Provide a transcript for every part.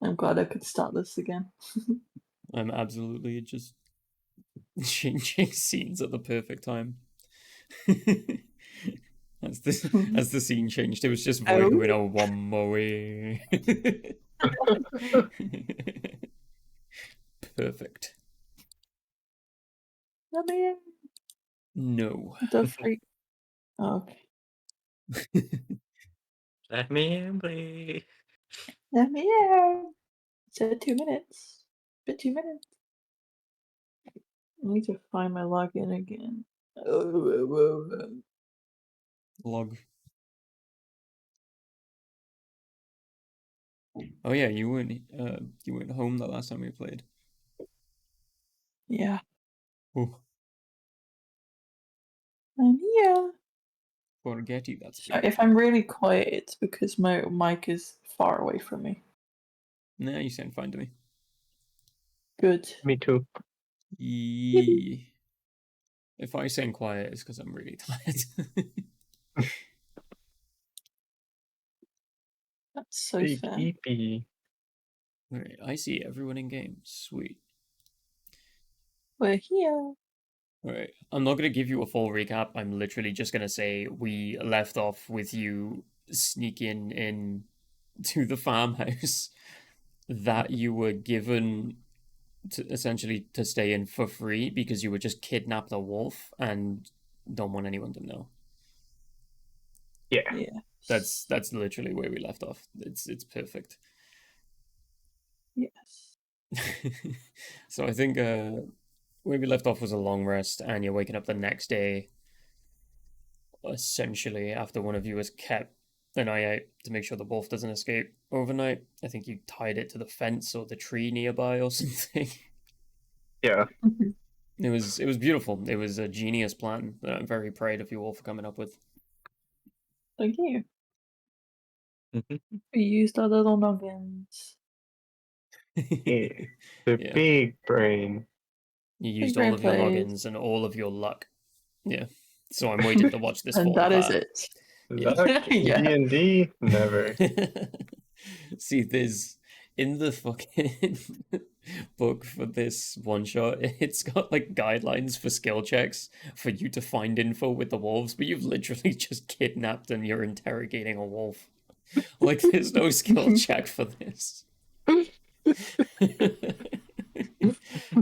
I'm glad I could start this again. I'm absolutely just changing scenes at the perfect time. As the scene changed, it was just Void Oh, going, "Oh, one more way." Perfect. let me in. No. The freak. Oh, okay. Let me in, please. Let me in. It said 2 minutes. Bit 2 minutes. I need to find my login again. Oh. Log. Oh yeah, you weren't home the last time we played. Yeah. Oh, I'm here. Borghetti, that's So big. if I'm really quiet, it's because my mic is far away from me. Nah, you sound fine to me. Good. Me too. If I sound quiet, it's because I'm really tired. That's so Big fair. EP. Alright, I see everyone in game. Sweet. We're here. Alright, I'm not going to give you a full recap. I'm literally just going to say we left off with you sneaking in to the farmhouse that you were given to essentially to stay in for free because you were just kidnapped a wolf and don't want anyone to know. Yeah. Yeah. That's literally where we left off. It's perfect. Yes. So I think where we left off was a long rest, and you're waking up the next day, essentially after one of you has kept an eye out to make sure the wolf doesn't escape overnight. I think you tied it to the fence or the tree nearby or something. Yeah. It was beautiful. It was a genius plan that I'm very proud of you all for coming up with. Thank you. Mm-hmm. We used our little noggins. Yeah. The Yeah. big brain. You Big used all brain of your plays. noggins and all of your luck. Yeah. So I'm waiting to watch this And fall that is apart. it. Yeah. Luck in Yeah. D&D? Never. See, there's in the fucking book for this one shot, it's got like guidelines for skill checks for you to find info with the wolves, but you've literally just kidnapped and you're interrogating a wolf. Like, there's no skill check for this.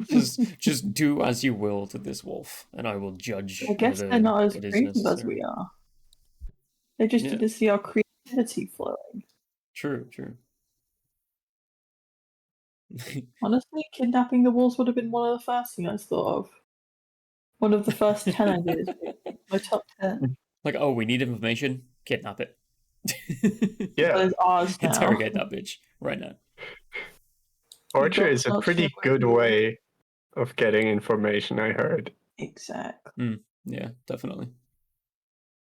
just do as you will to this wolf, and I will judge I guess they're whether not as it is creative as necessary. we are. They just Yeah, need to see our creativity flowing. true. Honestly, kidnapping the wolves would have been one of the first things I thought of. One of the first 10 ideas. My top 10. Like, oh, we need information, kidnap it. That Yeah. is ours now. Interrogate that bitch right now. Torture is a Not sure pretty what good it is. way of getting information, I heard. Exactly. Yeah, definitely.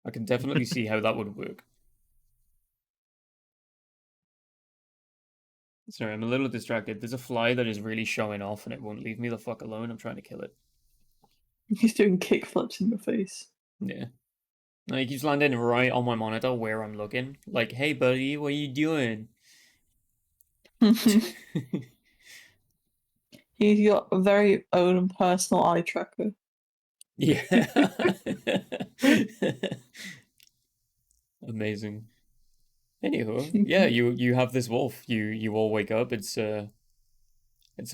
I can definitely see how that would work. Sorry, I'm a little distracted. There's a fly that is really showing off and it won't leave me the fuck alone. I'm trying to kill it. He's doing kickflips in your face. Yeah. No, he keeps landing right on my monitor where I'm looking. Like, hey buddy, what are you doing? He's got a very own personal eye tracker. Yeah. Amazing. Anywho, yeah, you have this wolf. You all wake up. It's a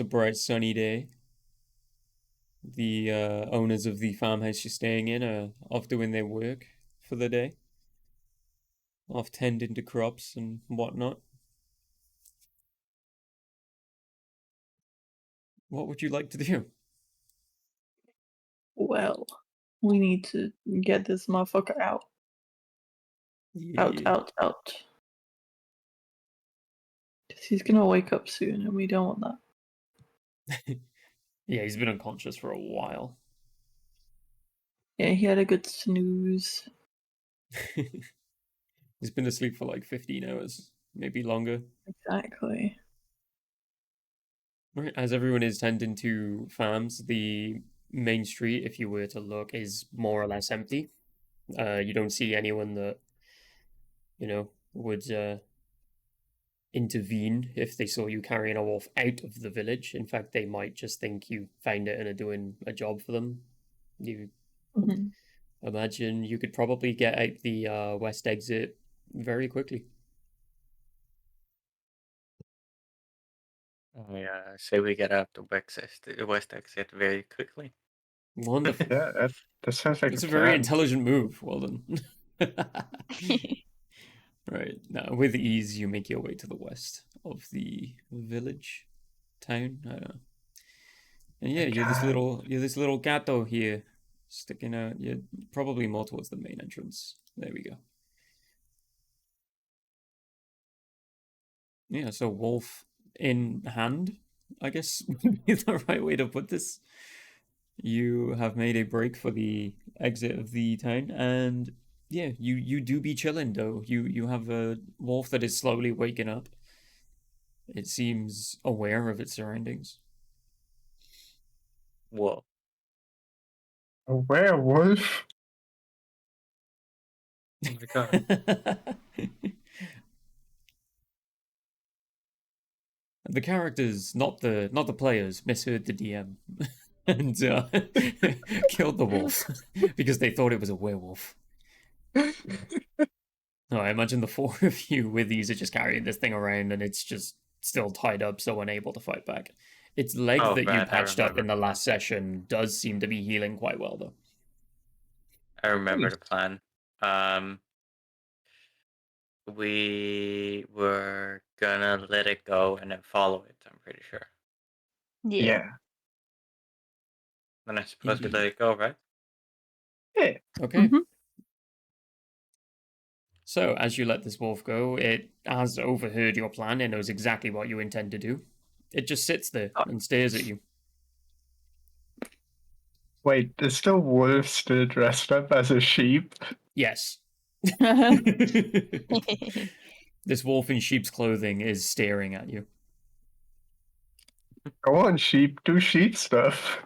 bright sunny day. The owners of the farmhouse you're staying in are off doing their work for the day, off tending to crops and whatnot. What would you like to do? Well, we need to get this motherfucker out. Out. Yeah. 'Cause he's gonna wake up soon, and we don't want that. Yeah, he's been unconscious for a while. Yeah, he had a good snooze. He's been asleep for like 15 hours, maybe longer. Exactly. Right, as everyone is tending to farms, the main street, if you were to look, is more or less empty. You don't see anyone that, would intervene if they saw you carrying a wolf out of the village. In fact, they might just think you found it and are doing a job for them. You imagine you could probably get out the west exit very quickly. Say we get out the west exit very quickly. Wonderful. Yeah, that sounds like It's a a very plan. intelligent move. Well done. Right. Now, with ease, you make your way to the west of the village, town. I don't know. And yeah, you're this little gato here, sticking out. You're probably more towards the main entrance. There we go. Yeah, so wolf in hand, I guess would be the right way to put this. You have made a break for the exit of the town, and yeah, you do be chilling though. You have a wolf that is slowly waking up. It seems aware of its surroundings. Whoa. A werewolf? Oh my god. The characters, not the players, misheard the DM and killed the wolf because they thought it was a werewolf. No, I imagine the four of you with these are just carrying this thing around and it's just still tied up, so unable to fight back. Its leg Oh, that you right, I patched up in remember. the last session does seem to be healing quite well, though. I remember the plan. We were gonna let it go and then follow it, I'm pretty sure. Yeah. Then I suppose we Indeed. let it go, right? Yeah. Okay. So, as you let this wolf go, it has overheard your plan and knows exactly what you intend to do. It just sits there and stares at you. Wait, is the wolf still dressed up as a sheep? Yes. This wolf in sheep's clothing is staring at you. Go on, sheep, do sheep stuff.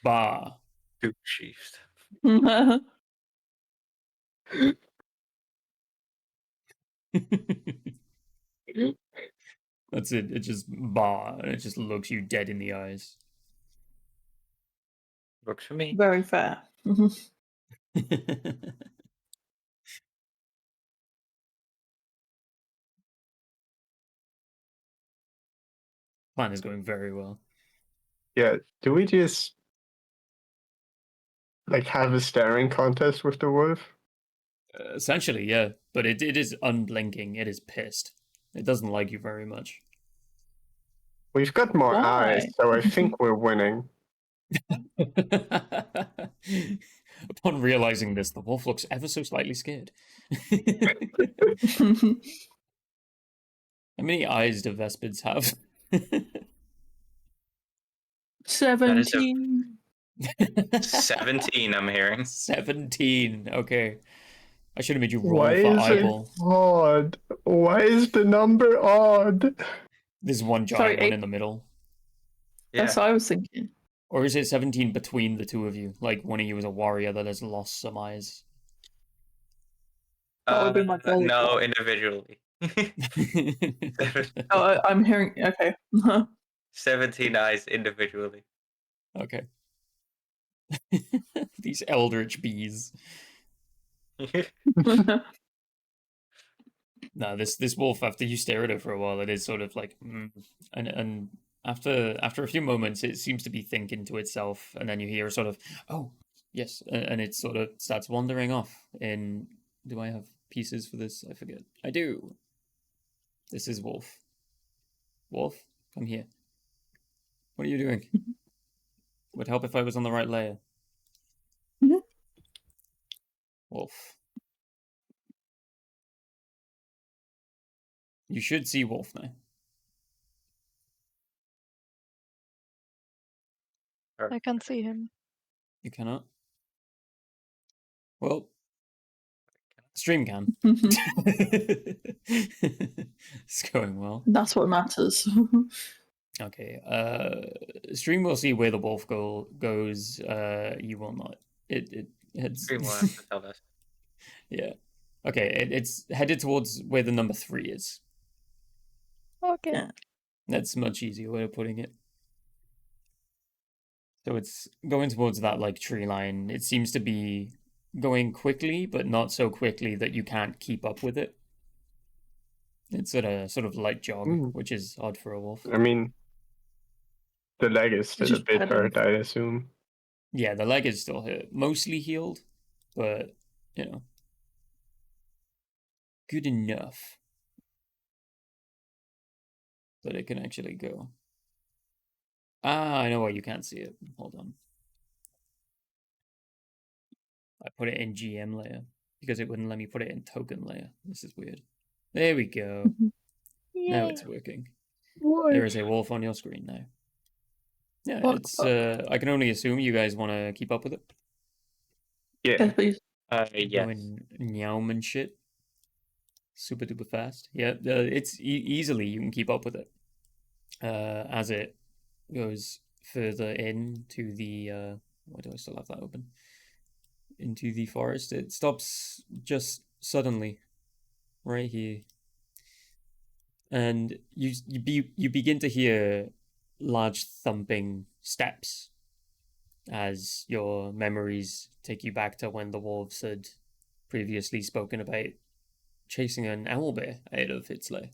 Bah. Two chiefs. That's it. It just bah, and it just looks you dead in the eyes. Works for me. Very fair. Plan is going very well. Yeah, do we just like have a staring contest with the wolf? Essentially, yeah. But it is unblinking. It is pissed. It doesn't like you very much. We've got more Why? eyes, so I think we're winning. Upon realizing this, the wolf looks ever so slightly scared. How many eyes do Vespids have? 17. 17, I'm hearing. 17. Okay. I should have made you roll Why for is eyeball. it odd? Why is the number odd? There's one giant Sorry, one 8. in the middle. Yeah. That's what I was thinking. Or is it 17 between the two of you? Like one of you is a warrior that has lost some eyes. That would be my goal. No, individually. Oh, I'm hearing. Okay. 17 eyes individually. Okay. These eldritch bees. No, this wolf, after you stare at it for a while, it is sort of like, and after a few moments, it seems to be thinking to itself, and then you hear a sort of, oh, yes, and it sort of starts wandering off. In, do I have pieces for this? I forget. I do. This is Wolf. Wolf, come here. What are you doing? Would help if I was on the right layer. Wolf. You should see Wolf now. I can't see him. You cannot? Well, stream can. It's going well. That's what matters. Okay. Stream will see where the wolf goes. You will not. It's Stream will have to tell us. yeah. Okay. It's headed towards where the number 3 is. Okay. Yeah. That's a much easier way of putting it. So it's going towards that like tree line. It seems to be going quickly, but not so quickly that you can't keep up with it. It's at a sort of light jog, which is odd for a wolf. I mean, the leg is still a just bit pedal. hurt, I assume. Yeah, the leg is still hurt. Mostly healed, but, you know, good enough that it can actually go. Ah, I know why you can't see it. Hold on. I put it in GM layer because it wouldn't let me put it in token layer. This is weird. There we go. Now Yay. it's working. What? There is a wolf on your screen now. Yeah, Fuck, it's fuck. I can only assume you guys want to keep up with it. Yeah. Yes, please. Yes. Going Nyaum and shit. Super duper fast. Yeah, it's easily you can keep up with it. As it goes further into the why do I still have that open? Into the forest, it stops just suddenly, right here, and you begin to hear large thumping steps as your memories take you back to when the wolves had previously spoken about chasing an owlbear out of its lair.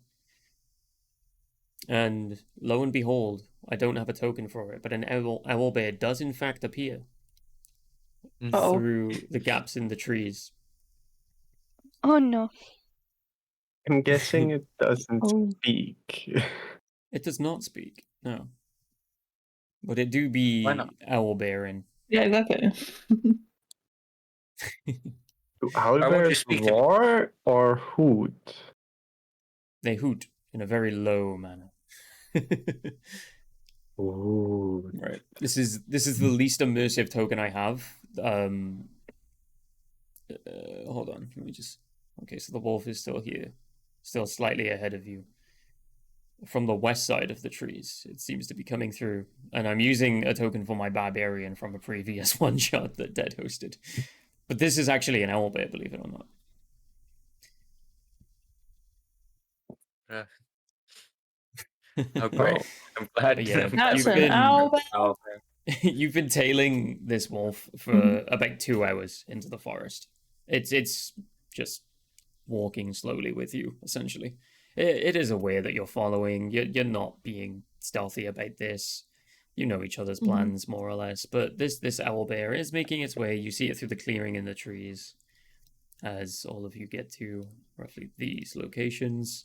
And lo and behold, I don't have a token for it, but an owlbear does in fact appear Uh-oh. through the gaps in the trees. Oh no. I'm guessing it doesn't Oh. speak. It does not speak, no. But it do Why not? be owlbearing. Yeah, exactly. Do Why won't you owlbears speak to me? roar or hoot? They hoot in a very low manner. Ooh. Right. This is the least immersive token I have. Hold on. Let me just. Okay, so the wolf is still here, still slightly ahead of you. From the west side of the trees, it seems to be coming through, and I'm using a token for my barbarian from a previous one shot that Dead hosted. But this is actually an owlbear, believe it or not. Uh, oh, great. Oh. I'm glad. But yeah, I'm glad That's you've we an got been owl. oh, you've been tailing this wolf for about 2 hours into the forest. It's just walking slowly with you, essentially. It is aware that you're following. You're not being stealthy about this. You know each other's plans more or less. But this owl bear is making its way. You see it through the clearing in the trees as all of you get to roughly these locations.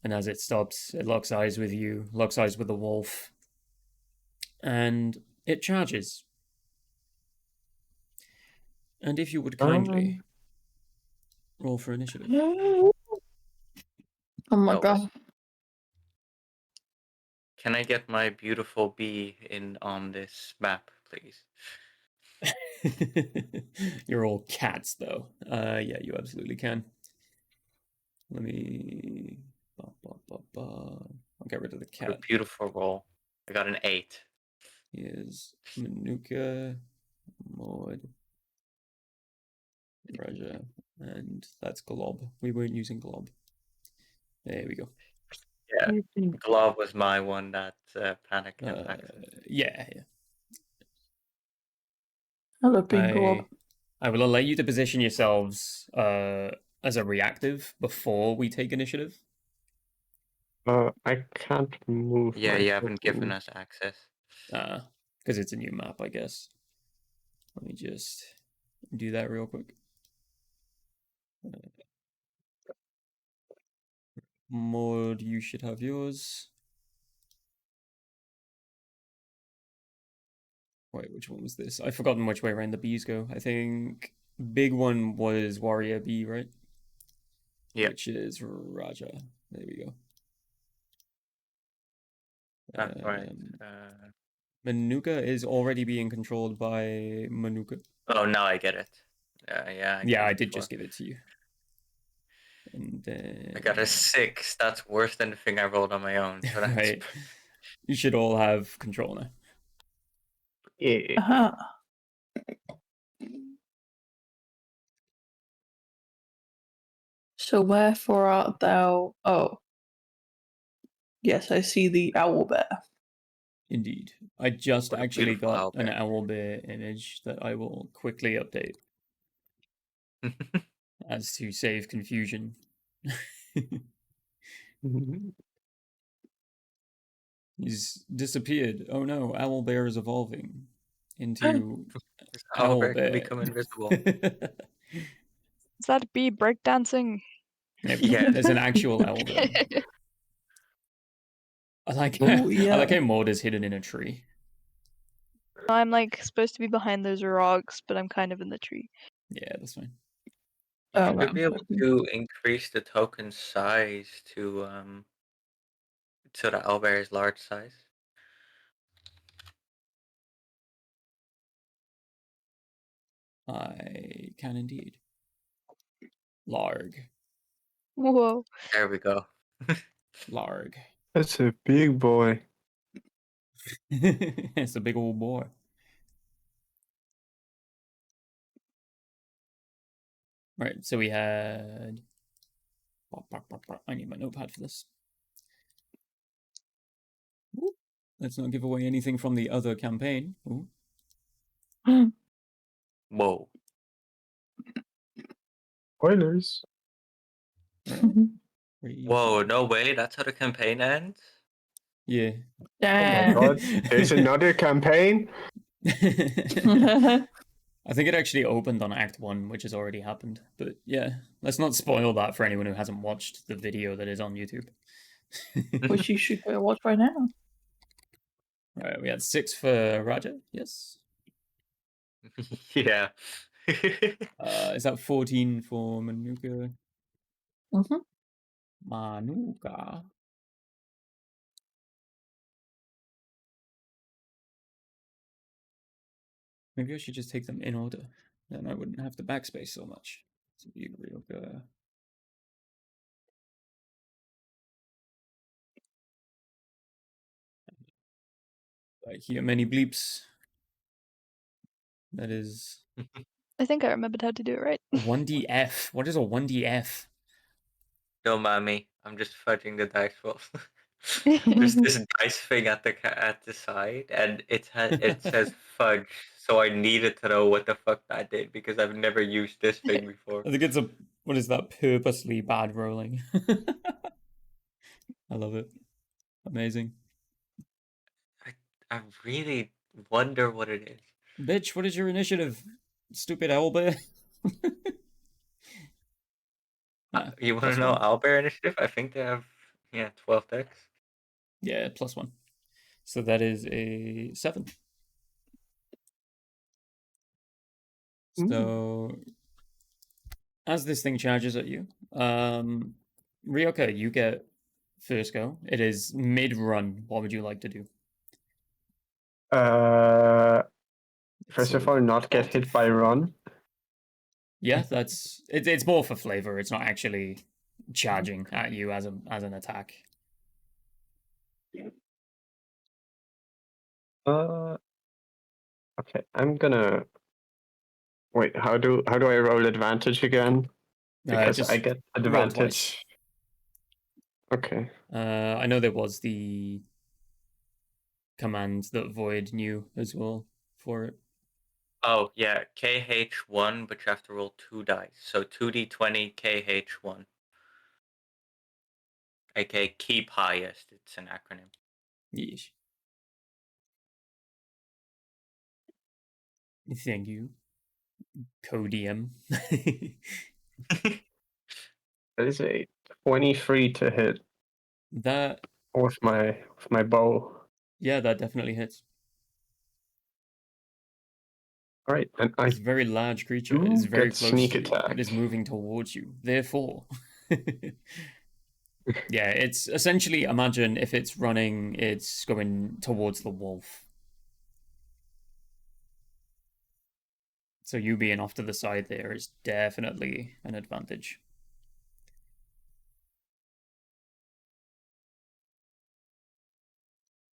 And as it stops, it locks eyes with you, locks eyes with the wolf, and it charges. And if you would kindly roll for initiative. Oh my Oh, god. can I get my beautiful bee in on this map, please? You're all cats, though. Yeah, you absolutely can. Let me. I'll get rid of the What a cat. beautiful roll. I got an 8. Here's Manuka, Maud, Raja, and that's Glob. We weren't using Glob. There we go. Yeah, Glob was my one that panic attacked. Yeah. I love being glob. I will allow you to position yourselves as a reactive before we take initiative. I can't move Yeah, my you haven't given token. us access. Because it's a new map, I guess. Let me just do that real quick. Maud, you should have yours. Wait, which one was this? I've forgotten which way around the bees go. I think big one was Warrior Bee, right? Yeah. Which is Raja. There we go. That's right. Manuka is already being controlled by Manuka. Oh, now I get it. Yeah, I Yeah, get I it did before. just give it to you. And then I got a 6. That's worse than the thing I rolled on my own. So that's right. You should all have control now. Yeah. Uh-huh. So wherefore art thou? Oh. Yes, I see the owl bear. Indeed. I just What a actually beautiful got an owlbear. owlbear image that I will quickly update as to save confusion. He's disappeared. Oh no, owlbear is evolving into This owlbear can owlbear. become invisible. Is that a bee breakdancing? There we go. Yeah. There's an actual owlbear. I like Oh, I yeah. like how Maud is hidden in a tree. I'm like supposed to be behind those rocks, but I'm kind of in the tree. Yeah, that's fine. You Oh, should wow. be able to increase the token size to so the owlbear is large size. I can indeed. Larg. Whoa. There we go. Larg. That's a big boy. It's a big old boy. Right, so we had. I need my notepad for this. Ooh. Let's not give away anything from the other campaign. Ooh. Whoa. Spoilers. Really? Whoa, no way, that's how the campaign ends? Yeah. Oh my Damn. god, there's another campaign? I think it actually opened on Act 1, which has already happened. But yeah, let's not spoil that for anyone who hasn't watched the video that is on YouTube. Which you should go watch right now. Right, we had 6 for Raja, yes. Yeah. Is that 14 for Manuka? Mm-hmm. Manuka. Maybe I should just take them in order. Then I wouldn't have to backspace so much. So I hear many bleeps. That is I think I remembered how to do it right. 1DF. What is a 1DF? Don't mind me. I'm just fudging the dice roll. There's this dice thing at the side, and it says fudge. So I needed to know what the fuck that did because I've never used this thing before. I think it's a, what is that, purposely bad rolling. I love it. Amazing. I really wonder what it is. Bitch, what is your initiative? Stupid owlbear. You want to know owlbear initiative? I think they have 12 decks. Yeah, +1. So that is a 7. So as this thing charges at you, Ryoka, you get first go. It is mid-run. What would you like to do? First of all, not get hit by run. Yeah, it's more for flavor. It's not actually charging at you as an attack. Okay, I'm gonna wait. How do I roll advantage again? Because Just I get roll advantage. twice. Okay. I know there was the command that Void knew as well for it. Oh yeah, KH1, but you have to roll 2 dice. So 2d20 KH1. aka keep highest. It's an acronym. Yeesh. Thank you, co-DM. That is a 23 to hit That with my bow. yeah, that definitely hits. All right, and I It's a very large creature. It do is very get close sneak to you. attack. It is moving towards you. Therefore, yeah, it's essentially, imagine if it's running, it's going towards the wolf. So you being off to the side there is definitely an advantage.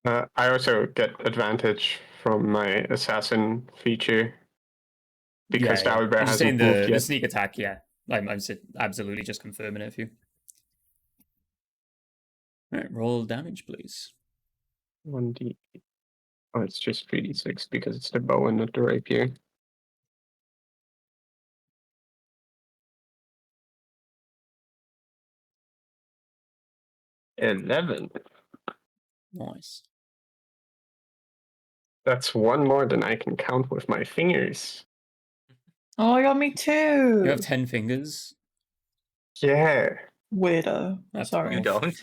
I also get advantage from my assassin feature because the Yeah. owlbear I'm just saying hasn't moved the yet. sneak attack, yeah. I'm absolutely just confirming it for you. Alright, roll damage, please. 1d. Oh, it's just 3d6 because it's the bow and not the rapier. 11. Nice. That's one more than I can count with my fingers. Oh my god, me too. You have 10 fingers. Yeah. Weirdo. That's Sorry. You don't?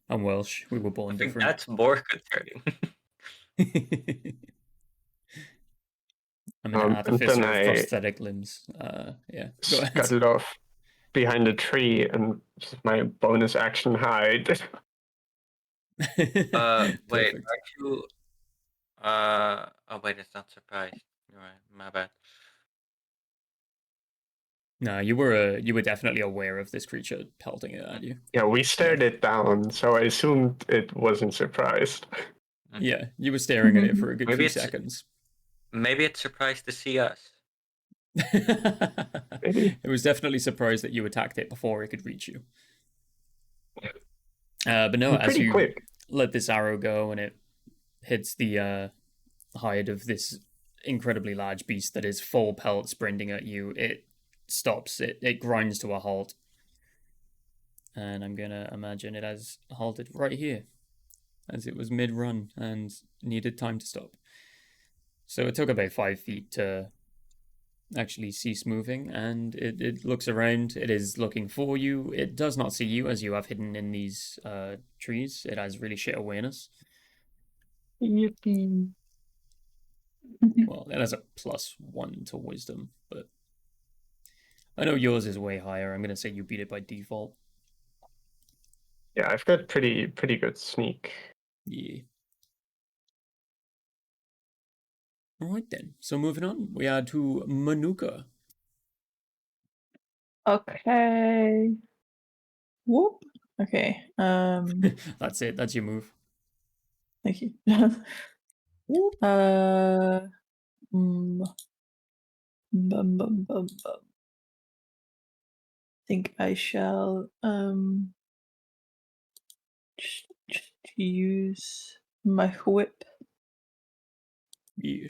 I'm Welsh. We were I born think different. that's more concerning. I'm an And artificer then of I prosthetic limbs. Yeah, go ahead. scuttled off behind a tree and just my bonus action hide. Wait, Perfect. aren't you? Oh wait, it's not surprised. You're right. My bad. No, you were definitely aware of this creature pelting it at you. Yeah, we stared it down, so I assumed it wasn't surprised. Yeah, you were staring at it for a good Maybe few it's- seconds. Maybe it's surprised to see us. Maybe. It was definitely surprised that you attacked it before it could reach you. But no, I'm as pretty you quick. let this arrow go and it hits the hide of this incredibly large beast that is full pelt sprinting at you, it stops. It grinds to a halt. And I'm gonna imagine it has halted right here, as it was mid-run and needed time to stop. So it took about 5 feet to actually cease moving, and it looks around. It is looking for you. It does not see you, as you have hidden in these trees. It has really shit awareness. Yippee. Well, it has a +1 to wisdom, but I know yours is way higher. I'm gonna say you beat it by default. Yeah, I've got pretty good sneak. Yeah. Alright then. So moving on, we are to Manuka. Okay. Whoop. Okay. That's it. That's your move. Thank you. Mm, think I shall just use my whip. Yeah.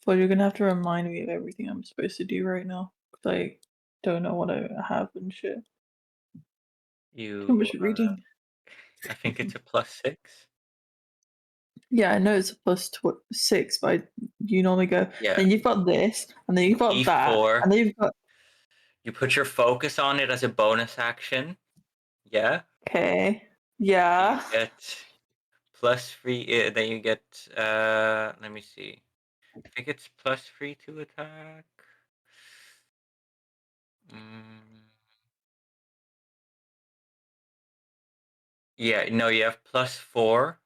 But you're gonna have to remind me of everything I'm supposed to do right now, because I don't know what I have and shit. Too You. much reading. I think it's a +6. Yeah, I know it's a +6, but you normally go. Yeah. Then you've got this, and then you've got that, E4. and then you've got. You put your focus on it as a bonus action. Yeah. Okay. You Yeah. get +3. Then you get. Let me see. I think it's +3 to attack. Yeah. No, you have +4.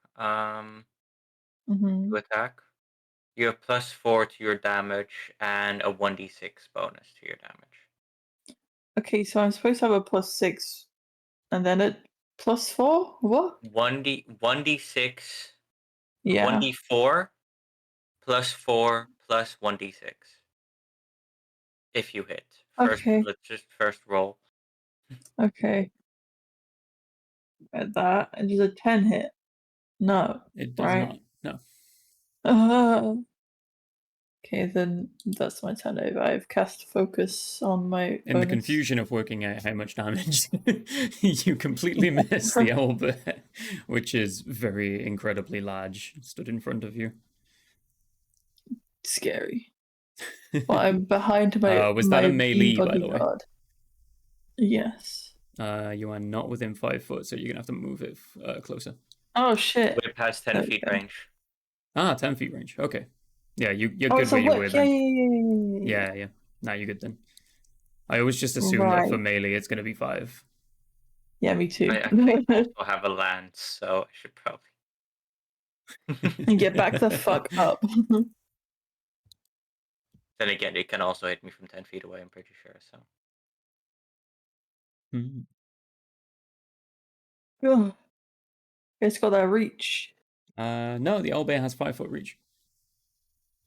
Mm-hmm. To attack. You have +4 to your damage and a 1d6 bonus to your damage. Okay, so I'm supposed to have a +6, and then a +4. What? 1d6. Yeah. 1d4 +4 plus 1d6. If you hit. Okay. Let's just first roll. Okay. At that, and does a 10 hit? No. It does Right. not. No. Okay, then that's my turn over. I've cast focus on my In the bonus. confusion of working out how much damage, you completely missed the owlbear, which is very incredibly large, stood in front of you. Scary. Well, I'm behind my Was my that a melee, bee by the way? bodyguard. Yes. You are not within 5 foot, so you're gonna have to move it closer. Oh shit. Whip has 10 feet Okay. range. 10 feet range. Okay. Yeah, you're Oh, good it's a where you were whip. Yeah, then. yeah. Yeah. Now you're good then. I always just assume that for Right. melee it's gonna be 5. Yeah, me too. I think I also have a lance, so I should probably. And get back the fuck up. Then again, it can also hit me from 10 feet away, I'm pretty sure, so. Ugh. It's got that reach. No, the owlbear has 5 foot reach.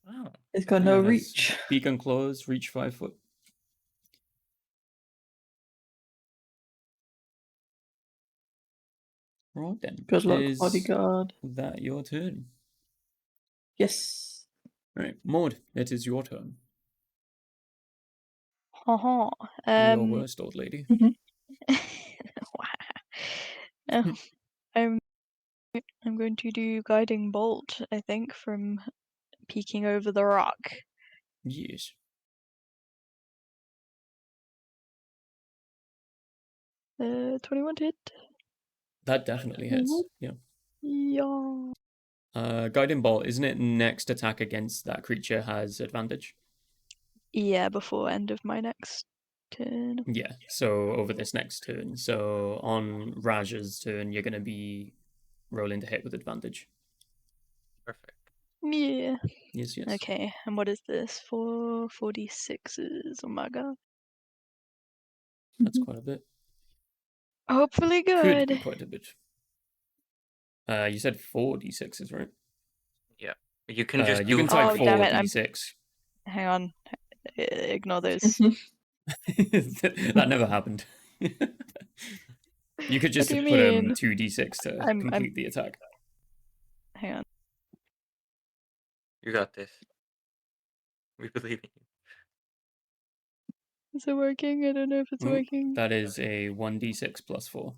Oh. It's got Yeah, no it has reach. beak and claws, reach 5 foot. Right then. Good luck, Is bodyguard. that your turn? Yes. Right, Maud, it is your turn. Haha. Your worst, old lady. Oh, I'm going to do guiding bolt, I think, from peeking over the rock. Yes. 21 to hit. That definitely hits. Yeah. Yeah. Guiding Bolt, isn't it next attack against that creature has advantage? Yeah, before end of my next turn. Yeah, so over this next turn. So on Raj's turn, you're going to be rolling to hit with advantage. Perfect. Yeah. Yes, yes. Okay, and what is this? 446s. Oh my god. That's quite a bit. Hopefully Could good. be quite a bit. You said 4d6s, right? Yeah. You can just you do can type Oh, damn it, 4d6. Hang on. Ignore those. That never happened. You could What just do you put mean? 2d6 to I'm complete the attack. hang on. You got this. We believe in you. Is it working? I don't know if it's Ooh, working. that is a 1d6 plus 4.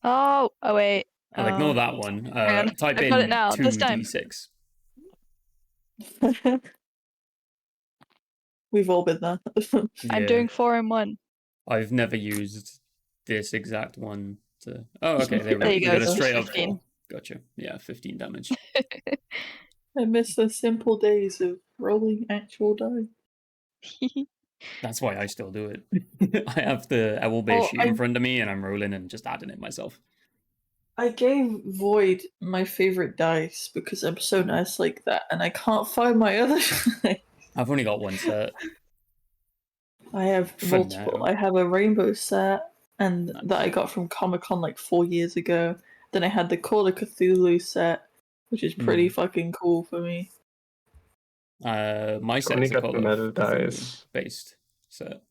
Oh wait. I'll ignore that one. Hang on. Type I've got it in now. This time. 2d6. We've all been there. I'm Yeah. doing 4 and 1. I've never used this exact one to... Oh, okay, there we There go. you We go, got a it's straight up 15. 4. Gotcha. Yeah, 15 damage. I miss the simple days of rolling actual die. That's why I still do it. I have the owl base Oh, sheet in front of me and I'm rolling and just adding it myself. I gave Void my favorite dice because I'm so nice like that, and I can't find my other dice. I've only got one set. I have For multiple. now. I have a rainbow set, and Nice. that I got from Comic Con like 4 years ago. Then I had the Call of Cthulhu set, which is pretty fucking cool for me. My set Only is a got Call the of metal Cthulhu dice. based set. I don't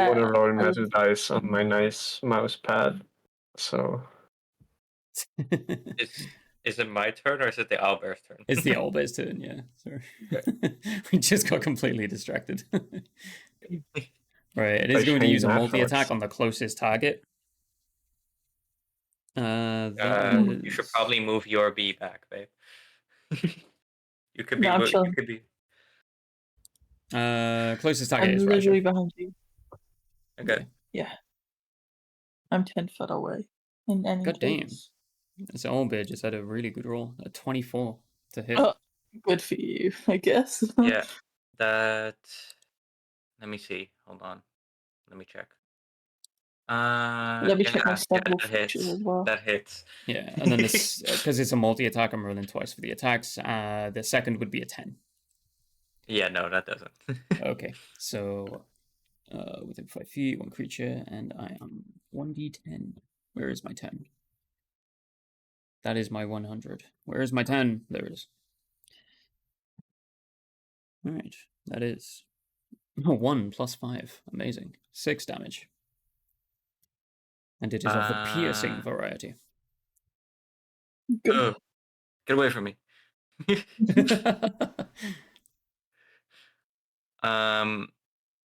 want to Yeah. roll metal dice on my nice mouse pad. So Is it my turn or is it the owlbear's turn? It's the owl base turn, yeah. Sorry. We just got completely distracted. Right, it is By going to shiny use a math multi-attack rods. on the closest target. You should Is... probably move your bee back, babe. You could be. No, I'm You chilling. could be. Closest target I'm is literally Raja. behind you. Okay. Yeah. I'm 10 foot away. In any God damn. case. This owl bear just had a really good roll. A 24 to hit. Oh, good for you, I guess. Yeah. That. Let me see. Hold on. Let me check. Let me check my stable that features hits. as well. That hits. Yeah, and then this, because it's a multi-attack, I'm rolling twice for the attacks. The second would be a 10. Yeah, no, that doesn't. Okay, so within 5 feet, one creature, and I am 1d10. Where is my 10? That is my 100. Where is my 10? There it is. Alright, that is 1 plus 5. Amazing. 6 damage. And it is of the piercing variety. Good. Oh, get away from me.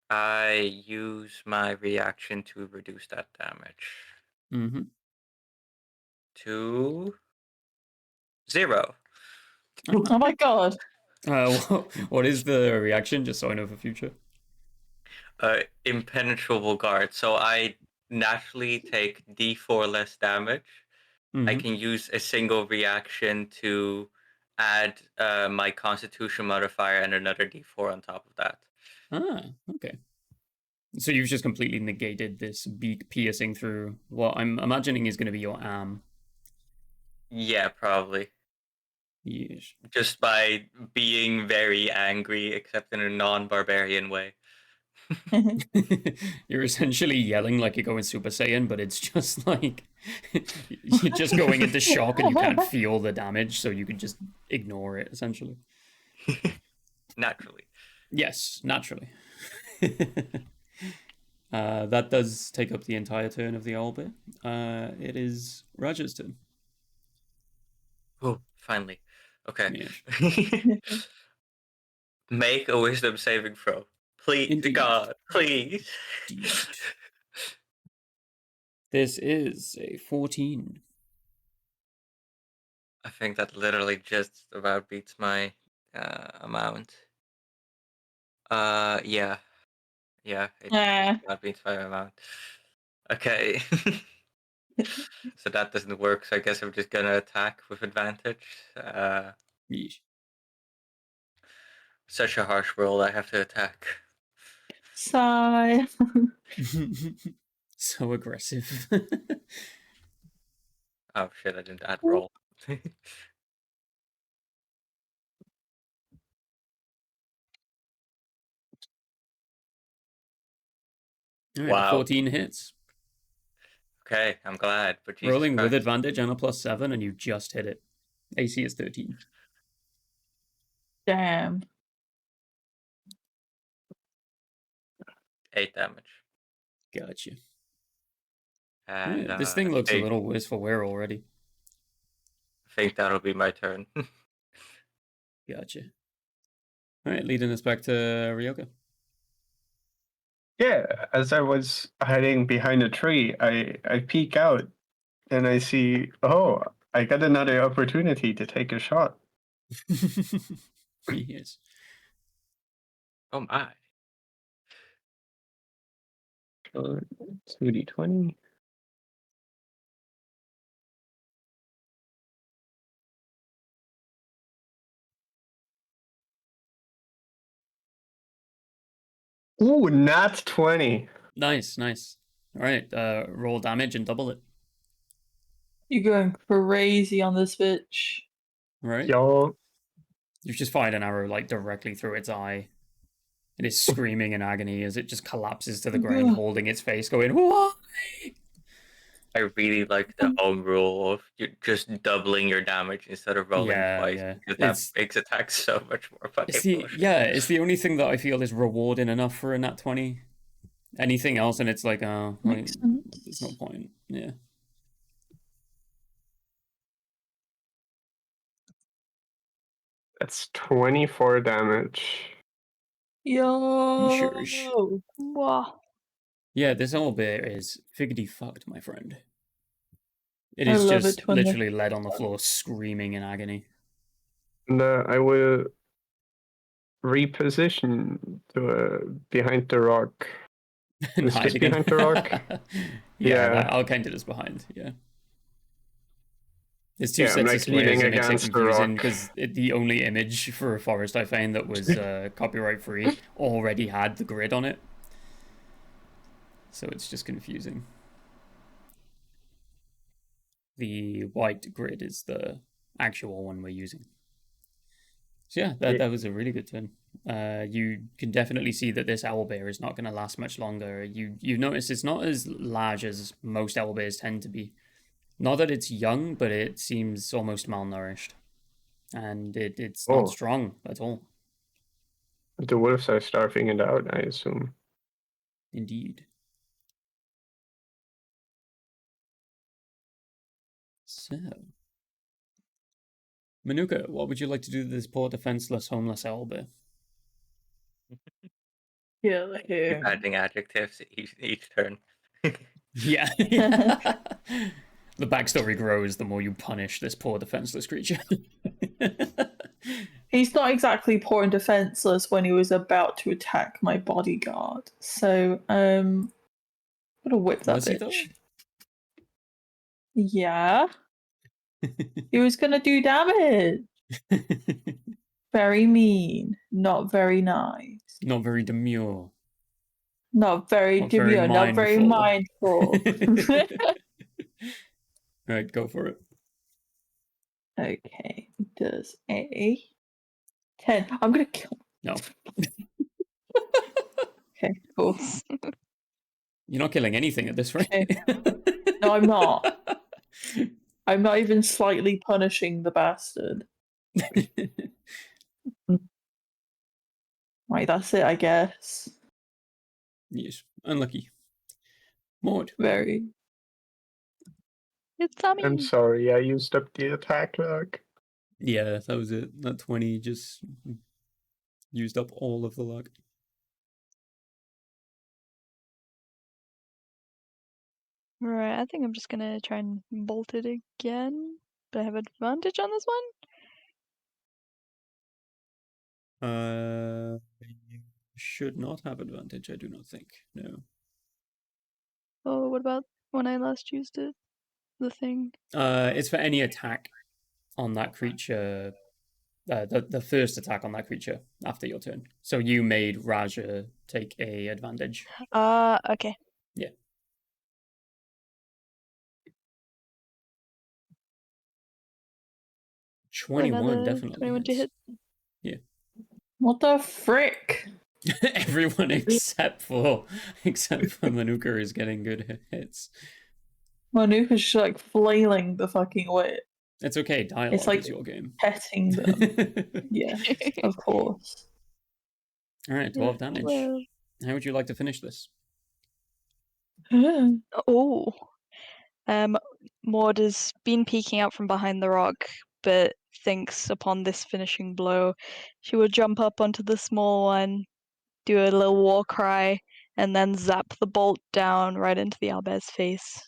I use my reaction to reduce that damage Mm-hmm. to 0. Oh my god. What is the reaction, just so I know for future? Impenetrable guard. So I naturally take D4 less damage. I can use a single reaction to add my Constitution modifier and another D4 on top of that. Ah, okay. So you've just completely negated this beak piercing through what I'm imagining is going to be your arm. Yeah, probably. Yes. Just by being very angry, except in a non-barbarian way. You're essentially yelling like you're going Super Saiyan, but it's just like you're just going into shock and you can't feel the damage, so you can just ignore it, essentially. Naturally. Yes, naturally. That does take up the entire turn of the owlbear. It is Raja's turn. Oh, finally. Okay. Yes. Make a wisdom saving throw. Please, Indeed. God, please. Indeed. This is a 14. I think that literally just about beats my amount. Yeah. Yeah, it Ah. just about beats my amount. Okay. So that doesn't work, so I guess I'm just gonna attack with advantage. Yeesh. Such a harsh roll, I have to attack. Sigh. So aggressive. Oh shit, I didn't add roll. All right, Wow. 14 hits. Okay, I'm glad, but Jesus Rolling with Christ. advantage and a +7, and you just hit it. AC is 13. Damn. 8 damage. Gotcha. And Yeah, this thing looks a little worse for wear already. I think that'll be my turn. Gotcha. All right, leading us back to Ryoka. Yeah, as I was hiding behind a tree, I peek out and I see, oh, I got another opportunity to take a shot. Yes. Oh my. 2d20. Ooh, nat 20. Nice, nice. All right, roll damage and double it. You're going crazy on this bitch. Right? Yo, You've just fired an arrow like directly through its eye. It is screaming in agony as it just collapses to the ground, holding its face, going, "Why?" I really like the home rule of just doubling your damage instead of rolling twice. Yeah. Because that makes attacks so much more funny. It's the only thing that I feel is rewarding enough for a nat 20. Anything else, and it's like, oh, Makes sense. there's no point. Yeah. that's 24 damage. Yo. Sure. Wow. Yeah, this owlbear is figgity fucked, my friend. It I is love just it when literally laid on the floor, screaming in agony. And I will reposition to behind the rock. And Is hide this again. behind the rock? Yeah. I'll count it as behind. Yeah. There's two Yeah, I'm sets of like squares. leaning It makes it against the confusing rock. because the only image for a forest I found that was copyright free already had the grid on it. So it's just confusing. The white grid is the actual one we're using. So yeah, that was a really good turn. You can definitely see that this owlbear is not going to last much longer. You've noticed it's not as large as most owlbears tend to be. Not that it's young, but it seems almost malnourished. And it's not strong at all. The wolves are starving it out, I assume. Indeed. So, Manuka, what would you like to do to this poor defenseless, homeless owlbear? Yeah, like Keep adding adjectives each turn. Yeah. The backstory grows the more you punish this poor defenseless creature. He's not exactly poor and defenseless when he was about to attack my bodyguard. So, I'm gonna whip that Was he, bitch. though? Yeah. He was gonna do damage. Very mean. Not very nice. Not very demure. Not very Not very demure. Not very mindful. Right, go for it. Okay. Does a 10. I'm gonna kill. No. Okay, cool. You're not killing anything at this rate. Okay. No, I'm not. I'm not even slightly punishing the bastard. Right, that's it, I guess. Yes, unlucky. Maud. Very. It's Sammy. I'm sorry, I used up the attack luck. Yeah, that was it. That 20 just used up all of the luck. Right, I think I'm just gonna try and bolt it again. Do I have advantage on this one? You should not have advantage, I do not think. No. Oh, what about when I last used it? The thing. It's for any attack on that creature. The first attack on that creature after your turn. So you made Raja take a advantage. Okay. Yeah. So 21 another definitely 21 to hits. hit. Yeah. What the frick? Everyone except for Manuka is getting good hits. Manuka's just like flailing the fucking whip, It's okay, dialogue It's like is your game. petting them. Yeah, of course. Alright, 12 damage. Well. How would you like to finish this? Oh. Maud has been peeking out from behind the rock, but thinks upon this finishing blow, she will jump up onto the small one, do a little war cry, and then zap the bolt down right into the owlbear's face.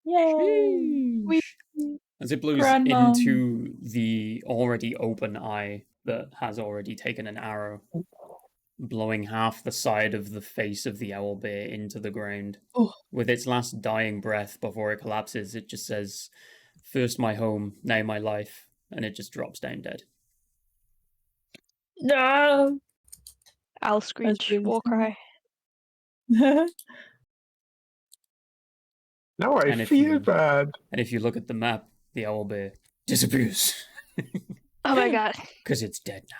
Yay! Sheesh. As it blows Grandma. into the already open eye that has already taken an arrow, blowing half the side of the face of the owlbear into the ground. Oh. With its last dying breath before it collapses, it just says, "First my home, now my life," and it just drops down dead. No! Owl screech, really war cry. Now I And if feel you- bad. And if you look at the map, the owlbear disappears. Oh my god. Because it's dead now.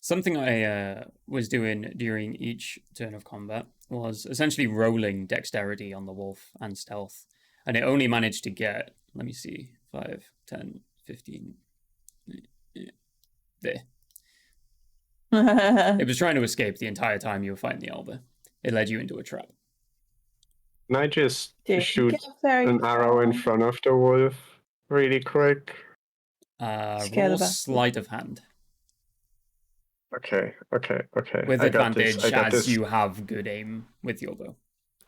Something I was doing during each turn of combat was essentially rolling dexterity on the wolf and stealth. And it only managed to get, let me see, 5, 10, 15. There. It was trying to escape the entire time you were fighting the owlbear. It led you into a trap. Can I just Did shoot get very an arrow in far. front of the wolf really quick? Scare the Roll bastard. sleight of hand. Okay. With I got this. advantage, I got as this. you have good aim with your bow.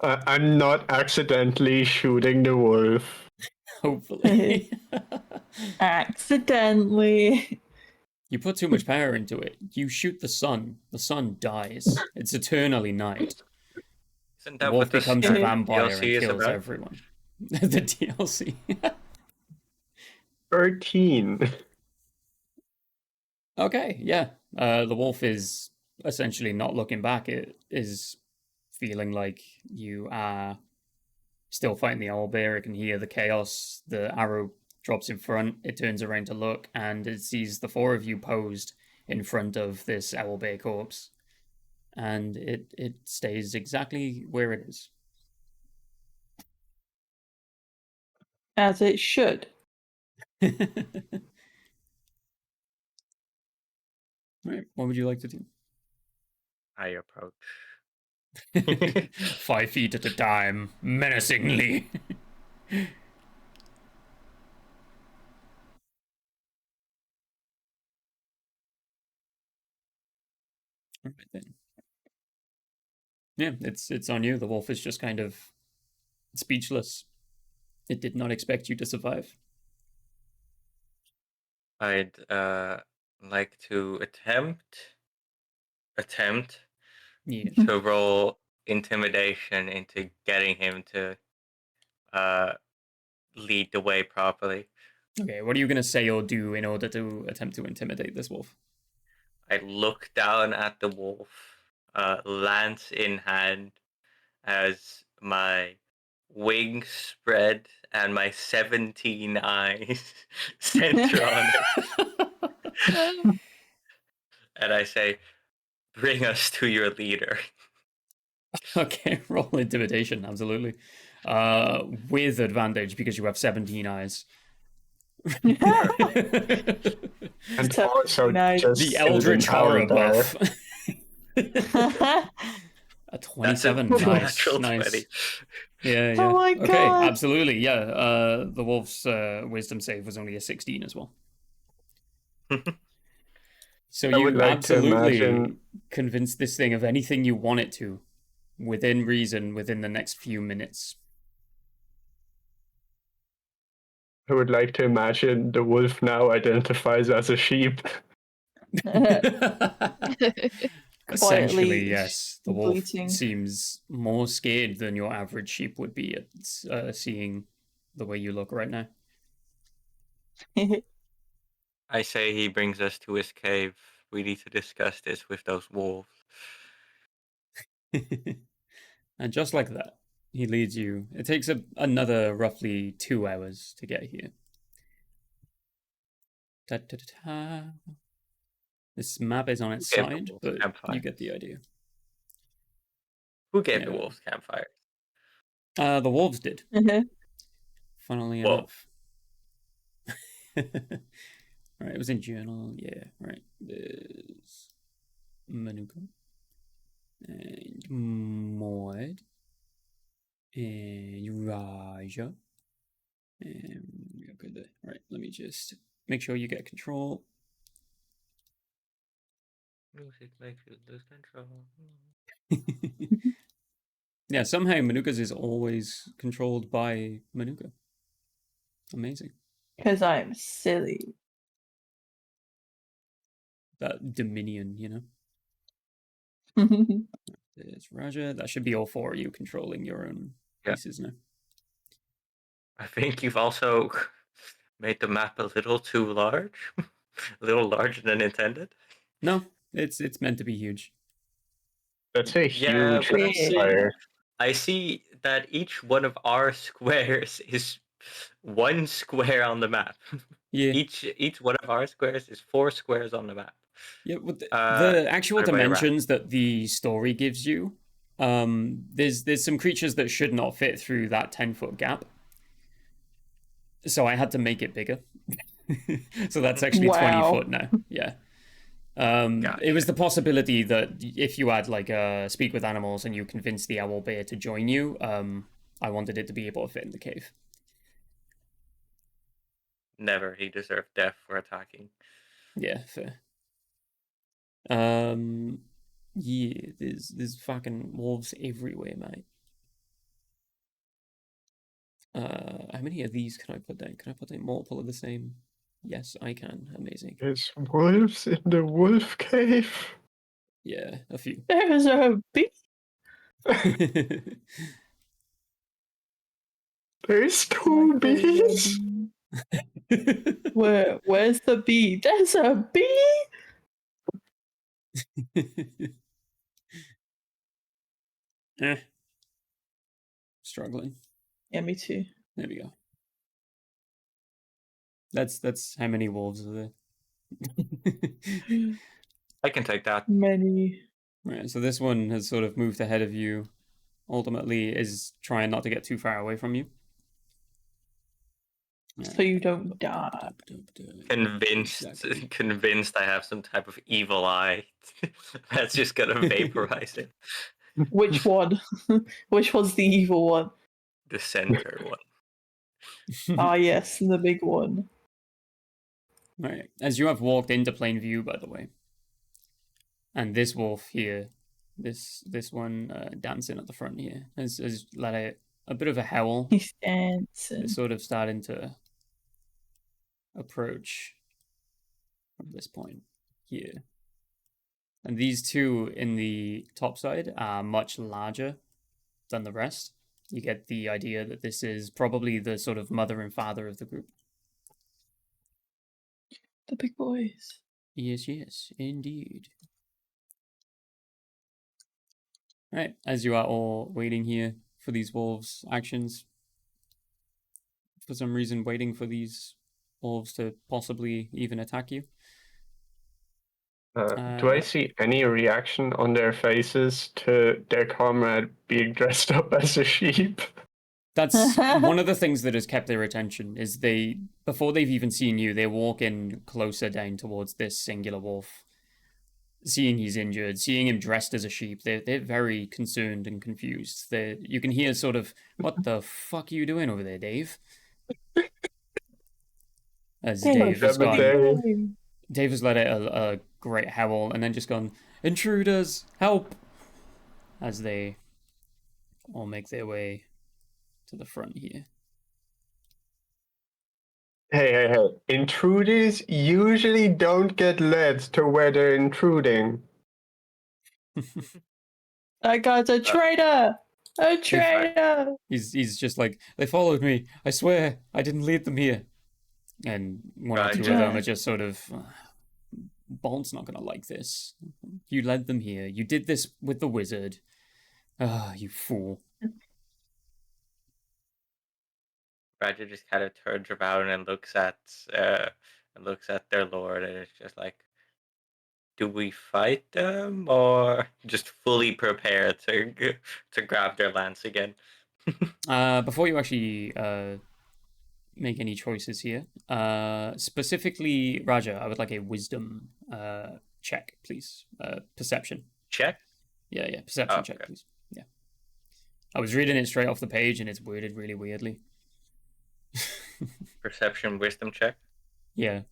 I'm not accidentally shooting the wolf. Hopefully. Accidentally. You put too much power into it. You shoot the sun dies. It's eternally night. Isn't The that wolf what the becomes a Yeah. vampire and DLC is kills about? everyone. The DLC. 13. Okay, yeah. The wolf is essentially not looking back. It is feeling like you are still fighting the owlbear. It can hear the chaos. The arrow drops in front. It turns around to look, and it sees the four of you posed in front of this owlbear corpse. And it stays exactly where it is. As it should. Right, what would you like to do? I approach. 5 feet at a time, menacingly. All right then. Yeah, it's on you. The wolf is just kind of speechless. It did not expect you to survive. I'd like to attempt Yeah. to roll intimidation into getting him to lead the way properly. Okay, what are you gonna say or do in order to attempt to intimidate this wolf? I look down at the wolf, lance in hand, as my wings spread and my 17 eyes center on it. And I say, "Bring us to your leader." Okay, roll intimidation, absolutely. With advantage because you have 17 eyes. And So also nice. just The killed an Eldritch Horror owlbear. buff. A That's a 27. Nice, natural nice. 20. Yeah, yeah. Oh my Okay, God. absolutely. Yeah. The wolf's wisdom save was only a 16 as well. So I would you like to absolutely imagine. convince this thing of anything you want it to, within reason, within the next few minutes. I would like to imagine the wolf now identifies as a sheep. Essentially, Quietly yes. The wolf bleating. seems more scared than your average sheep would be at seeing the way you look right now. I say he brings us to his cave. We need to discuss this with those wolves. And just like that, he leads you. It takes another roughly 2 hours to get here. Da, da, da, da. This map is on its Who gave the side, wolves but you campfires? get the idea. Who gave the Yeah. wolves campfires? The wolves did, funnily Whoa. enough. Right, it was in journal. Yeah, right. There's Manuka and Maud and Raja. And okay, there. Right, let me just make sure you get control. Music makes you lose control. Yeah, somehow Manuka's is always controlled by Manuka. Amazing. Because I'm silly. That dominion, you know. There's Raja. That should be all 4 of you controlling your own Yeah. pieces now. I think you've also made the map a little too large. A little larger than intended. No, it's meant to be huge. That's a Yeah, huge but campfire. I see that each one of our squares is 1 square on the map. Yeah. Each one of our squares is 4 squares on the map. Yeah, with the actual other way around. dimensions that the story gives you, there's some creatures that should not fit through that 10-foot gap. So I had to make it bigger. So that's actually 20 Wow. foot now. Yeah. It was the possibility that if you had like speak with animals and you convince the owl bear to join you, I wanted it to be able to fit in the cave. Never. He deserved death for attacking. Yeah, fair. Yeah, there's fucking wolves everywhere, mate. How many of these can I put down? Can I put down multiple of the same? Yes, I can. Amazing. There's wolves in the wolf cave. Yeah, a few. There's a bee. There's Oh 2 my God, there's a bees. bee. Where's the bee? There's a bee. Struggling. Yeah, me too. There we go. That's how many wolves are there. I can take that. Many. Right, so this one has sort of moved ahead of you. Ultimately, is trying not to get too far away from you. So you don't die. Convinced I have some type of evil eye. That's just gonna vaporize it. Which one? Which one's the evil one? The center one. Ah, yes, the big one. Right, as you have walked into plain view, by the way, and this wolf here, this one dancing at the front here, has let out a bit of a howl. He's dancing. It's sort of starting to approach from this point here. And these 2 in the top side are much larger than the rest. You get the idea that this is probably the sort of mother and father of the group. The big boys. Yes, indeed. Right, as you are all waiting here for these wolves' actions, for some reason waiting for these wolves to possibly even attack you. Do I see any reaction on their faces to their comrade being dressed up as a sheep? That's one of the things that has kept their attention, is before they've even seen you, they're walking closer down towards this singular wolf. seeing he's injured, seeing him dressed as a sheep, they're very concerned and confused. You can hear sort of, "What the fuck are you doing over there, Dave?" As Dave has Damn it, gone, Dave. Dave has let out a great howl and then just gone, "Intruders, help!" As they all make their way to the front here. Hey. Intruders usually don't get led to where they're intruding. That guy's a traitor! A traitor! He's just like, "They followed me. I swear, I didn't lead them here." And one or two of them are just sort of, "Bolt's not gonna like this. You led them here. You did this with the wizard. Ah, you fool." Roger just kind of turns around and looks at their lord, and it's just like, do we fight them or just fully prepare to grab their lance again? Before you actually make any choices here, specifically, Raja, I would like a wisdom check, please. Perception. Check. Yeah, perception check, please. Yeah. I was reading it straight off the page, and it's worded really weirdly. Perception, wisdom check. Yeah,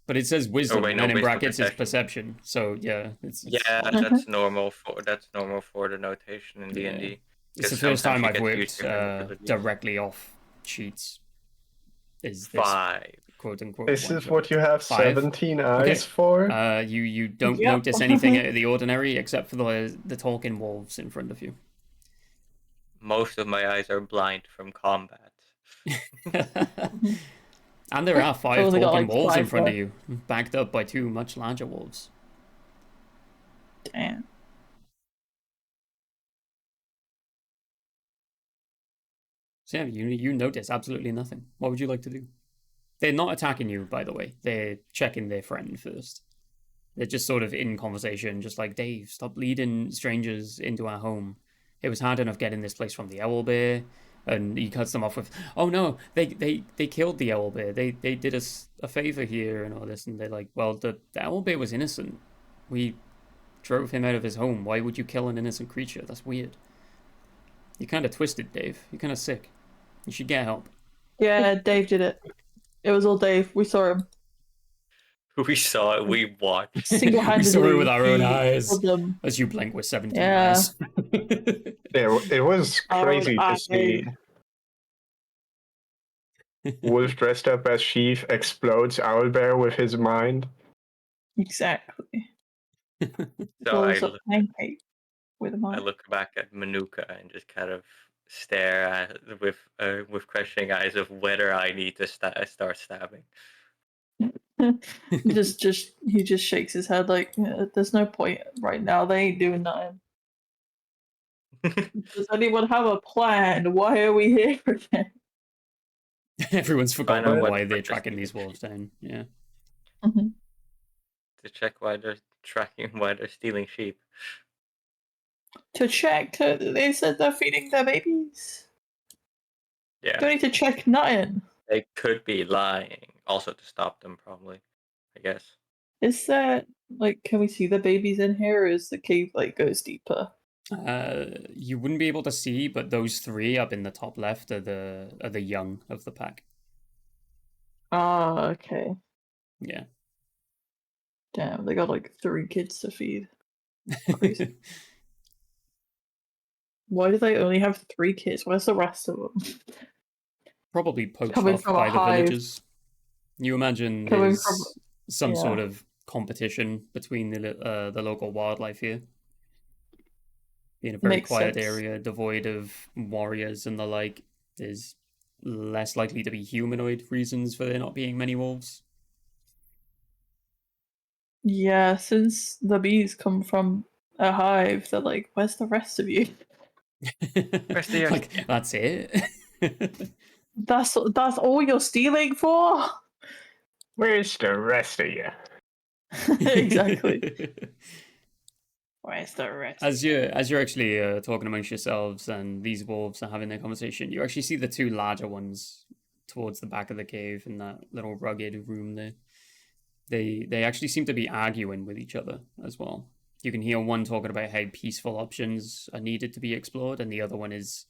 but it says wisdom, wait, no, and in wisdom, brackets it's perception. So yeah, it's that's normal for the notation in D&D. It's the first time I've worked directly off sheets. Is this 5? quote unquote? This is what you have 5? 17 eyes for? You don't notice anything out of the ordinary except for the talking wolves in front of you. Most of my eyes are blind from combat. And there are 5 talking wolves in front there. of you, backed up by 2 much larger wolves. Damn. So yeah, you notice absolutely nothing. What would you like to do? They're not attacking you, by the way. They're checking their friend first. They're just sort of in conversation, just like, "Dave, stop leading strangers into our home. It was hard enough getting this place from the owlbear." And he cuts them off with, "Oh no, they killed the owlbear. They did us a favor here and all this." And they're like, "Well, the owlbear was innocent. We drove him out of his home. Why would you kill an innocent creature? That's weird. You're kind of twisted, Dave. You're kind of sick. You should get help." Yeah, Dave did it. It was all Dave. We saw him. We saw it. We watched. Single-handedly. We saw it with our own eyes. killed them. As you blink with 17 Yeah. eyes. It was crazy to see Wolf dressed up as Sheaf explodes Owlbear with his mind. Exactly. So Blows up Pancake with a I mind. look back at Manuka and just kind of stare at with questioning eyes of whether I need to start stabbing. He just shakes his head like, there's no point right now. They ain't doing nothing. Does anyone have a plan? Why are we here again? Everyone's forgotten out why what they're the tracking stealing these wolves down. Yeah. To check why they're stealing sheep. To check, they said they're feeding their babies. Yeah, Don't need to check nothing. they could be lying. Also to stop them, probably. I guess. Is that like, can we see the babies in here, or is the cave like goes deeper? You wouldn't be able to see, but those 3 up in the top left are the young of the pack. Ah, okay. Yeah. Damn, they got like 3 kids to feed. Crazy. Why do they only have 3 kids? Where's the rest of them? Probably poached Coming off from a by the hive. villagers. You imagine Coming there's from- some yeah. sort of competition between the local wildlife here. In a very Makes quiet sense. area, devoid of warriors and the like, there's less likely to be humanoid reasons for there not being many wolves. Yeah, since the bees come from a hive, they're like, where's the rest of you? Like, that's it? That's all you're stealing for? Where's the rest of you? Exactly. Where's the rest? As you're actually talking amongst yourselves and these wolves are having their conversation, you actually see the 2 larger ones towards the back of the cave in that little rugged room there. They actually seem to be arguing with each other as well. You can hear one talking about how peaceful options are needed to be explored, and the other one is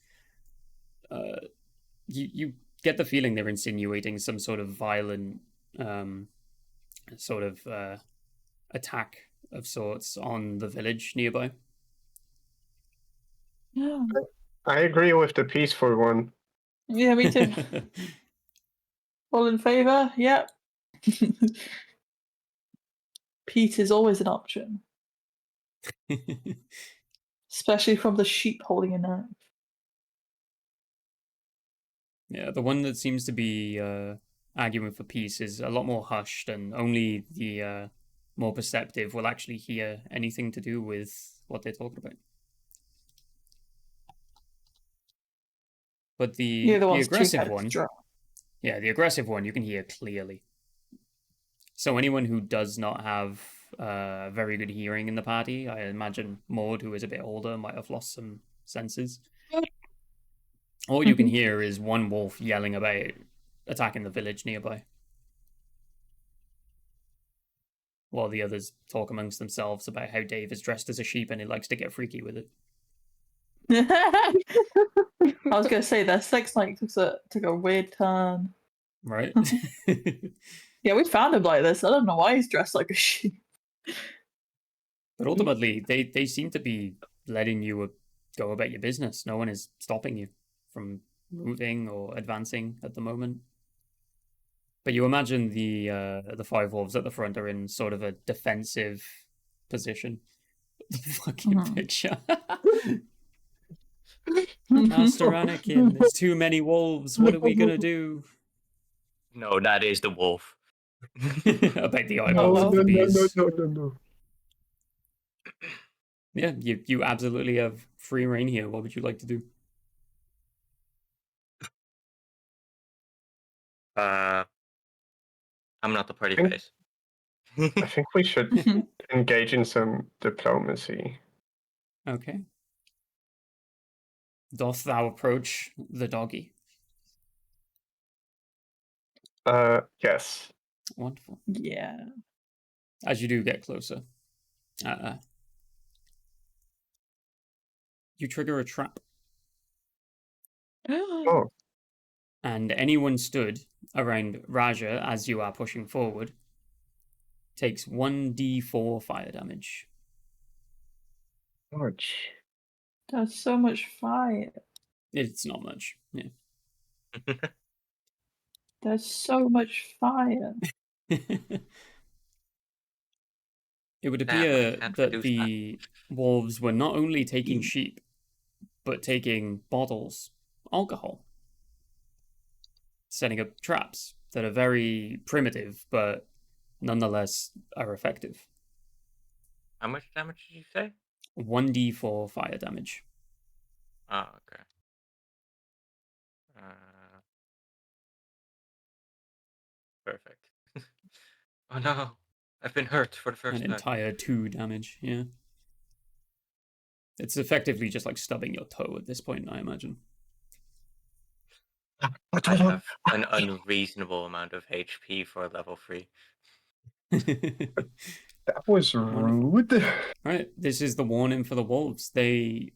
you get the feeling they're insinuating some sort of violent sort of attack of sorts on the village nearby. Yeah. I agree with the peaceful one. Yeah, me too. All in favour? Yep. Peace is always an option, especially from the sheep holding a knife. Yeah, the one that seems to be arguing for peace is a lot more hushed, and only the more perceptive will actually hear anything to do with what they're talking about. But You're the the ones too aggressive one, headstrong. yeah, the aggressive one you can hear clearly. So anyone who does not have very good hearing in the party, I imagine Maud, who is a bit older, might have lost some senses. All you can hear is one wolf yelling about attacking the village nearby, while the others talk amongst themselves about how Dave is dressed as a sheep and he likes to get freaky with it. I was gonna say their sex night took a weird turn. Right? Yeah, we found him like this. I don't know why he's dressed like a sheep. But ultimately, they seem to be letting you go about your business. No one is stopping you from moving or advancing at the moment. But you imagine the five wolves at the front are in sort of a defensive position. The fucking picture. Master Anakin, there's too many wolves. What are we gonna do? No, that is the wolf. About the eyeballs of the bees. No. Yeah, you absolutely have free reign here. What would you like to do? I'm not the party Think- face. I think we should engage in some diplomacy. Okay. Doth thou approach the doggy? Yes. Wonderful. Yeah. As you do get closer, you trigger a trap, Oh, and anyone stood around Raja as you are pushing forward takes 1d4 fire damage. ouch. There's so much fire. It's not much. Yeah. There's so much fire. It would Damn, I appear can't that reduce the wolves were not only taking sheep, but taking bottles, alcohol, setting up traps that are very primitive, but nonetheless are effective. How much damage did you say? 1d4 fire damage. Oh, okay. Perfect. Oh no, I've been hurt for the first An time. entire 2 damage, yeah. It's effectively just like stubbing your toe at this point, I imagine. I have an unreasonable amount of HP for level 3. That was rude. Right, this is the warning for the wolves. They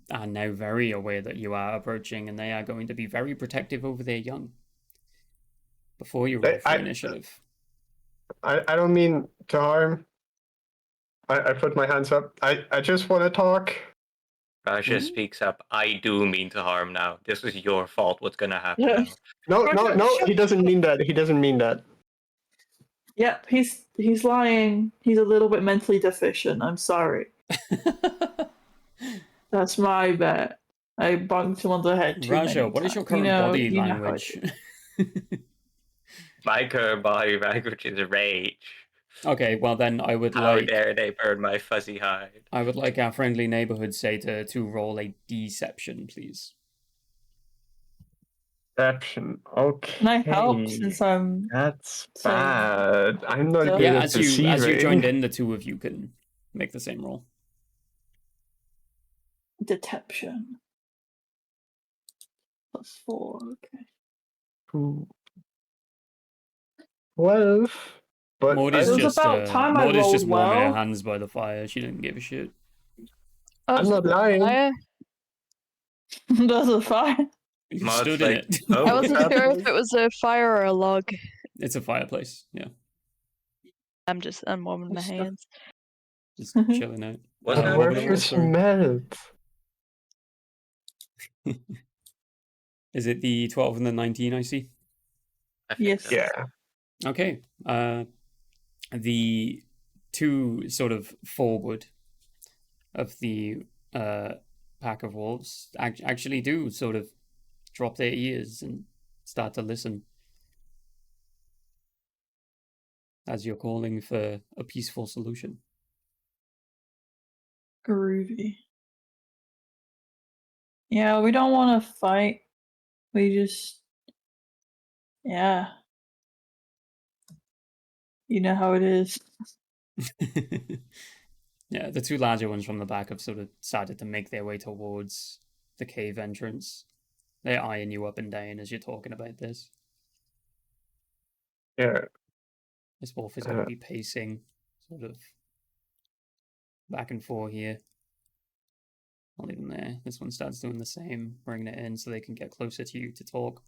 are now very aware that you are approaching, and they are going to be very protective over their young. Before you roll for initiative. I don't mean to harm. I put my hands up. I just want to talk. Raja speaks up. I do mean to harm now. This is your fault. What's gonna happen now? No. He doesn't mean that. He doesn't mean that. Yep, he's lying. He's a little bit mentally deficient. I'm sorry. That's my bad. I bunked him on the head too Raja, many what is your times. current body you know how I language? do. My current body language is rage. Okay, well then I would How like dare they burn my fuzzy hide? I would like our friendly neighborhood Satyr to roll a deception, please. Deception. Okay. Can I help since I'm That's so bad. I'm not So- good Yeah, at as you deceiving. joined in, the two of you can make the same roll. deception? +4, okay. Ooh. 12. But Maud I is It was just about time I Maud is just rolled warming her well. hands by the fire. She didn't give a shit. I'm not lying. Fire? There's a fire. You Maud's stood in like, it. oh, I what's wasn't sure if happening? it was a fire or a log. It's a fireplace. Yeah, I'm warming my hands. just chilling out. What's What Where was you it? Sorry. smelled? Is it the 12 and the 19? I see. I think Yes. so. Yeah. Okay. The two sort of forward of the pack of wolves actually do sort of drop their ears and start to listen as you're calling for a peaceful solution. Groovy. Yeah, we don't want to fight. We just, yeah. You know how it is. Yeah, the two larger ones from the back have sort of started to make their way towards the cave entrance. They're eyeing you up and down as you're talking about this. Yeah. This wolf is going to be pacing sort of back and forth here. I'll leave them there. This one starts doing the same, bringing it in so they can get closer to you to talk.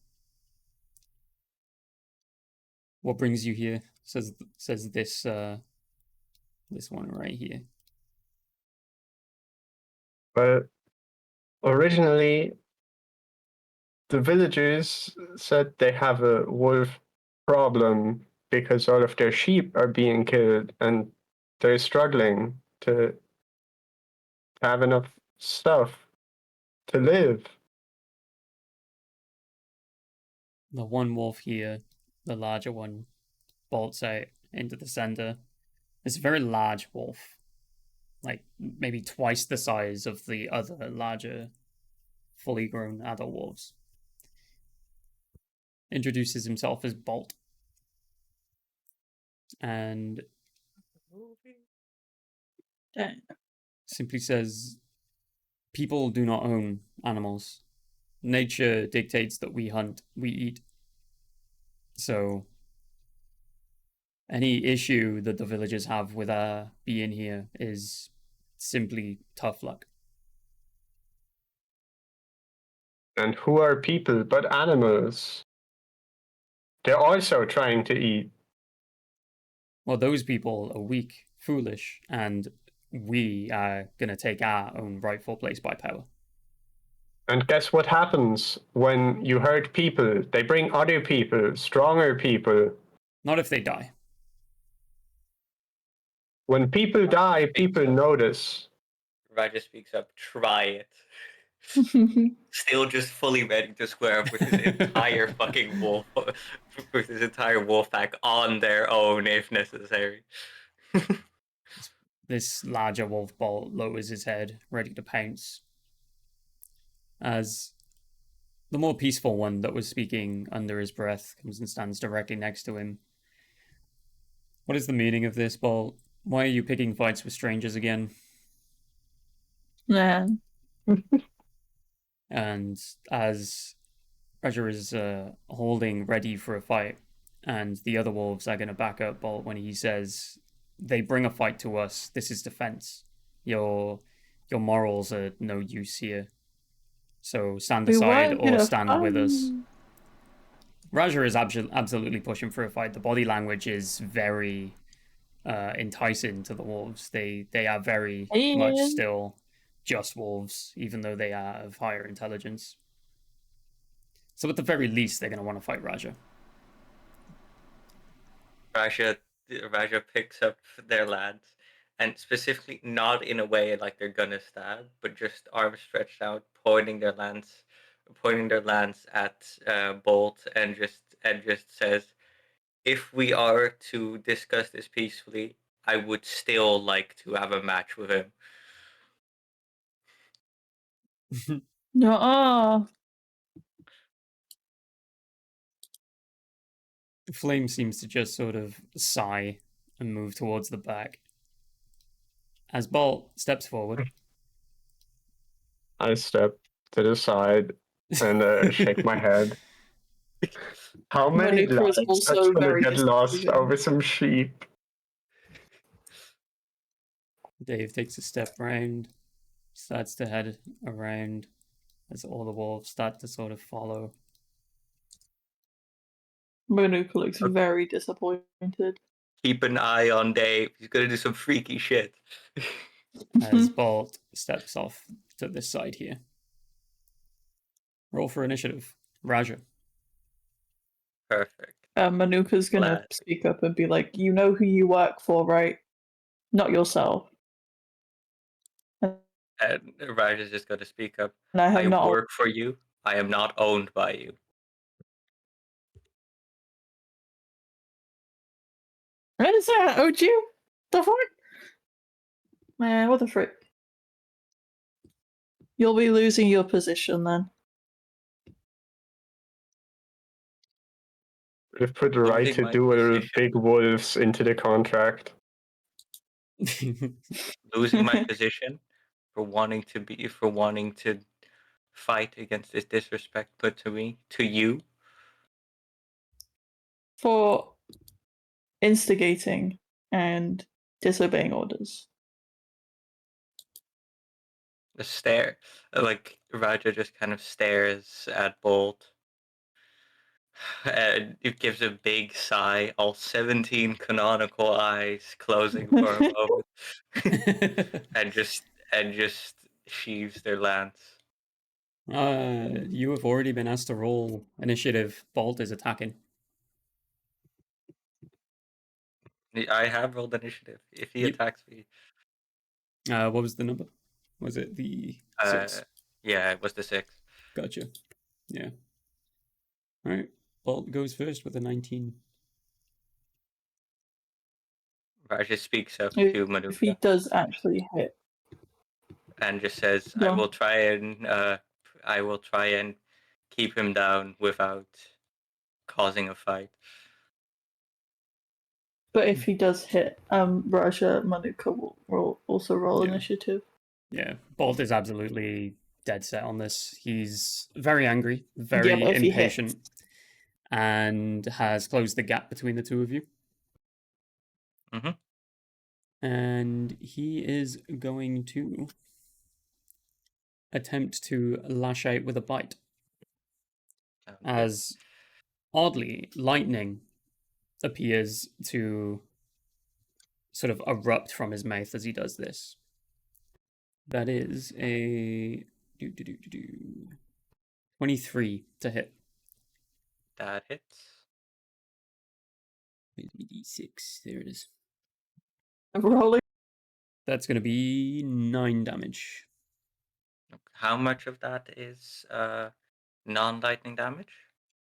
What brings you here? Says this this one right here. But originally, the villagers said they have a wolf problem because all of their sheep are being killed and they're struggling to have enough stuff to live. The one wolf here, the larger one, bolts out into the center. It's a very large wolf, like maybe twice the size of the other larger, fully grown adult wolves. Introduces himself as Bolt. And Dang. simply says, people do not own animals. Nature dictates that we hunt, we eat. So, any issue that the villagers have with our being here is simply tough luck. And who are people but animals? They're also trying to eat. Well, those people are weak, foolish, and we are going to take our own rightful place by power. And guess what happens when you hurt people? They bring other people, stronger people. Not if they die. When people die, people notice. Raja speaks up. Try it. Still just fully ready to square up with his entire fucking wolf, with his entire wolf pack on their own if necessary. This larger wolf bolt lowers his head, ready to pounce. As the more peaceful one that was speaking under his breath comes and stands directly next to him. What is the meaning of this, Bolt? Why are you picking fights with strangers again? Yeah. And as Roger is holding ready for a fight, and the other wolves are going to back up Bolt when he says, they bring a fight to us. This is defense. Your morals are no use here. So stand We aside weren't or gonna stand with us. fight. Raja is absolutely pushing for a fight. The body language is very enticing to the wolves. They are very much Yeah. still just wolves, even though they are of higher intelligence. So at the very least, they're going to want to fight Raja. Raja picks up their lads, and specifically not in a way like they're gonna stab, but just arms stretched out, pointing their lance at Bolt, and just says, "If we are to discuss this peacefully, I would still like to have a match with him." No. Flame seems to just sort of sigh and move towards the back. As Bolt steps forward. I step to the side and shake my head. How many Manuka is lives are also gonna very get lost disapproving. over some sheep? Dave takes a step round, starts to head around as all the wolves start to sort of follow. Manuka looks Okay. very disappointed. Keep an eye on Dave. He's gonna do some freaky shit. As Bolt steps off to this side here. Roll for initiative. Raja. Perfect. Manuka's gonna Glad. speak up and be like, "You know who you work for, right? Not yourself." And Raja's just gonna speak up. And I have I not. work for you. I am not owned by you. I didn't say I owed you. The fuck? Man, what the frick? You'll be losing your position then. We've put the right Losing to my do position. big wolves into the contract. Losing my position for wanting to fight against this disrespect put to me, to you. For instigating and disobeying orders. The stare, like Raja just kind of stares at Bolt, and it gives a big sigh. All 17 canonical eyes closing for a moment, and just sheaves their lance. You have already been asked to roll initiative. Bolt is attacking. I have rolled initiative. If he Yep. attacks me, What was the number? Was it the 6? yeah, it was the 6. Gotcha. Yeah. Alright. Bolt goes first with a 19. Raja speaks up If to he Manuka does actually hit. and just says, Yeah. I will try and keep him down without causing a fight." But if he does hit, Raja Manuka will also roll Yeah. initiative. Yeah. Bolt is absolutely dead set on this. He's very angry, very Yeah, but if he impatient, and has closed the gap between the two of you. Mhm. And he is going to attempt to lash out with a bite. Okay. As oddly, lightning appears to sort of erupt from his mouth as he does this. That is a 23 to hit. That hits. D6. There it is. Rolling. That's going to be 9 damage. How much of that is non-lightning damage?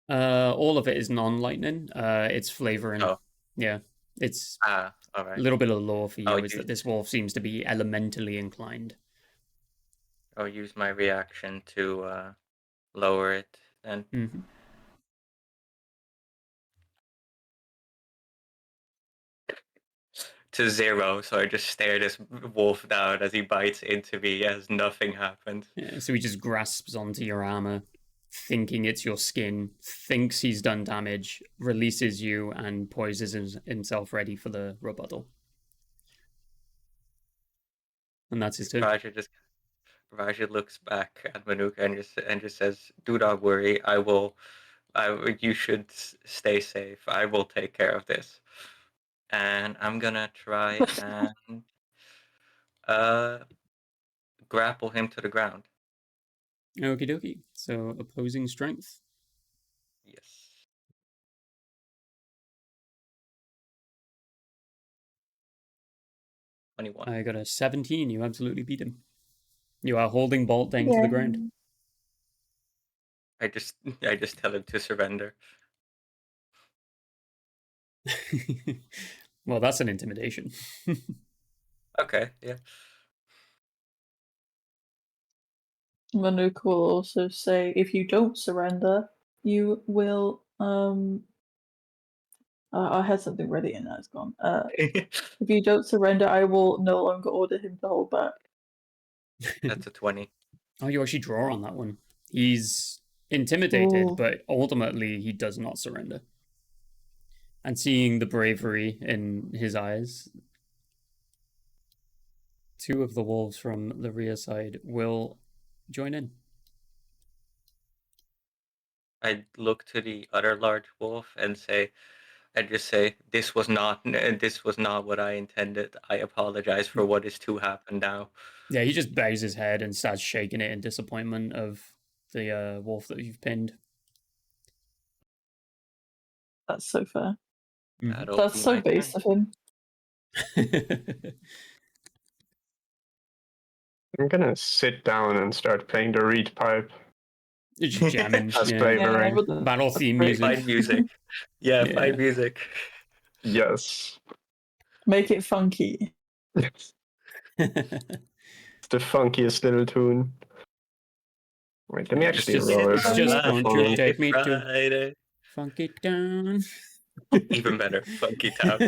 All of it is non-lightning. It's flavoring. Oh. Yeah, it's all a right. little bit of lore for you Oh, is that this wolf seems to be elementally inclined. I'll use my reaction to lower it then. Mm-hmm. To 0, so I just stare this wolf down as he bites into me as nothing happened. Yeah, so he just grasps onto your armor, thinking it's your skin, thinks he's done damage, releases you, and poises himself ready for the rebuttal. And that's his turn. Raja looks back at Manuka and just says, "Do not worry. You should stay safe. I will take care of this." And I'm gonna try and grapple him to the ground. Okie dokie. So opposing strength. Yes. I got a 17. You absolutely beat him. You are holding Bolt down to the ground. I just tell him to surrender. Well, that's an intimidation. Okay, yeah. Manuka will also say, if you don't surrender, you will I had something ready and now it's gone. If you don't surrender, I will no longer order him to hold back. That's a 20. Oh, you actually draw on that one. He's intimidated, Ooh. but ultimately he does not surrender. And seeing the bravery in his eyes, two of the wolves from the rear side will join in. I look to the other large wolf and just say, this was not what I intended. I apologize for what is to happen now. Yeah, he just bows his head and starts shaking it in disappointment of the wolf that you've pinned. That's so fair. That'll That's be so my base turn. of him. I'm gonna sit down and start playing the reed pipe It's just jamming. as Yeah. flavoring. but the- Battle that's theme great. music. Fight music. Yeah, Yeah. fight music. Yes. Make it funky. It's the funkiest little tune. Wait, let me It's actually just, roll it. it's just Funky. won't you take me to Friday. funky town. Even better, Funky Town.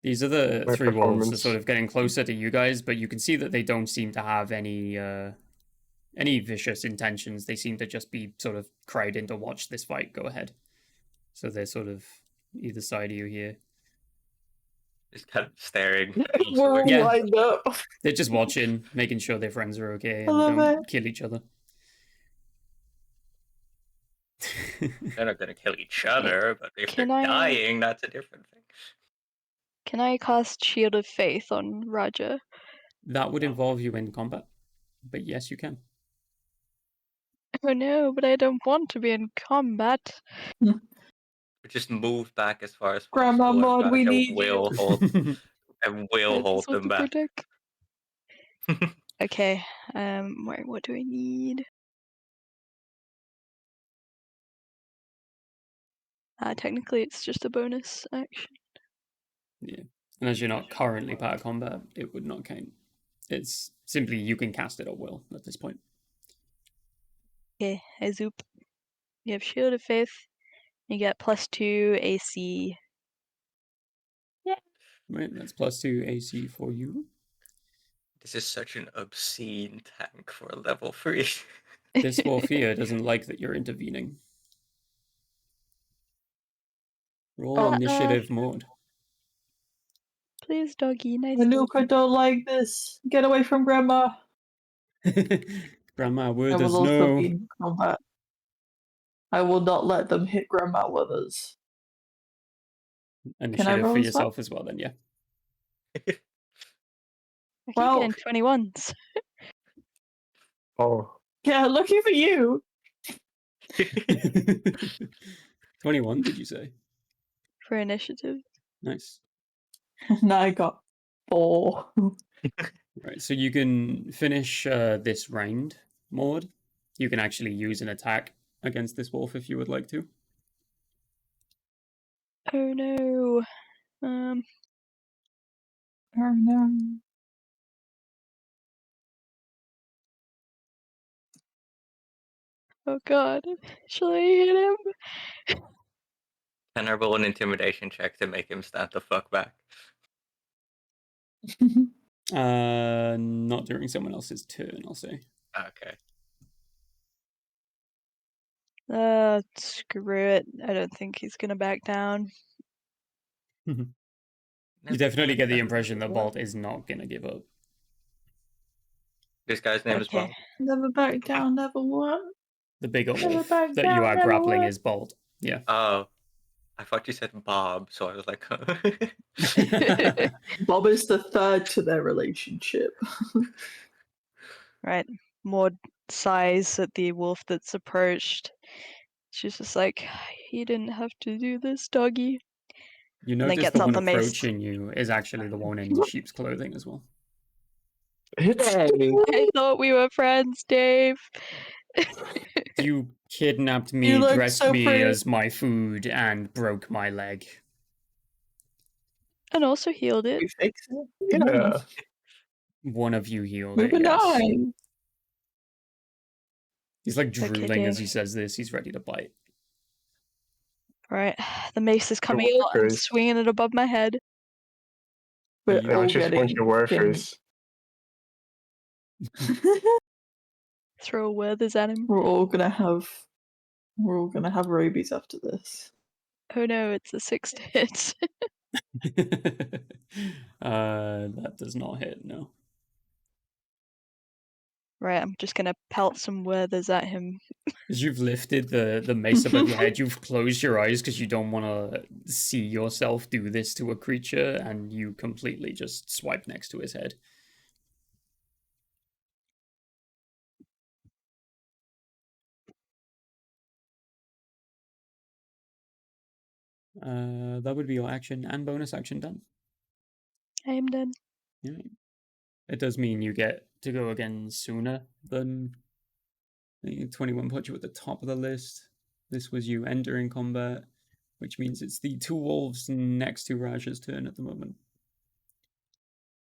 These are the My three wolves are performance. sort of getting closer to you guys, but you can see that they don't seem to have any vicious intentions. They seem to just be sort of cried in to watch this fight go ahead. So they're sort of either side of you here. Just kind of staring. We're all Yeah. lined up. They're just watching, making sure their friends are okay I and love don't it. kill each other. They're not gonna kill each other, but if they're Can I- dying, that's a different thing. Can I cast Shield of Faith on Raja? That would involve you in combat, but yes, you can. Oh no, but I don't want to be in combat. Just move back as far as Grandma possible, and Maud, we Raja need will you. hold I just hold want them to back. protect. Okay. Wait, what do I need? Technically, it's just a bonus action. Yeah. And as you're not currently part of combat, it would not count. It's simply you can cast it at will at this point. Okay, I zoop. You have Shield of Faith. You get +2 AC. Right, that's +2 AC for you. This is such an obscene tank for a level 3. This wolf here doesn't like that you're intervening. Roll initiative mode. Please, doggy, nice. Manuka don't like this. Get away from Grandma. Grandma I would will us also know. be in combat. I will not let them hit Grandma with us. Initiative roll for as well? yourself as well, then, yeah. I keep Well- getting 21s. Oh, Yeah, lucky for you. 21, did you say? For initiative. Nice. Now I got 4. Right, so you can finish this round, Maud. You can actually use an attack against this wolf if you would like to. Oh no. Oh no. Oh god. Shall I hit him? Can I roll an intimidation check to make him stand the fuck back? Not during someone else's turn, I'll say. Okay. Screw it. I don't think he's gonna back down. You definitely get the impression that Bolt is not going to give up. This guy's name is Okay. Bob. Never back down, never won. The bigger Never wolf back that you down, are never grappling won. is Bolt. Yeah. Oh, I thought you said Bob, so I was like, Bob is the third to their relationship. Right. Maud sighs at the wolf that's approached. She's just like, you didn't have to do this, doggy. You then notice gets the out one the mace. approaching you is actually the one in sheep's clothing as well. hey! I thought we were friends, Dave. You kidnapped me, You look dressed so me pretty. as my food, and broke my leg. And also healed it. We fix it. Yeah. One of you healed it, Moving yes. on. He's like drooling Okay. as he says this. He's ready to bite. Right. The mace is coming out. I'm workers. swinging it above my head. We're You all just getting want your fucking workers. Throw withers at him. We're all gonna have rabies after this. Oh no, it's a 6 to hit. That does not hit, no. Right, I'm just gonna pelt some withers at him. As you've lifted the mace above your head, you've closed your eyes because you don't want to see yourself do this to a creature, and you completely just swipe next to his head. That would be your action and bonus action done. I am done. Yeah. It does mean you get to go again sooner than 21 put you at the top of the list. This was you entering combat, which means it's the 2 wolves next to Raj's turn at the moment.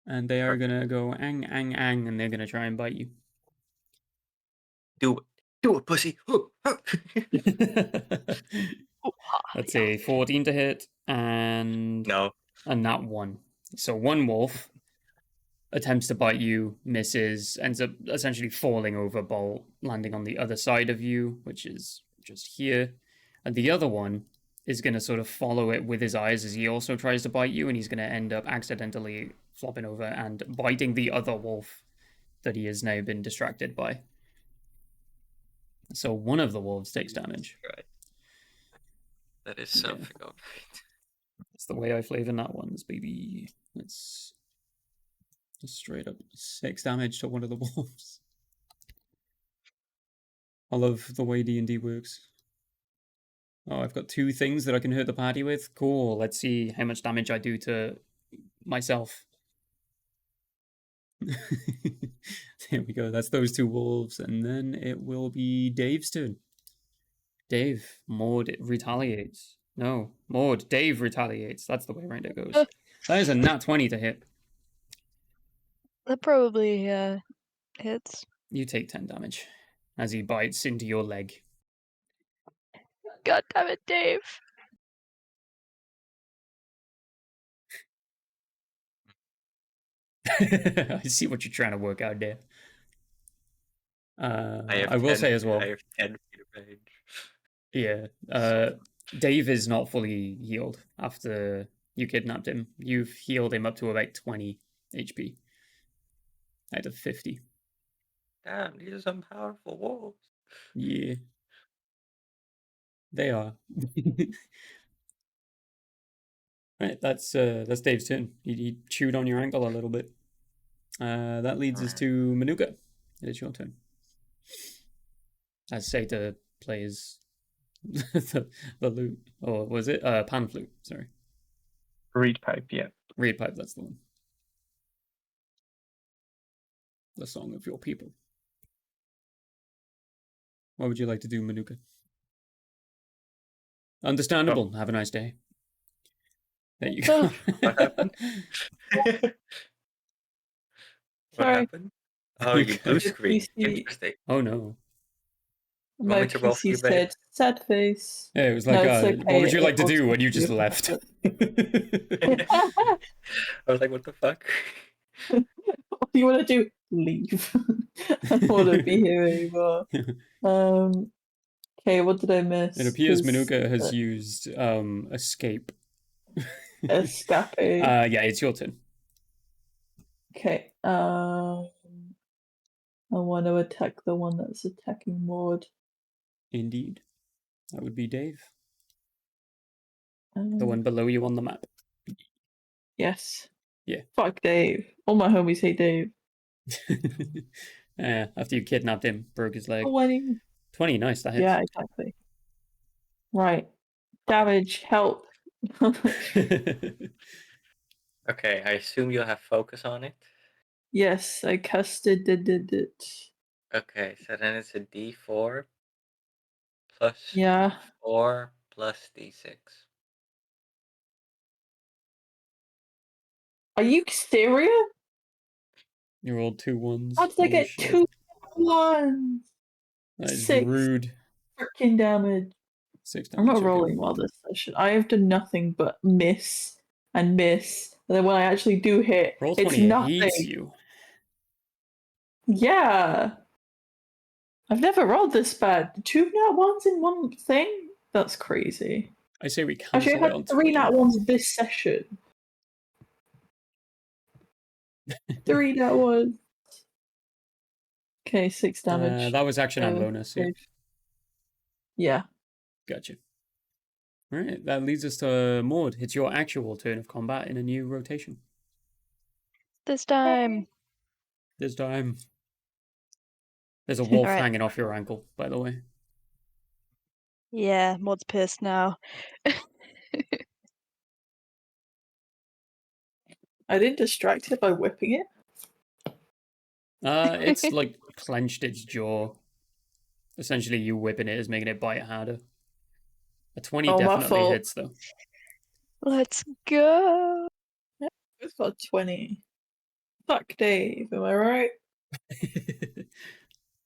And they are gonna go ang, ang, ang, and they're gonna try and bite you. Do it, pussy. That's a 14 to hit, and No. a nat 1. So one wolf attempts to bite you, misses, ends up essentially falling over Bolt, landing on the other side of you, which is just here. And the other one is going to sort of follow it with his eyes as he also tries to bite you, and he's going to end up accidentally flopping over and biting the other wolf that he has now been distracted by. So one of the wolves takes damage. Right. That is something, alright. That's the way I flavor that ones, baby. It's just straight up 6 damage to one of the wolves. I love the way D&D works. Oh, I've got 2 things that I can hurt the party with. Cool. Let's see how much damage I do to myself. There we go. That's those 2 wolves. And then it will be Dave's turn. Dave, Maud retaliates. No, Maud, Dave retaliates. That's the way around it goes. That is a nat 20 to hit. That probably hits. You take 10 damage as he bites into your leg. God damn it, Dave. I see what you're trying to work out there. I will say as well. I have 10 feet of range. Yeah. Dave is not fully healed after you kidnapped him. You've healed him up to about 20 HP out of 50. Damn, these are some powerful wolves. Yeah. They are. Right, that's Dave's turn. He chewed on your ankle a little bit. That leads us to Manuka. It is your turn. As Seta plays the lute, or was it pan flute? Sorry, Reed pipe, yeah. reed pipe. That's the one. The song of your people. What would you like to do, Manuka? Understandable. Have a nice day. There you go. What happened? What Sorry. happened? Oh, you blue screen. PC. Interesting. Oh no. My Want me to roll for you, PC babe? said sad face. Yeah, it was No, like, it's what okay, would you it like to was do? And you just you. left. I was like, what the fuck? What do you want to do? Leave. I don't want to be here anymore. Okay, what did I miss? It appears 'Cause, Manuka has used escape. escape. Yeah, it's your turn. Okay. I want to attack the one that's attacking Maud. Indeed. That would be Dave. The Um, one below you on the map. Yes. Yeah. Fuck Dave. All my homies hate Dave. After you kidnapped him, broke his leg. 20. 20, nice, that hits. Yeah, exactly. Right. Damage, help. Okay, I assume you'll have focus on it. Yes, I casted it. Okay, so then it's a D4 plus Yeah. 4 plus D6. Are you serious? You rolled 2 ones. How did I Holy get shit. 2 ones? That is 6 rude. freaking damage. 6 damage. I'm not okay. rolling well this session. I have done nothing but miss and miss. And then when I actually do hit, Roll it's 20 nothing. hates you. Yeah. I've never rolled this bad. 2 nat ones in one thing? That's crazy. I say we Actually, cancel I it on had 3 nat Twitter. ones this session. 3 nat ones. Okay, 6 damage. That was action and Uh, bonus, yeah. Yeah. Gotcha. Alright, that leads us to Maud. It's your actual turn of combat in a new rotation. This time. This time. There's a wolf Alright. hanging off your ankle, by the way. Yeah, Maud's pissed now. I didn't distract it by whipping it. It's like clenched its jaw. Essentially, you whipping it is making it bite harder. A 20 Oh, my definitely fault. hits, though. Let's go. It's got 20. Fuck Dave, am I right?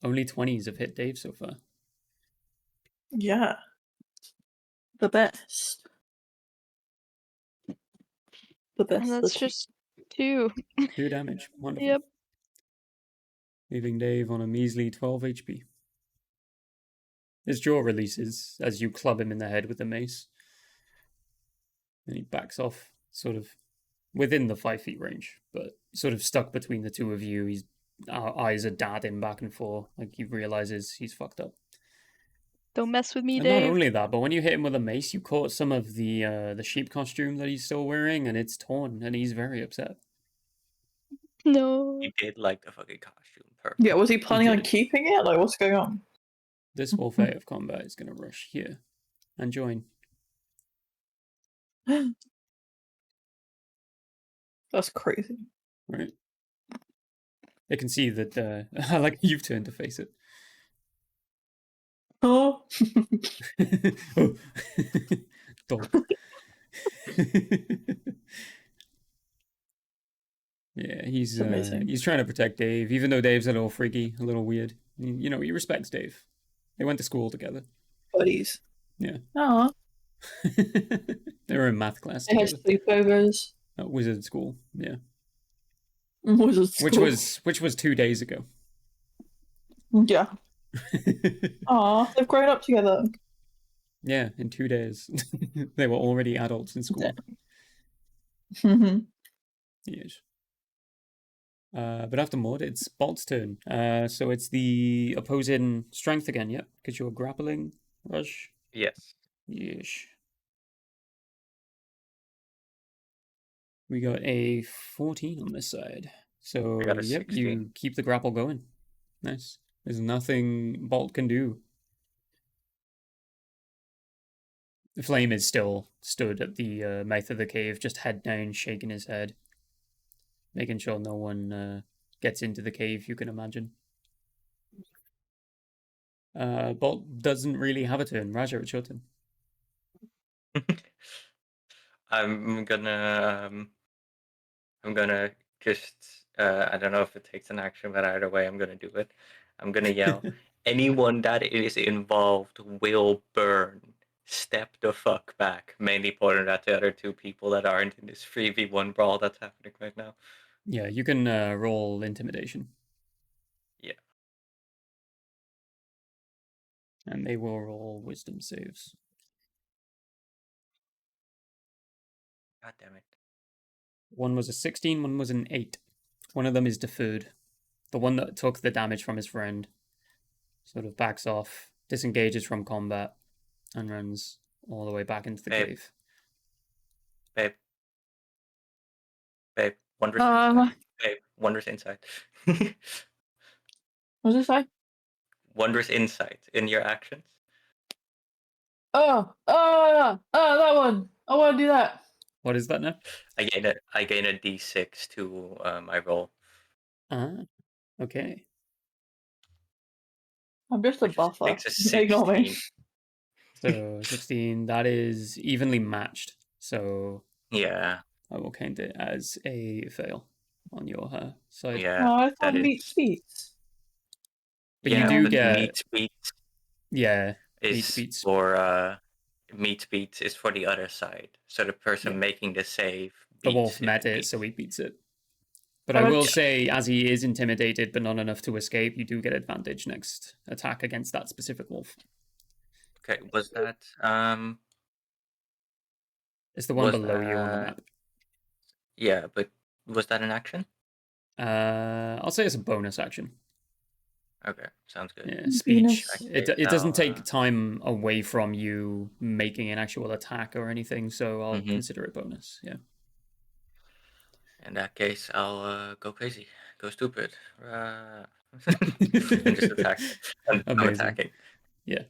Only 20s have hit Dave so far. Yeah. The best. The best. And the that's two- just 2. 2 damage. Wonderful. Yep. Leaving Dave on a measly 12 HP. His jaw releases as you club him in the head with the mace. And he backs off, sort of within the 5 feet range, but sort of stuck between the two of you. His eyes are darting back and forth, like he realizes he's fucked up. Don't mess with me, And Dave. not only that, but when you hit him with a mace, you caught some of the sheep costume that he's still wearing, and it's torn, and he's very upset. No. You did like the fucking costume. Perfect. Yeah, was he planning on did. keeping it? Like, what's going on? This forfeit of combat is going to rush here and join. That's crazy. Right. They can see that I like you've turned to face it. Oh. Oh. Dog. Yeah, he's amazing. he's trying to protect Dave, even though Dave's a little freaky, a little weird. You know, he respects Dave. They went to school together. Buddies. Yeah. Oh. They were in math class They had together. sleepovers. At Wizard School, yeah. Wizard school. Which was 2 days ago. Yeah. Aw, they've grown up together. Yeah, in 2 days. They were already adults in school. Mhm. Yes. But after Maud, it's Bolt's turn. So it's the opposing strength again, yep, because you're grappling, Rush. Yes. Yes. We got a 14 on this side. So, I got a yep, 16. you keep the grapple going. Nice. There's nothing Bolt can do. The Flame is still stood at the mouth of the cave, just head down, shaking his head. Making sure no one gets into the cave, you can imagine. Bolt doesn't really have a turn. Raja, it's your turn. I'm gonna just I don't know if it takes an action, but either way I'm gonna do it. I'm gonna yell, anyone that is involved will burn. Step the fuck back. Mainly pointing at the other 2 people that aren't in this 3v1 brawl that's happening right now. Yeah, you can roll intimidation. Yeah. And they will roll wisdom saves. God damn it. One was a 16, one was an 8. One of them is deferred. The one that took the damage from his friend sort of backs off, disengages from combat, and runs all the way back into the cave. Babe, wondrous insight. Um, Babe, wondrous insight. what's this say? Wondrous insight in your actions. Oh, that one. I want to do that. What is that now? I gain a d6 to my roll. Ah, okay. I'm just a Which buffer. makes a Ignore me. 16. So 16, that is evenly matched. So Yeah, I will count it as a fail on your side. yeah. Oh, I that thought is. meat speeds. But Yeah, you do but get meat beats yeah, meat is beats. for meat beats is for the other side. So the person Yeah. making the save The beats wolf it, met it, beats. so he beats it. But I will say, as he is intimidated but not enough to escape, you do get advantage next attack against that specific wolf. Okay, was that It's the one was below you on the that map. yeah, but was that an action? I'll say it's a bonus action. Okay, sounds good. Yeah, speech. Venus. It doesn't take time away from you making an actual attack or anything, so I'll consider it bonus. Yeah. In that case, I'll go crazy, go stupid, and just attack. I'm Amazing. attacking. Yeah.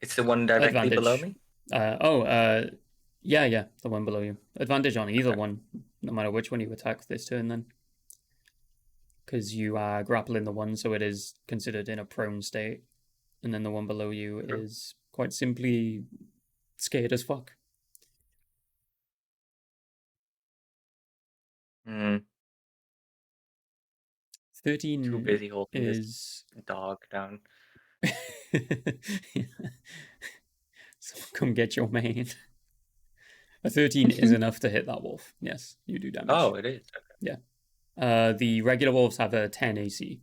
It's the one directly below me. Yeah, the one below you. Advantage on either one, no matter which one you attack this turn. Then, because you are grappling the one, so it is considered in a prone state, and then the one below you is quite simply scared as fuck. Hmm. 13 Too busy holding is this dog down. So come get your mane. A 13 is enough to hit that wolf. Yes, you do damage. Oh, it is. Okay. Yeah. The regular wolves have a 10 AC.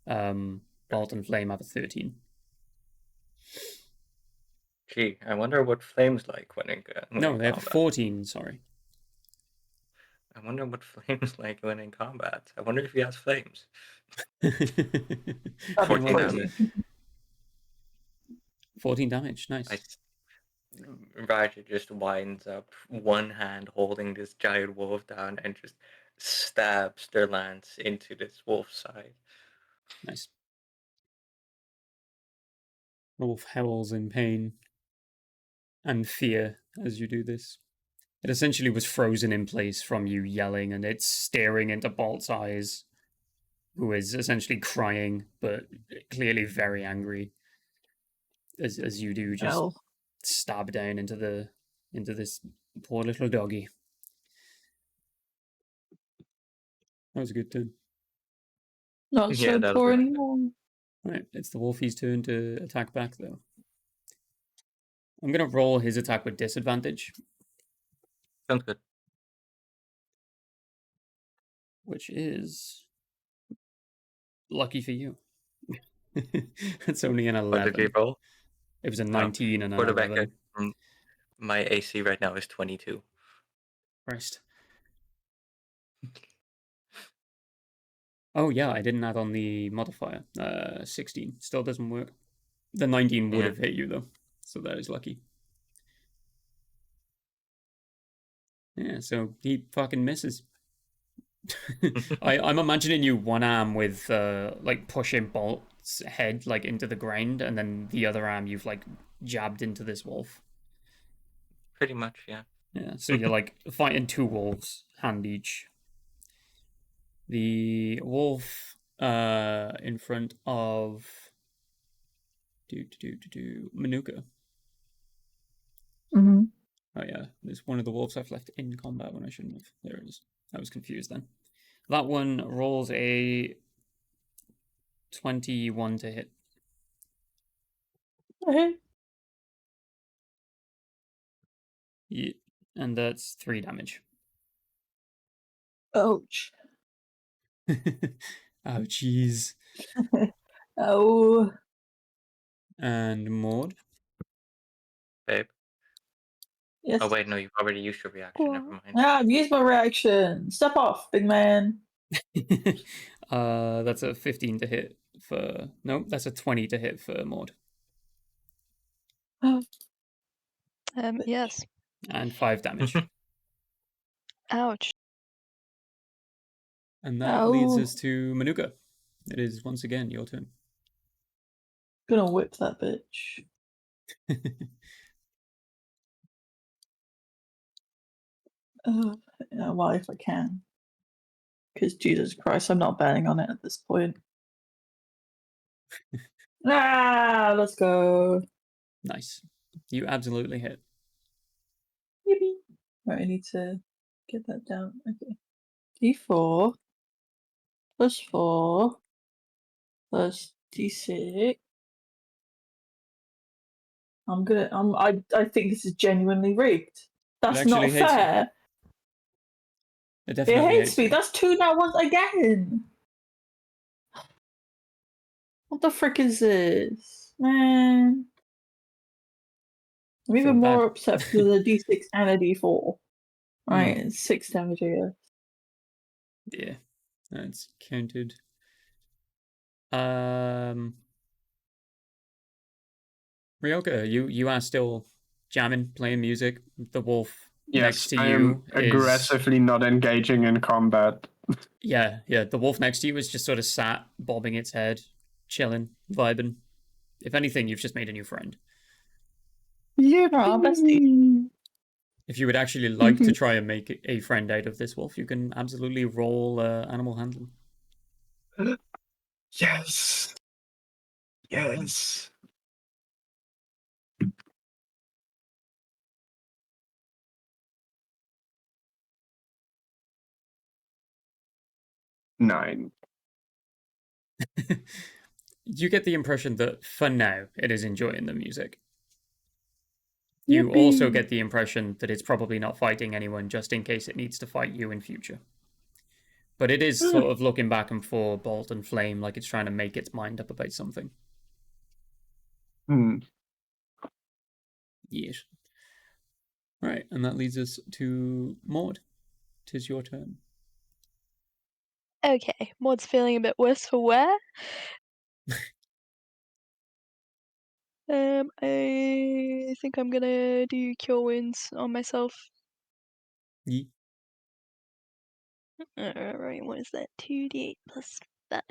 Bolt and Flame have a 13. Gee, I wonder what flames like when in No, they have combat. 14, sorry. I wonder what flames like when in combat. I wonder if he has flames. 14 damage. 14 damage, nice. Roger just winds up, one hand holding this giant wolf down, and just stabs their lance into this wolf's side. Nice. Wolf howls in pain and fear as you do this. It essentially was frozen in place from you yelling, and it's staring into Bolt's eyes, who is essentially crying, but clearly very angry. As you do just stab down into this poor little doggy. That was a good turn. Not so poor anymore. Right, it's the wolfie's turn to attack back, though. I'm gonna roll his attack with disadvantage. Sounds good. Which is lucky for you. It's only an 11. What did you roll? It was a 19 and an For the 11. record, my AC right now is 22. Christ. Oh yeah, I didn't add on the modifier. 16. Still doesn't work. The 19 would have hit you though, so that is lucky. Yeah, so he fucking misses. I'm imagining you one arm with like pushing Bolt's head like into the ground, and then the other arm you've like jabbed into this wolf. Pretty much, yeah. Yeah, so you're like fighting two wolves, hand each. The wolf in front of Manuka. Mm-hmm. Oh yeah, there's one of the wolves I've left in combat when I shouldn't have. There it is. I was confused then. That one rolls a 21 to hit. Okay. Yeah, and that's 3 damage. Ouch. Ouchies. Oh. And Maud. Babe. Yes. Oh wait, no, you've already used your reaction. Never mind. I've used my reaction. Step off, big man. That's a 15 to hit for... No, that's a 20 to hit for Maud. Yes. And 5 damage. Ouch. And that leads us to Manuka. It is once again your turn. Gonna whip that bitch. Well, if I can. Because Jesus Christ, I'm not betting on it at this point. Let's go. Nice. You absolutely hit. Yippee. Right, I need to get that down. Okay. D4 plus 4 plus D6. I think this is genuinely rigged. That's not fair. It It definitely hates me. me. That's 2 now once again. What the frick is this? Man. I'm Feel even more bad. upset for the D6 and a D4. Right, Hmm. it's 6 damage here. Yeah, that's counted. Ryoka, you are still jamming, playing music. The wolf next Yes, to I you am is aggressively not engaging in combat. yeah. The wolf next to you is just sort of sat, bobbing its head, chilling, vibing. If anything, you've just made a new friend. Aw, bestie. Yippee! If you would actually like to try and make a friend out of this wolf, you can absolutely roll animal handling. Yes. Yes. Nine. You get the impression that for now it is enjoying the music. You also Yippee! get the impression that it's probably not fighting anyone just in case it needs to fight you in future. But it is sort of looking back and forth, bolt and flame, like it's trying to make its mind up about something. Hmm. Yes. Right, and that leads us to Maud. 'Tis your turn. Okay, Maud's feeling a bit worse for wear. I think I'm gonna do cure wounds on myself. Ye. Alright, what is that? 2d8 plus 5.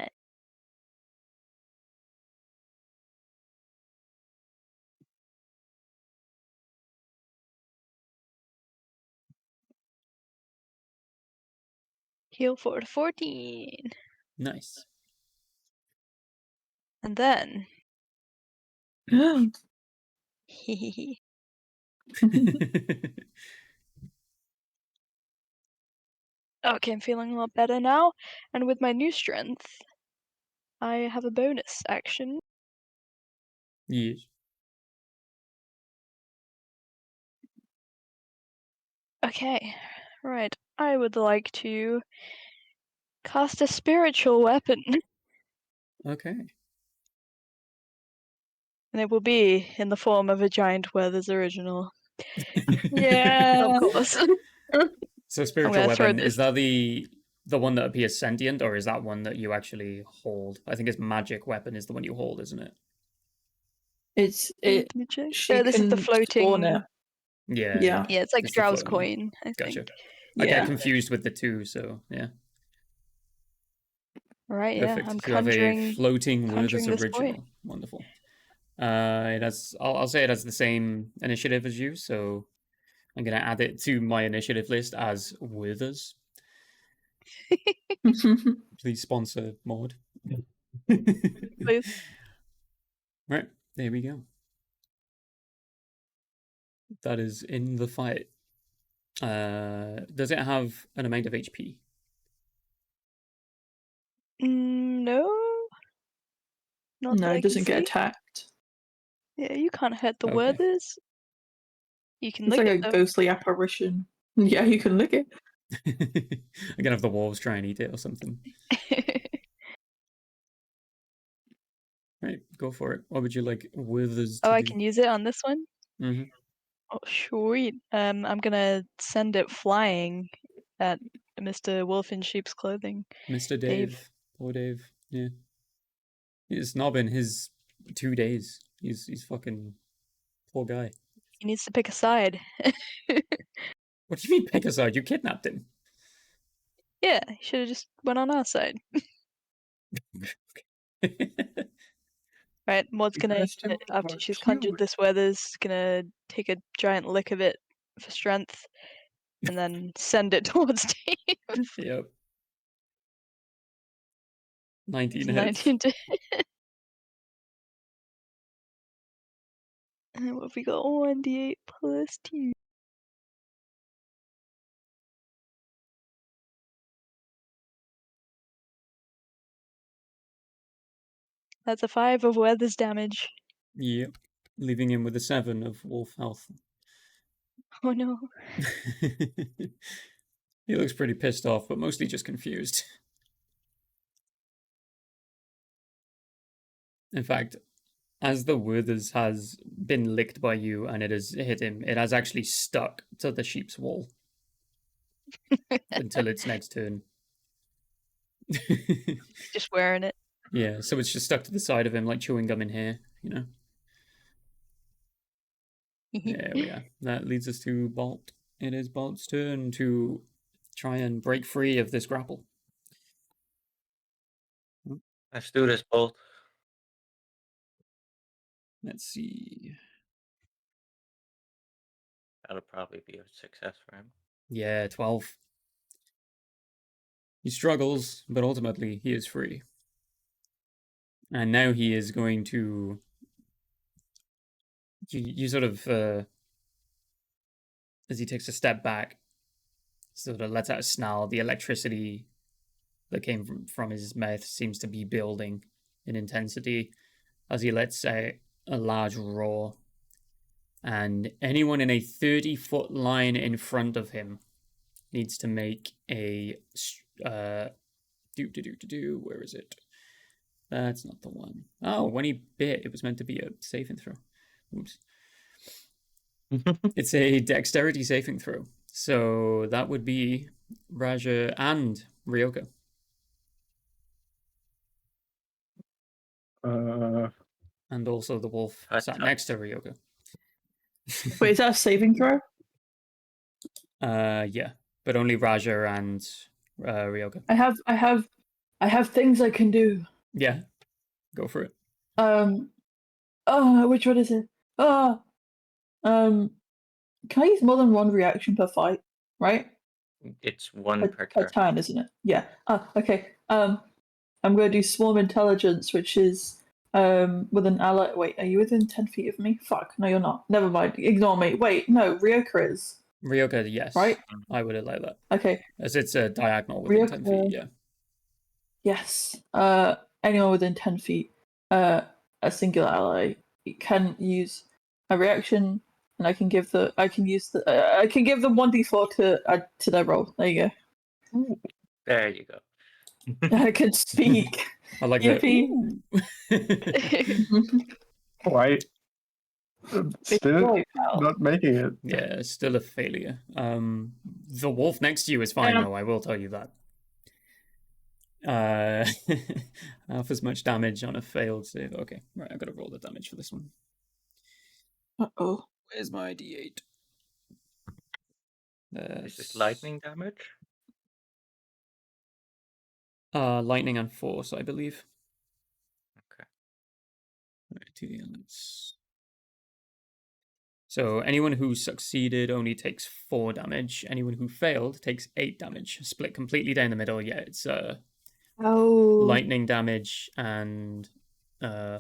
Heal for 14. Nice. And then. Okay, I'm feeling a lot better now. And with my new strength, I have a bonus action. Yes. Okay, right. I would like to cast a spiritual weapon. Okay. And it will be in the form of a giant Weathers original. Yeah. Of course. So spiritual gonna throw weapon, this. is that the one that appears sentient, or is that one that you actually hold? I think it's magic weapon is the one you hold, isn't it? It's Let it. me check. She This is the can spawn floating. it. Yeah. Yeah. Yeah, it's like It's the Drow's floating one. coin, I Gotcha. think. I get Yeah. confused with the two, so yeah. Right, yeah. Perfect. I'm So you have a conjuring floating Werther's this boy. original. Wonderful. It has. I'll say it has the same initiative as you, so I'm gonna add it to my initiative list as Werther's. Please sponsor Maud. Please. Right, there we go. That is in the fight. Does it have an amount of HP? No. Not No, that it I can doesn't get see. attacked. Yeah, you can't hurt the Okay. Weathers. You can It's lick like it a though. ghostly apparition. Yeah, you can lick it. I'm gonna have the wolves try and eat it or something. Right, go for it. What would you like Withers Oh, to I do? can use it on this one? Mm-hmm. Oh, sweet. I'm gonna send it flying at Mr. Wolf in Sheep's Clothing. Mr. Dave. Dave. Poor Dave. Yeah. It's not been his 2 days. He's fucking poor guy. He needs to pick a side. What do you mean pick a side? You kidnapped him. Yeah, he should have just went on our side. Right, Maud's You gonna, asked him after about she's conjured you. this Weathers, gonna take a giant lick of it for strength, and then send it towards Dave. Yep. 19 It's hits. 19 to. And what have we got? 1d8 plus 2. That's a 5 of Weathers damage. Yep. Leaving him with a 7 of wolf health. Oh no. He looks pretty pissed off, but mostly just confused. In fact, as the Withers has been licked by you and it has hit him, it has actually stuck to the sheep's wall until its next turn. Just wearing it. Yeah, so it's just stuck to the side of him like chewing gum in here, you know? There we are. That leads us to Bolt. It is Bolt's turn to try and break free of this grapple. Let's do this, Bolt. Let's see. That'll probably be a success for him. Yeah, 12. He struggles, but ultimately he is free. And now he is going to... You sort of... as he takes a step back, sort of lets out a snarl. The electricity that came from his mouth seems to be building in intensity as he lets out a large roar. And anyone in a 30-foot line in front of him needs to make a... where is it? That's not the one. Oh, when he bit, it was meant to be a saving throw. Oops. It's a dexterity saving throw. So that would be Raja and Ryoka. And also the wolf sat next to Ryoka. Wait, is that a saving throw? Yeah, but only Raja and Ryoka. I have things I can do. Yeah, go for it. Which one is it? Can I use more than one reaction per fight? Right? It's one per Per turn, isn't it? Yeah. Okay. I'm gonna do swarm intelligence, which is with an ally. Wait, are you within 10 feet of me? Fuck, no, you're not. Never mind. Ignore me. Wait, no, Ryoka is. Ryoka, yes. Right? I would allow that. Okay. As it's a diagonal within 10 feet, yeah. Yes. Anyone within 10 feet, a singular ally can use a reaction, and I can give them 1d4 to add to their roll. There you go. There you go. I can speak. I like that. Why? Still not making it. Yeah, still a failure. The wolf next to you is fine, though, I will tell you that. Half as much damage on a failed save. Okay, right, I gotta roll the damage for this one. Uh-oh. Where's my d8? Is this lightning damage? Lightning and force, I believe. Okay. Right, 2d elements. So anyone who succeeded only takes 4 damage. Anyone who failed takes 8 damage. Split completely down the middle. Yeah, it's lightning damage and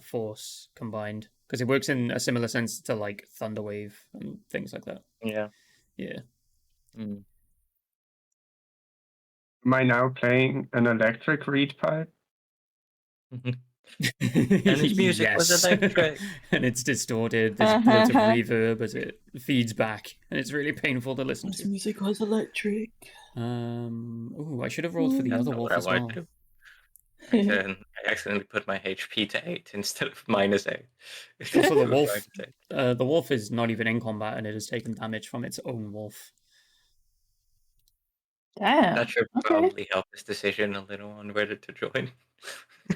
force combined. Because it works in a similar sense to like Thunderwave and things like that. Yeah. Yeah. Am I now playing an electric reed pipe? And his music was electric. And it's distorted. There's lots of reverb as it feeds back, and it's really painful to listen His to. music was electric. I should have rolled for the other wolf as well. I accidentally put my HP to 8 instead of -8. Also, the wolf is not even in combat, and it has taken damage from its own wolf. Damn. That should probably help his decision a little on whether to join.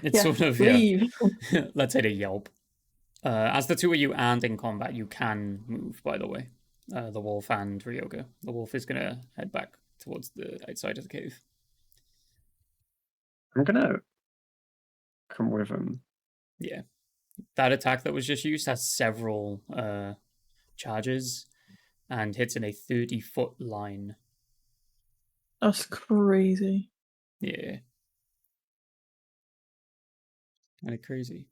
It's sort of, leave. Yeah. Let's say a yelp. As the two of you and in combat, you can move, by the way. The wolf and Ryoga. The wolf is going to head back towards the outside of the cave. I'm gonna come with him. Yeah. That attack that was just used has several charges and hits in a 30-foot line. That's crazy. Yeah. Kind of crazy.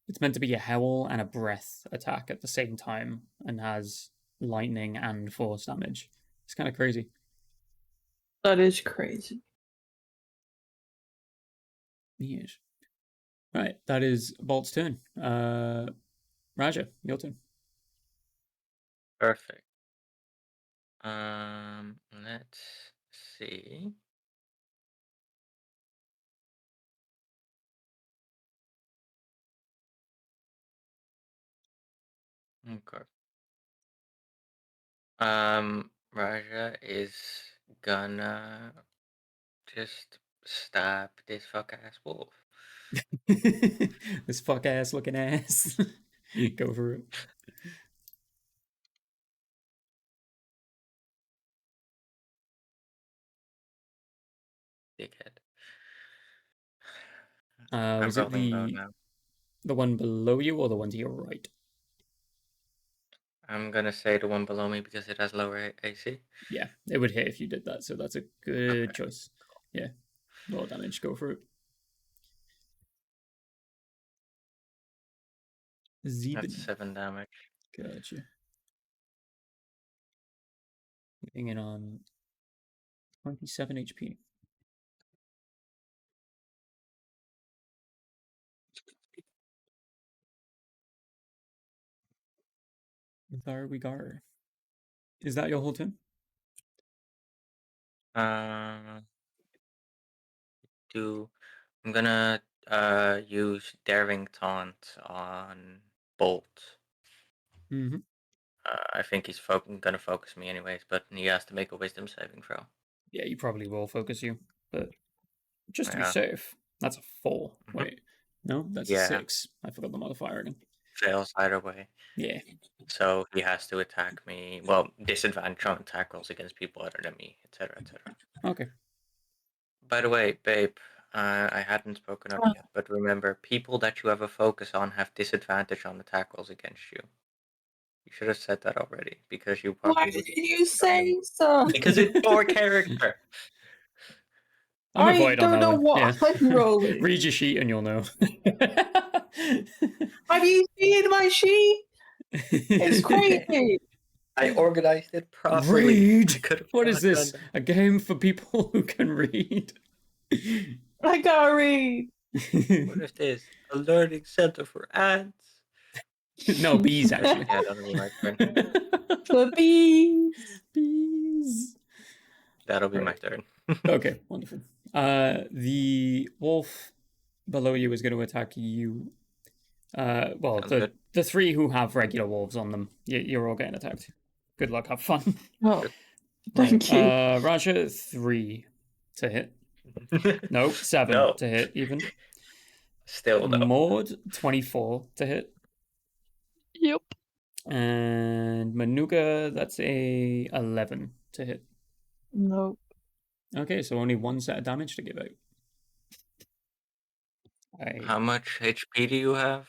It's meant to be a howl and a breath attack at the same time and has lightning and force damage. It's kind of crazy. That is crazy. Yes. Right, that is Bolt's turn. Raja, your turn. Perfect. Let's see. Okay. Raja is gonna just stab this fuck ass wolf. This fuck ass looking ass. Go for it. Dickhead. Was it rolling low now. the one below you or the one to your right? I'm gonna say the one below me because it has lower AC. Yeah, it would hit if you did that, so that's a good choice. Yeah, roll damage, go for it. 7. That's 7 damage. Gotcha. Hitting it on 27 HP. There we go. Is that your whole turn? I'm gonna use Daring Taunt on Bolt. Mm-hmm. I think he's gonna focus me anyways, but he has to make a Wisdom saving throw. Yeah, he probably will focus you, but just to be Yeah. safe, that's a 4. Wait, no, that's a Yeah. 6. I forgot the modifier again. Fails either way. Yeah. So he has to attack me. Well, disadvantage on attack rolls against people other than me, etc., etc. Okay. By the way, babe, I hadn't spoken up yet, but remember, people that you have a focus on have disadvantage on attack rolls against you. You should have said that already, because you probably Why would. did you say so? Because it's your character. I'm I avoid on don't that know one. what I'm rolling. Read your sheet and you'll know. Have you seen my sheet? It's crazy. I organized it properly. Read. What is this? A game for people who can read? I gotta read. What is this? A learning center for ants? No, bees actually. Yeah, that'll be my turn. For bees. Bees. That'll be my Right. turn. Okay, wonderful. The wolf below you is going to attack you. Well, Sounds the 3 who have regular wolves on them, you're all getting attacked. Good luck, have fun. Oh, thank you. Raja, 3 to hit. No, 7 No. to hit even. Still no. Maud, 24 to hit. Yep. And Manuka, that's a 11 to hit. Nope. Okay, so only 1 set of damage to give out. How much HP do you have,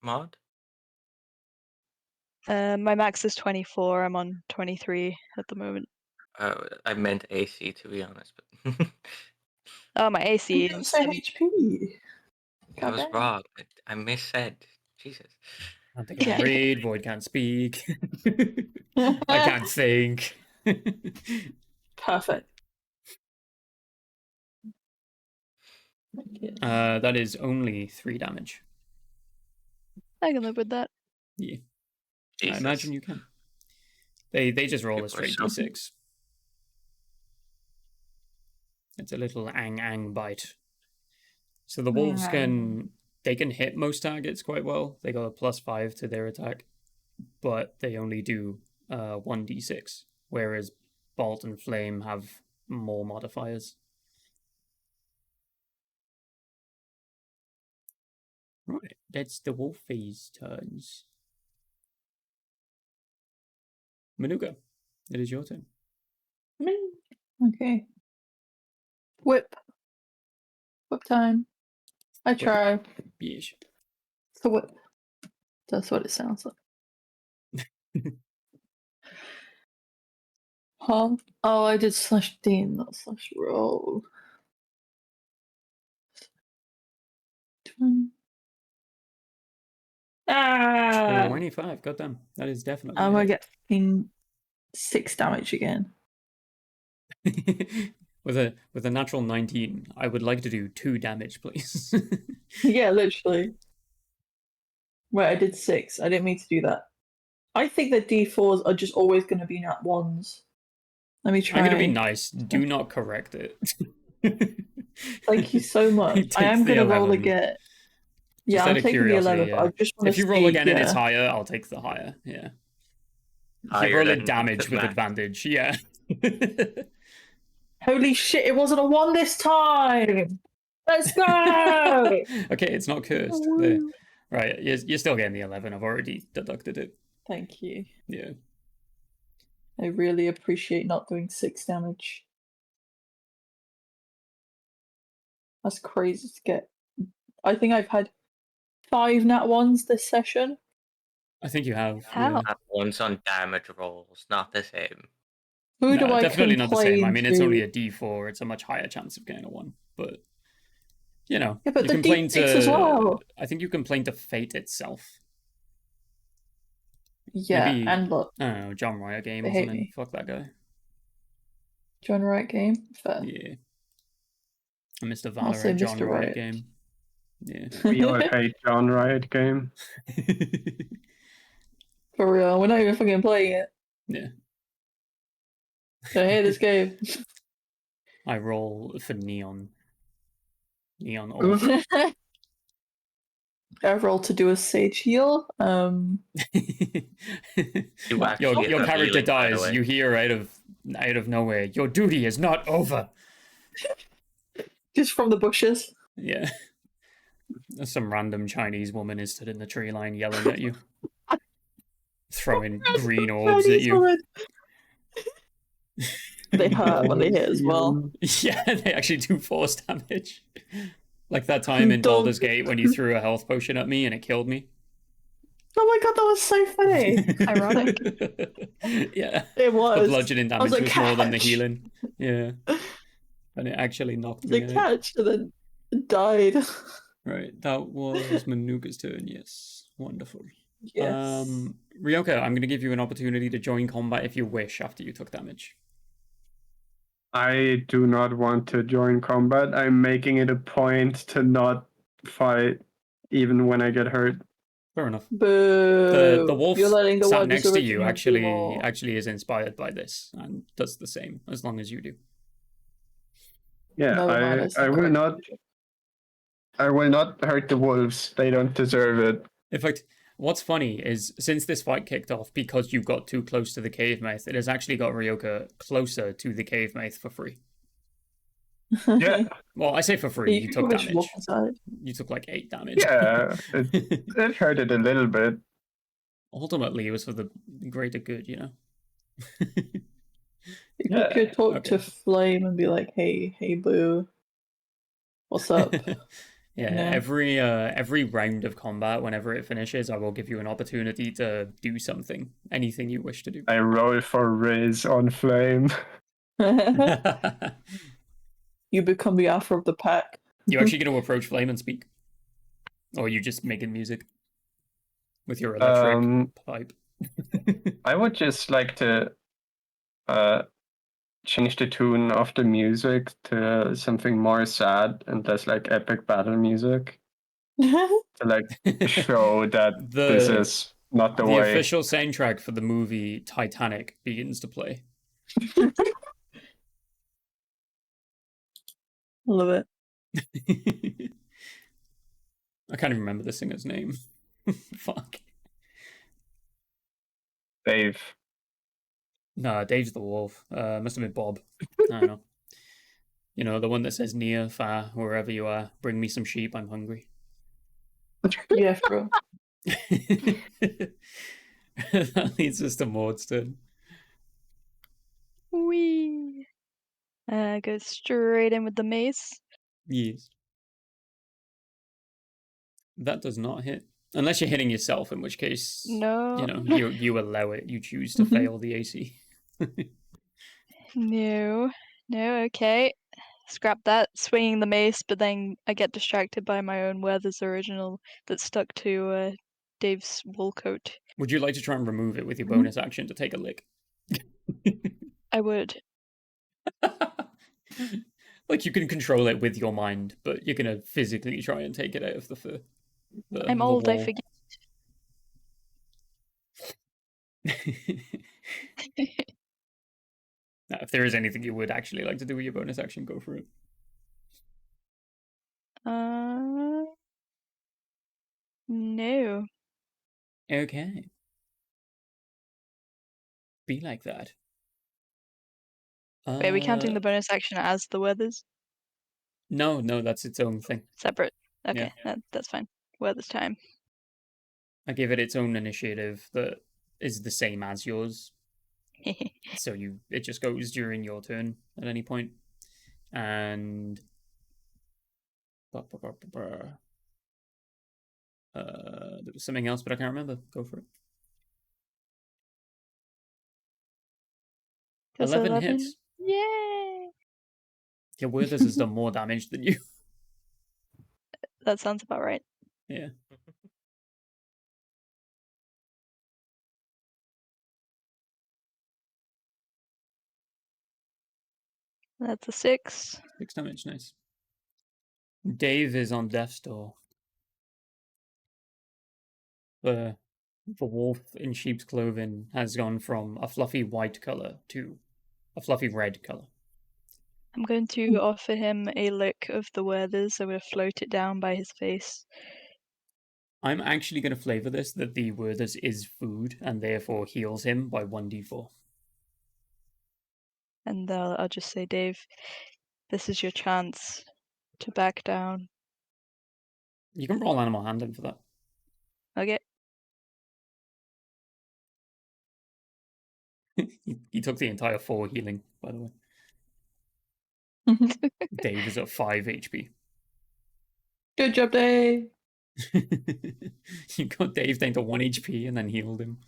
Maud? My max is 24. I'm on 23 at the moment. I meant AC, to be honest. But Oh, my You AC didn't is say 7. HP. I was Goddamn. wrong. I missaid. Jesus. I don't think I can read, Void can't speak. I can't think. Perfect. That is only 3 damage. I can live with that. Yeah. Jesus. I imagine you can. They just roll a People are straight so- d6. It's a little ang bite. So the wolves can hit most targets quite well. They got a +5 to their attack, but they only do 1d6, whereas Bolt and Flame have more modifiers. Right, that's the wolfie's turns. Manuka, it is your turn. Okay. Whip. Whip time. I try. Yes. So whip. That's what it sounds like. Huh? Oh, I did /D, not /roll. 20. Ah! 25, goddamn. That is definitely I'm a gonna hit. get fucking 6 damage again. with a natural 19, I would like to do 2 damage, please. Yeah, literally. Wait, I did 6. I didn't mean to do that. I think that D4s are just always going to be nat 1s. Let me try. I'm gonna be nice. Do not correct it. Thank you so much. He I am takes the going to roll 11. again. Yeah, Just I'm out of taking the curiosity, 11, but I just want If to you roll see, again and it's yeah. higher, I'll take the higher. Yeah. You Higher roll a than damage the with max. advantage. Yeah. Holy shit, it wasn't a 1 this time! Let's go! Okay, it's not cursed. There. Right, you're still getting the 11. I've already deducted it. Thank you. Yeah. I really appreciate not doing 6 damage. That's crazy to get. I think I've had 5 nat 1s this session. I think you have. How? Yeah. At once on damage rolls, not the same. Who do No, I definitely not the same. I complain mean, it's only to? a D4. It's a much higher chance of getting a 1. But, you know, Yeah, but you the complain D6 to... as well. I think you complain to fate itself. Yeah, Maybe, and look, I don't know, John Ryer game they or hate something. me. Fuck that guy. John Wright game? Fair. Yeah. A Mr. I'll say Valorant John Mr. Riot Riot. game. Yeah. We all hate John Riot game. For real, we're not even fucking playing it. Yeah. I hate this game. I roll for Neon. Neon Ooh. Orb. I roll to do a sage heal. You actually Your have character healing, by the dies. way. You hear out of nowhere. Your duty is not over. Just from the bushes. Yeah. Some random Chinese woman is stood in the tree line yelling at you. Throwing green orbs at Chinese you. woman. They hurt when they hit as well. Yeah, they actually do force damage. Like that time in Baldur's Gate when you threw a health potion at me and it killed me. Oh my god, that was so funny. Ironic. Yeah. It was. The bludgeoning damage like, was more than the "Catch!" healing. Yeah. And it actually knocked me The out. catch and then died. Right, that was Manuka's turn, yes. Wonderful. Yes. Ryoka, I'm going to give you an opportunity to join combat if you wish after you took damage. I do not want to join combat. I'm making it a point to not fight even when I get hurt. Fair enough. Boo. The wolf You're letting the sat one next to you original actually is inspired by this and does the same as long as you do. Yeah, Never mind, it's I will not. I will not hurt the wolves. They don't deserve it. In fact, what's funny is since this fight kicked off, because you got too close to the cave mouth, it has actually got Ryoka closer to the cave mouth for free. Yeah, Well, I say for free. You took damage. Walk inside. You took like 8 damage. yeah. It hurt it a little bit. Ultimately, it was for the greater good, you know? You could talk to Okay. Flame and be like, hey, boo. What's up? Yeah, No. every round of combat, whenever it finishes, I will give you an opportunity to do something. Anything you wish to do. I roll for Riz on Flame. You become the alpha of the pack. You actually going to approach Flame and speak? Or are you just making music? With your electric pipe? I would just like to change the tune of the music to something more sad and less like epic battle music to like show that this is not the The way. official soundtrack for the movie Titanic begins to play. Love it. I can't even remember the singer's name. Fuck. Dave. No, Dave's the wolf. Must have been Bob. I don't know. You know, the one that says near, far, wherever you are, bring me some sheep, I'm hungry. Yeah, bro. That leads us to Maud's turn. Wee. Go straight in with the mace. Yes. That does not hit. Unless you're hitting yourself, in which case, No. you know, you allow it. You choose to fail the AC. No. No, okay. Scrap that, swinging the mace, but then I get distracted by my own Weathers original that's stuck to Dave's wool coat. Would you like to try and remove it with your bonus action to take a lick? I would. Like, you can control it with your mind, but you're gonna physically try and take it out of the fur. I'm old, I forget. Now, if there is anything you would actually like to do with your bonus action, go for it. No. Okay. Be like that. Wait, are we counting the bonus action as the weathers? No, that's its own thing. Separate. Okay, Yeah. that's fine. Weathers time. I give it its own initiative that is the same as yours. So it just goes during your turn at any point. And there was something else, but I can't remember. Go for it. 11 hits. Yay! Your Withers has done more damage than you. That sounds about right. Yeah. That's a 6. 6 damage, nice. Dave is on death's door. The wolf in sheep's clothing has gone from a fluffy white color to a fluffy red color. I'm going to offer him a lick of the weathers. I'm going to float it down by his face. I'm actually going to flavor this that the Withers is food and therefore heals him by 1d4. And I'll just say, Dave, this is your chance to back down. You can roll animal handling for that. Okay. He took the entire 4 healing, by the way. Dave is at 5 HP. Good job, Dave. You got Dave down to 1 HP and then healed him.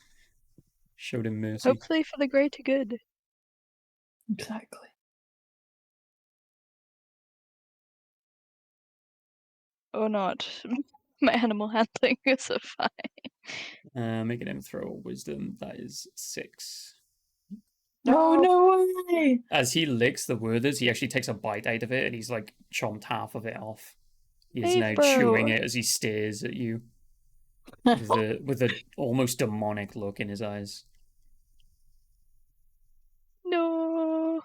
Showed him mercy. Hopefully for the greater good. Exactly. Or not. My animal handling is a 5. Making him throw a wisdom. That is 6. Oh, no way! As he licks the Withers, he actually takes a bite out of it and he's like chomped half of it off. He is Hey, now bro. chewing it as he stares at you with a almost demonic look in his eyes. No.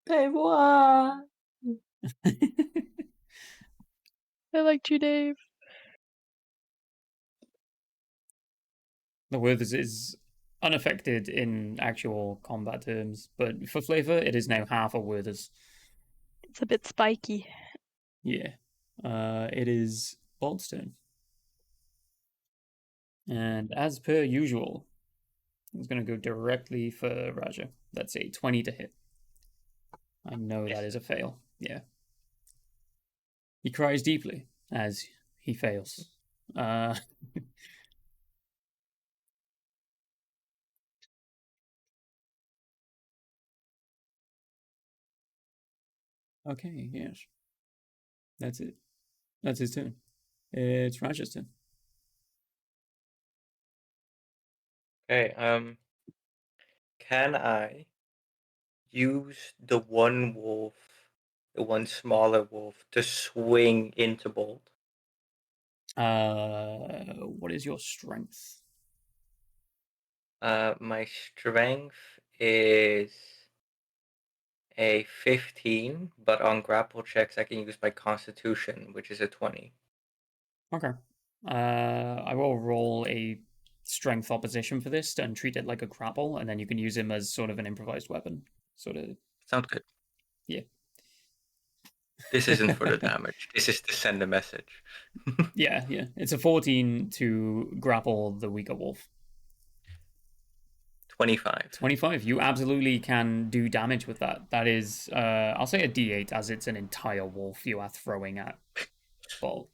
Dave, what? I liked you, Dave. The Withers is unaffected in actual combat terms, but for flavor, it is now half a Withers. It's a bit spiky. Yeah. It is Bolt's turn. And as per usual, he's going to go directly for Raja. That's a 20 to hit. I know that is a fail. Yeah. He cries deeply as he fails. Okay, yes. That's it. That's his turn. It's Raja's turn. Okay, can I use the one wolf, the one smaller wolf, to swing into Bolt? What is your strength? My strength is a 15, but on grapple checks I can use my constitution, which is a 20. Okay. I will roll a strength opposition for this and treat it like a grapple, and then you can use him as sort of an improvised weapon. Sort of. Sounds good. Yeah. This isn't for the damage. This is to send a message. Yeah. It's a 14 to grapple the weaker wolf. 25. 25. You absolutely can do damage with that. That is, I'll say a d8 as it's an entire wolf you are throwing at Bolt.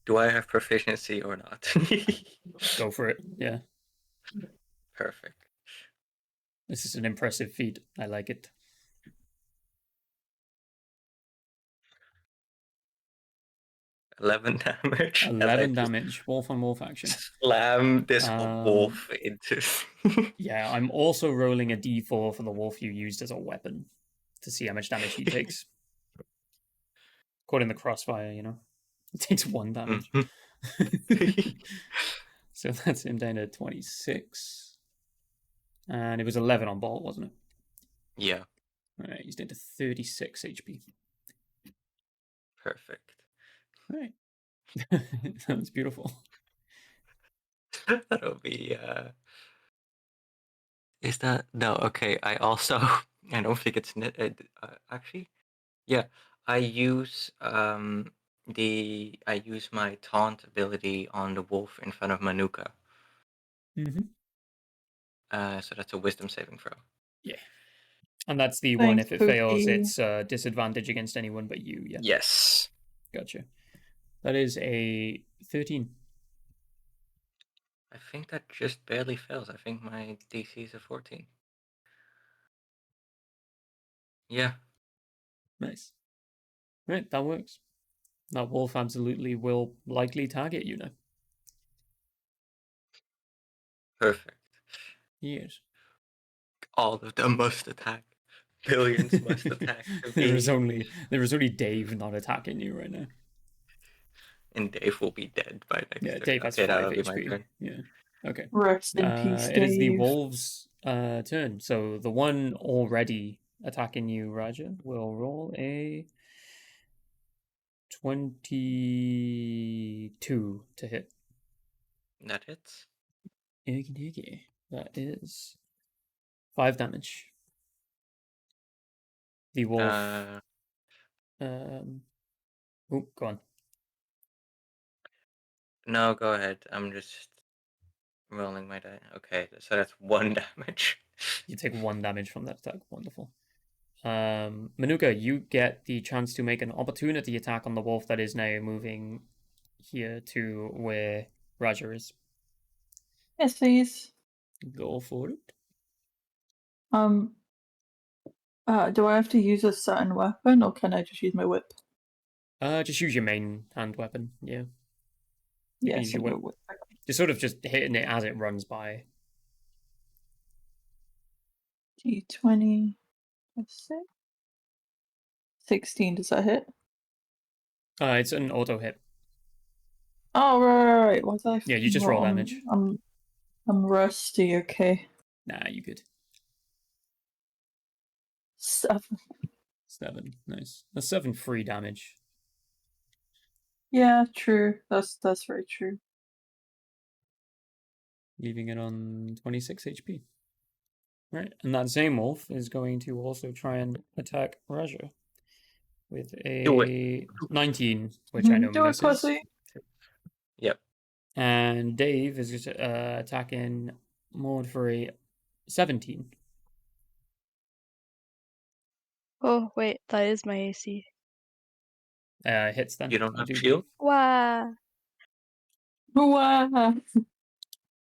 Do I have proficiency or not? Go for it. Yeah. Perfect. This is an impressive feat. I like it. 11 damage. 11 damage. Wolf on wolf action. Slam this wolf into. Yeah, I'm also rolling a d4 for the wolf you used as a weapon to see how much damage he takes. Caught in the crossfire, you know. It takes 1 damage. So that's him down to 26. And it was 11 on Bolt, wasn't it? Yeah, Alright, he's down to 36 HP. perfect. Alright. Sounds beautiful. That'll be. Is that no? Okay. I also. I don't think it's actually. Yeah, I use I use my taunt ability on the wolf in front of Manuka. Mm-hmm. So that's a wisdom saving throw. Yeah. And that's the one, Thanks, if it fails, Pookie. it's disadvantage against anyone but you, yeah. Yes. Gotcha. That is a 13. I think that just barely fails. I think my DC is a 14. Yeah. Nice. Right, that works. That wolf absolutely will likely target you now. Perfect. Yes. All of them must attack. Billions must attack to there is me. only Dave not attacking you right now. And Dave will be dead by next Yeah, turn. Dave has Okay, 5 that'll be my HP. turn. Yeah. Okay. Rest in peace, It is the Dave. wolves' turn. So the one already attacking you, Raja, will roll a 22 to hit. That hits. Okie dokie. That is 5 damage. The wolf. Oh, go on. No, go ahead. I'm just rolling my die. Okay, so that's 1 damage. You take 1 damage from that attack. Wonderful. Manuka, you get the chance to make an opportunity attack on the wolf that is now moving here to where Raja is. Yes, please. Go for it. Do I have to use a certain weapon, or can I just use my whip? Just use your main hand weapon. Yeah. You can Yes, use your I'm gonna whip. whip. You're sort of just hitting it as it runs by. D20. 16. Does that hit? It's an auto hit. Oh, right. What did I? Yeah, you just roll damage. I'm rusty. Okay. Nah, you good. 7. 7. Nice. That's 7 free damage. Yeah, true. That's very true. Leaving it on 26 HP. Right, and that same wolf is going to also try and attack Raja with a 19, which I know Do it, misses. pussy. Yep. And Dave is attacking Maud for a 17. Oh, wait, that is my AC. Hits then. You don't I have do shield? believe. Wow. Wow.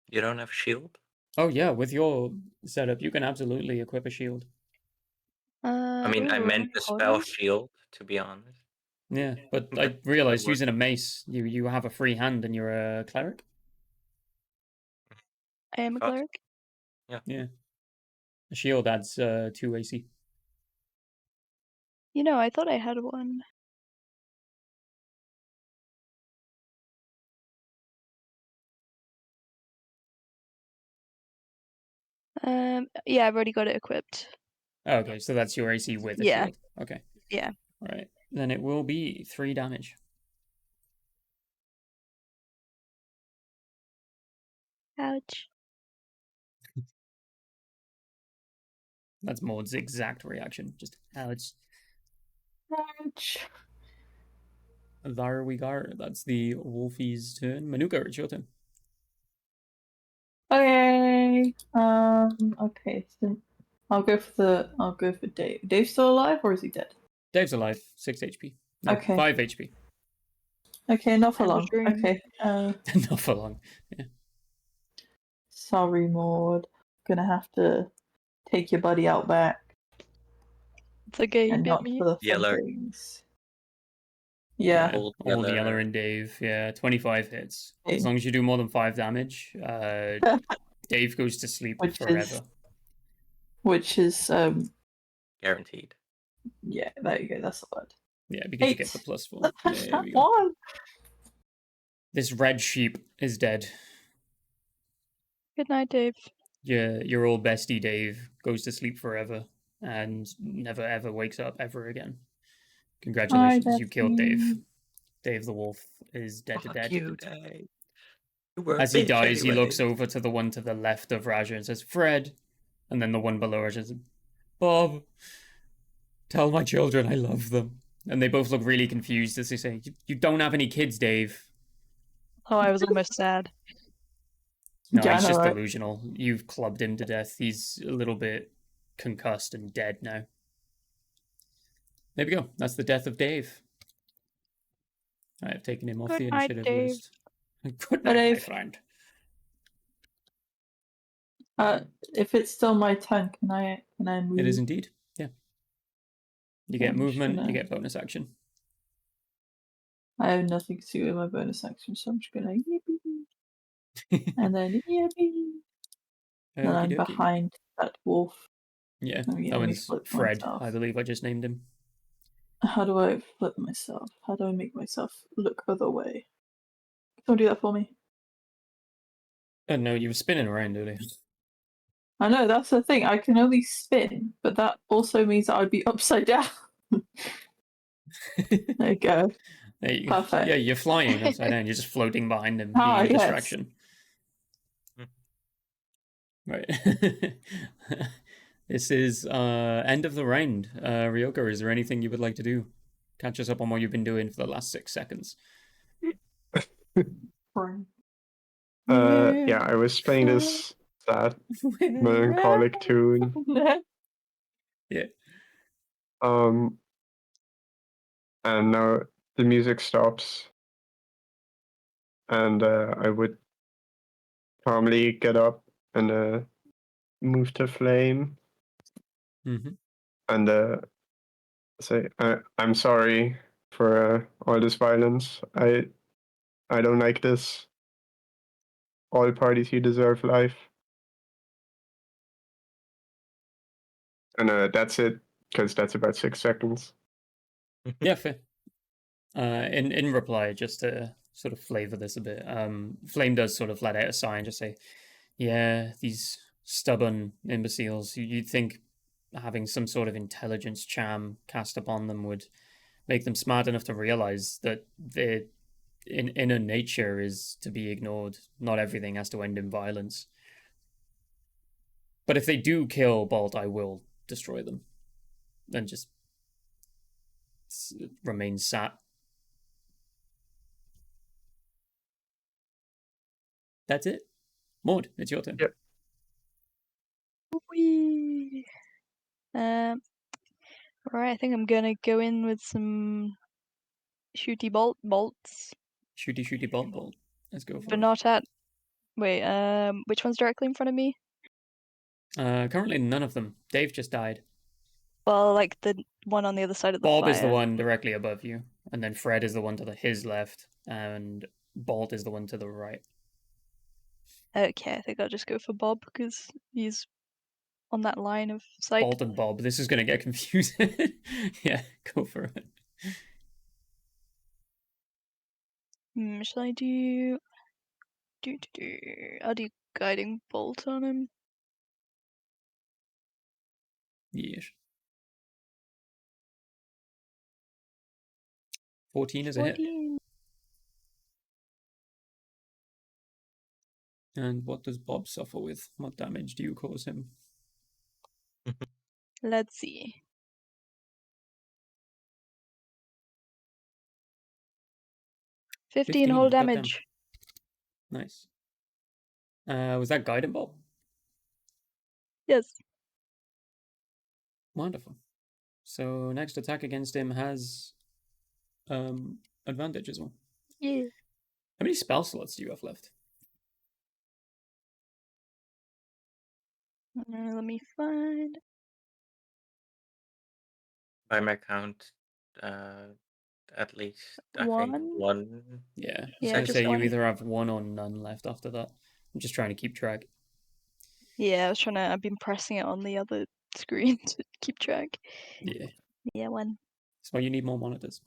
You don't have shield? Oh yeah, with your setup, you can absolutely equip a shield. I mean, I meant the hold spell on. shield, to be honest. Yeah, but I That realized would using a mace, you have a free hand and you're a cleric. I am a Thought- cleric. Yeah. A shield adds 2 AC. You know, I thought I had one. Yeah, I've already got it equipped. Oh, okay, so that's your AC with a Yeah. shield. Okay. Yeah. Right. Then it will be 3 damage. Ouch. That's Maud's exact reaction. Just ouch. Ouch. There we go. That's the Wolfie's turn. Manuka, it's your turn. Okay. Okay. So I'll go for Dave. Dave's still alive, or is he dead? Dave's alive, 6 HP. No, Okay. 5 HP. Okay, not for I had a long. dream. Okay. Not for long. Yeah. Sorry, Maud. Gonna have to take your buddy out back, It's okay, you and get not me. for the fun Yeller. things. Yeah. Old Old Yeller. Yeller and Dave. Yeah, 25 hits. Hey. As long as you do more than 5 damage, Dave goes to sleep Which forever. is Guaranteed. yeah. There you go. That's the word. Yeah, because you get 8. the +4. That's There not we go. one. This red sheep is dead. Good night, Dave. Your old bestie Dave goes to sleep forever. and never ever wakes up ever again. Congratulations, you killed Dave. Daphne. Dave the wolf is dead to Fuck dead. you, Dave. You were a As he bitch dies, he looks anyways. over to the one to the left of Raja and says, Fred. And then the one below her says, Bob, tell my children I love them. And they both look really confused as they say, You don't have any kids, Dave. Oh, I was almost sad. No, Yeah, I he's know, just right? delusional. You've clubbed him to death. He's a little bit concussed and dead now. There we go. That's the death of Dave. I've taken him off Good the night, initiative Dave. list. Good Bye, night, my Dave. friend. If it's still my turn, can I move? It is indeed. Yeah. You get I'm just movement, gonna- you get bonus action. I have nothing to do with my bonus action, so I'm just gonna yippee, and then yippee. And I'm Okey dokey. behind that wolf. Yeah, Oh, yeah, that let me one's flip Fred, myself. I believe I just named him. How do I flip myself? How do I make myself look other way? Don't do that for me. Oh no, you were spinning around earlier. I know, that's the thing. I can only spin, but that also means that I'd be upside down. There you go. There you go. Perfect. Yeah, you're flying upside down. You're just floating behind him, Ah, being a yes. distraction. Right. This is end of the round. Ryoka, is there anything you would like to do? Catch us up on what you've been doing for the last 6 seconds. Yeah, I was playing this sad melancholic tune. Yeah. And now the music stops, and I would calmly get up and move to Flame Mm-hmm. and say, "I'm sorry for all this violence. I don't like this. All parties, you deserve life." And that's it, because that's about 6 seconds. Yeah, fair. In reply, just to sort of flavor this a bit, Flame does sort of let out a sigh and just say, "Yeah, these stubborn imbeciles. You'd think having some sort of intelligence charm cast upon them would make them smart enough to realize that their inner nature is to be ignored. Not everything has to end in violence. But if they do kill Bolt, I will destroy them, and just remain sat." That's it. Maud, it's your turn. Yep. Whee! Alright, I think I'm gonna go in with some shooty bolts, Shooty bolt. Let's go for but it. not at. Wait, which one's directly in front of me? Currently none of them. Dave just died. Well, like the one on the other side of the Bob fire. is the one directly above you, and then Fred is the one to his left, and Bolt is the one to the right. Okay, I think I'll just go for Bob because he's on that line of sight. Bolt and Bob. This is going to get confusing. Yeah, go for it. Shall I do? I'll do guiding bolt on him. Yes. 14 is a hit. 14. And what does Bob suffer with? What damage do you cause him? Let's see. 15 whole goddamn. damage. Nice. Was that guiding bolt? Yes. Wonderful. So next attack against him has advantage as well. Yeah. How many spell slots do you have left? Let me find. By my count, at least I think One? one. Yeah, I was Yeah, gonna just say you one. either have one or none left after that. I'm just trying to keep track. Yeah, I've been pressing it on the other screen to keep track. Yeah, Yeah, one. that's why you need more monitors.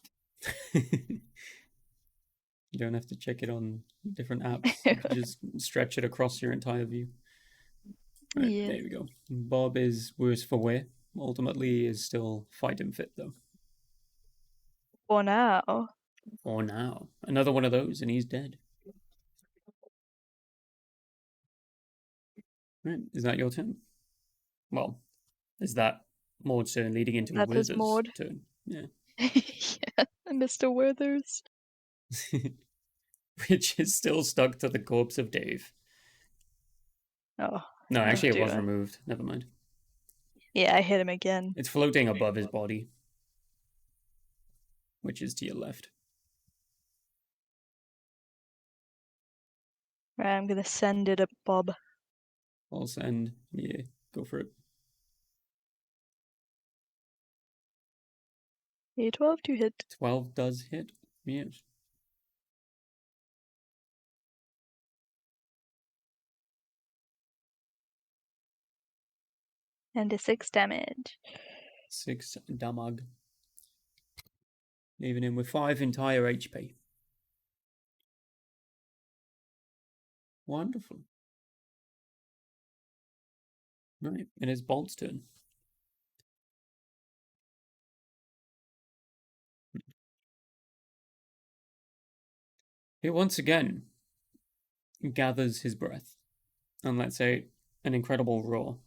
You don't have to check it on different apps. You can just stretch it across your entire view. Right, Yeah. there we go. Bob is worse for wear. ultimately is still fighting fit, though. For now. For now. Another one of those, and he's dead. Right, is that your turn? Well, is that Maud's turn leading into That is Wither's Maud. turn? Yeah. Yeah, Mr. Withers. Which is still stuck to the corpse of Dave. Oh. No, actually, it was dear. removed. Never mind. Yeah, I hit him again. It's floating above his body, which is to your left. Right, I'm gonna send it at Bob. I'll send. Yeah, go for it. A12 to hit. 12 does hit. Yes. And a 6 damage. 6 damage. Leaving him with 5 entire HP. Wonderful. Right, and it's Bolt's turn. He once again gathers his breath and let's say an incredible roar.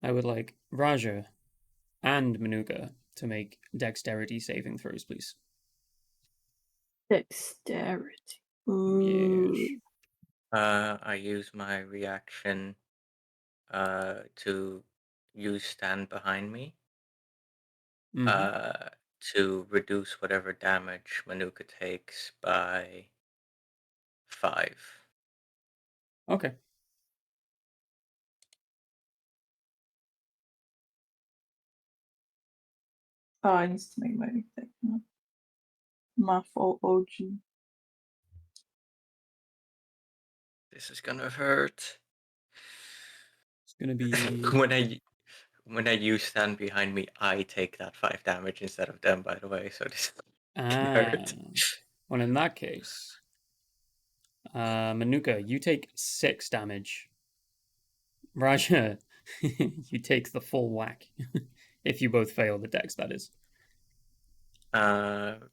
I would like Raja and Manuka to make dexterity saving throws, please. Dexterity. Yes. Ooh. I use my reaction to use stand behind me Mm-hmm. to reduce whatever damage Manuka takes by 5. Okay. Oh, I need to make my thing. My fault, OG. This is gonna hurt. It's gonna be when I use stand behind me, I take that 5 damage instead of them. By the way, so this can hurt. well in that case. Manuka, you take 6 damage. Raja, you take the full whack. If you both fail the dex, that is. Manuka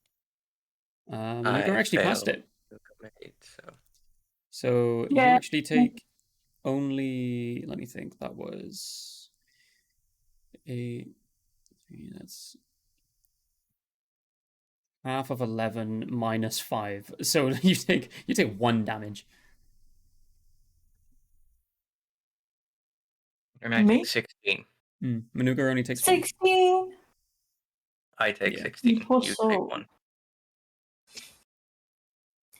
I actually passed failed it. to commit, so So you Yeah. actually take only. Let me think. That was that's half of 11 minus 5. So you take 1 damage. and I Me? take 16. Manuka only takes 1. 16! I take Yeah. 16. Poor You take soul. 1.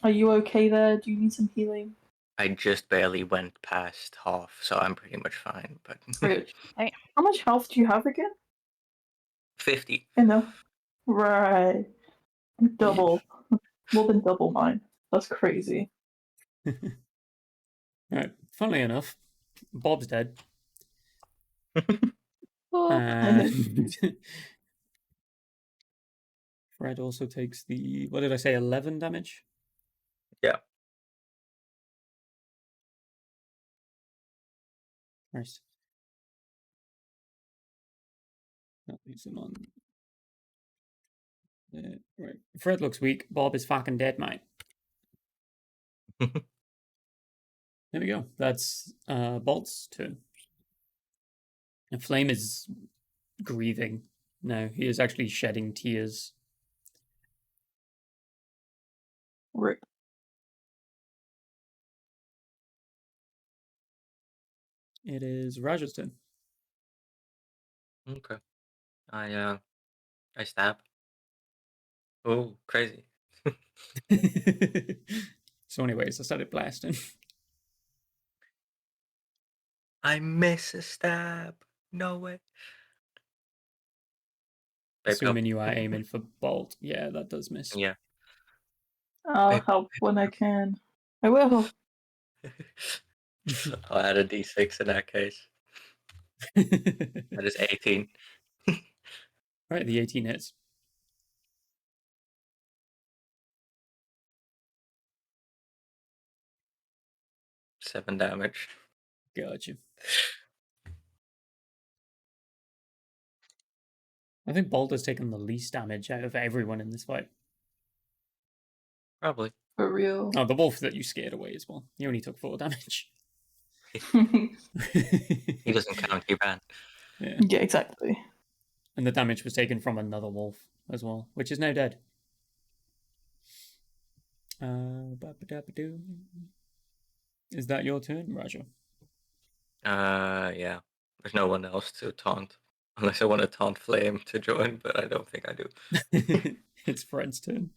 Are you okay there? Do you need some healing? I just barely went past half, so I'm pretty much fine. But Rich. Hey. How much health do you have again? 50. Enough. Right. Double. More than double mine. That's crazy. Right. Funnily enough, Bob's dead. Oh, And Fred also takes the, what did I say, 11 damage? Yeah. Nice. That leaves him on. Right. Fred looks weak. Bob is fucking dead, mate. There we go. That's Bolt's turn. And Flame is grieving. No, he is actually shedding tears. Rip. It is Raja's turn. Okay. I stab. Oh, crazy. So anyways, I started blasting. I miss a stab. No way. Babe, Assuming you are aiming for Bolt. Yeah, that does miss. Yeah. I'll Babe. help when I can. I will. I'll add a d6 in that case. That is 18. Right, the 18 hits. Seven damage. Gotcha. I think Bolt has taken the least damage out of everyone in this fight. Probably. For real. Oh, the wolf that you scared away as well. He only took 4 damage. He doesn't count. He ran. Yeah. Yeah, exactly. And the damage was taken from another wolf as well, which is now dead. Ba-ba-da-ba-doo. Is that your turn, Raja? Yeah. There's no one else to taunt. Unless I want to taunt Flame to join, but I don't think I do. It's Fred's turn.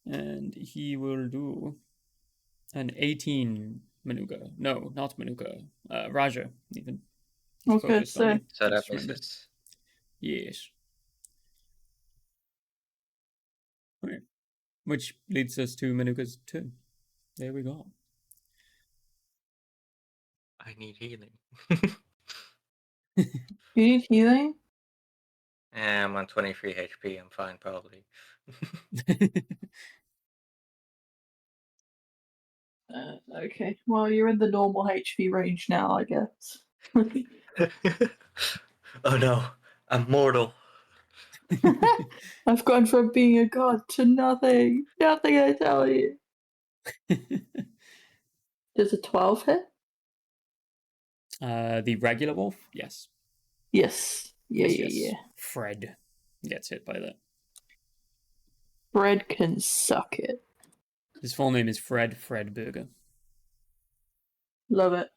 And he will do an 18 Manuka. No, not Manuka. Raja, even. He's Okay, focused on so- you. So I that just remembered. misses. Yes. Okay. Which leads us to Manuka's turn. There we go. I need healing. You need healing? I'm on 23 HP. I'm fine, probably. Okay. Well, you're in the normal HP range now, I guess. Oh no, I'm mortal. I've gone from being a god to nothing. Nothing, I tell you. Does a 12 hit? The regular wolf? Yes. Yes. Yeah. Fred gets hit by that. Fred can suck it. His full name is Fred Burger. Love it.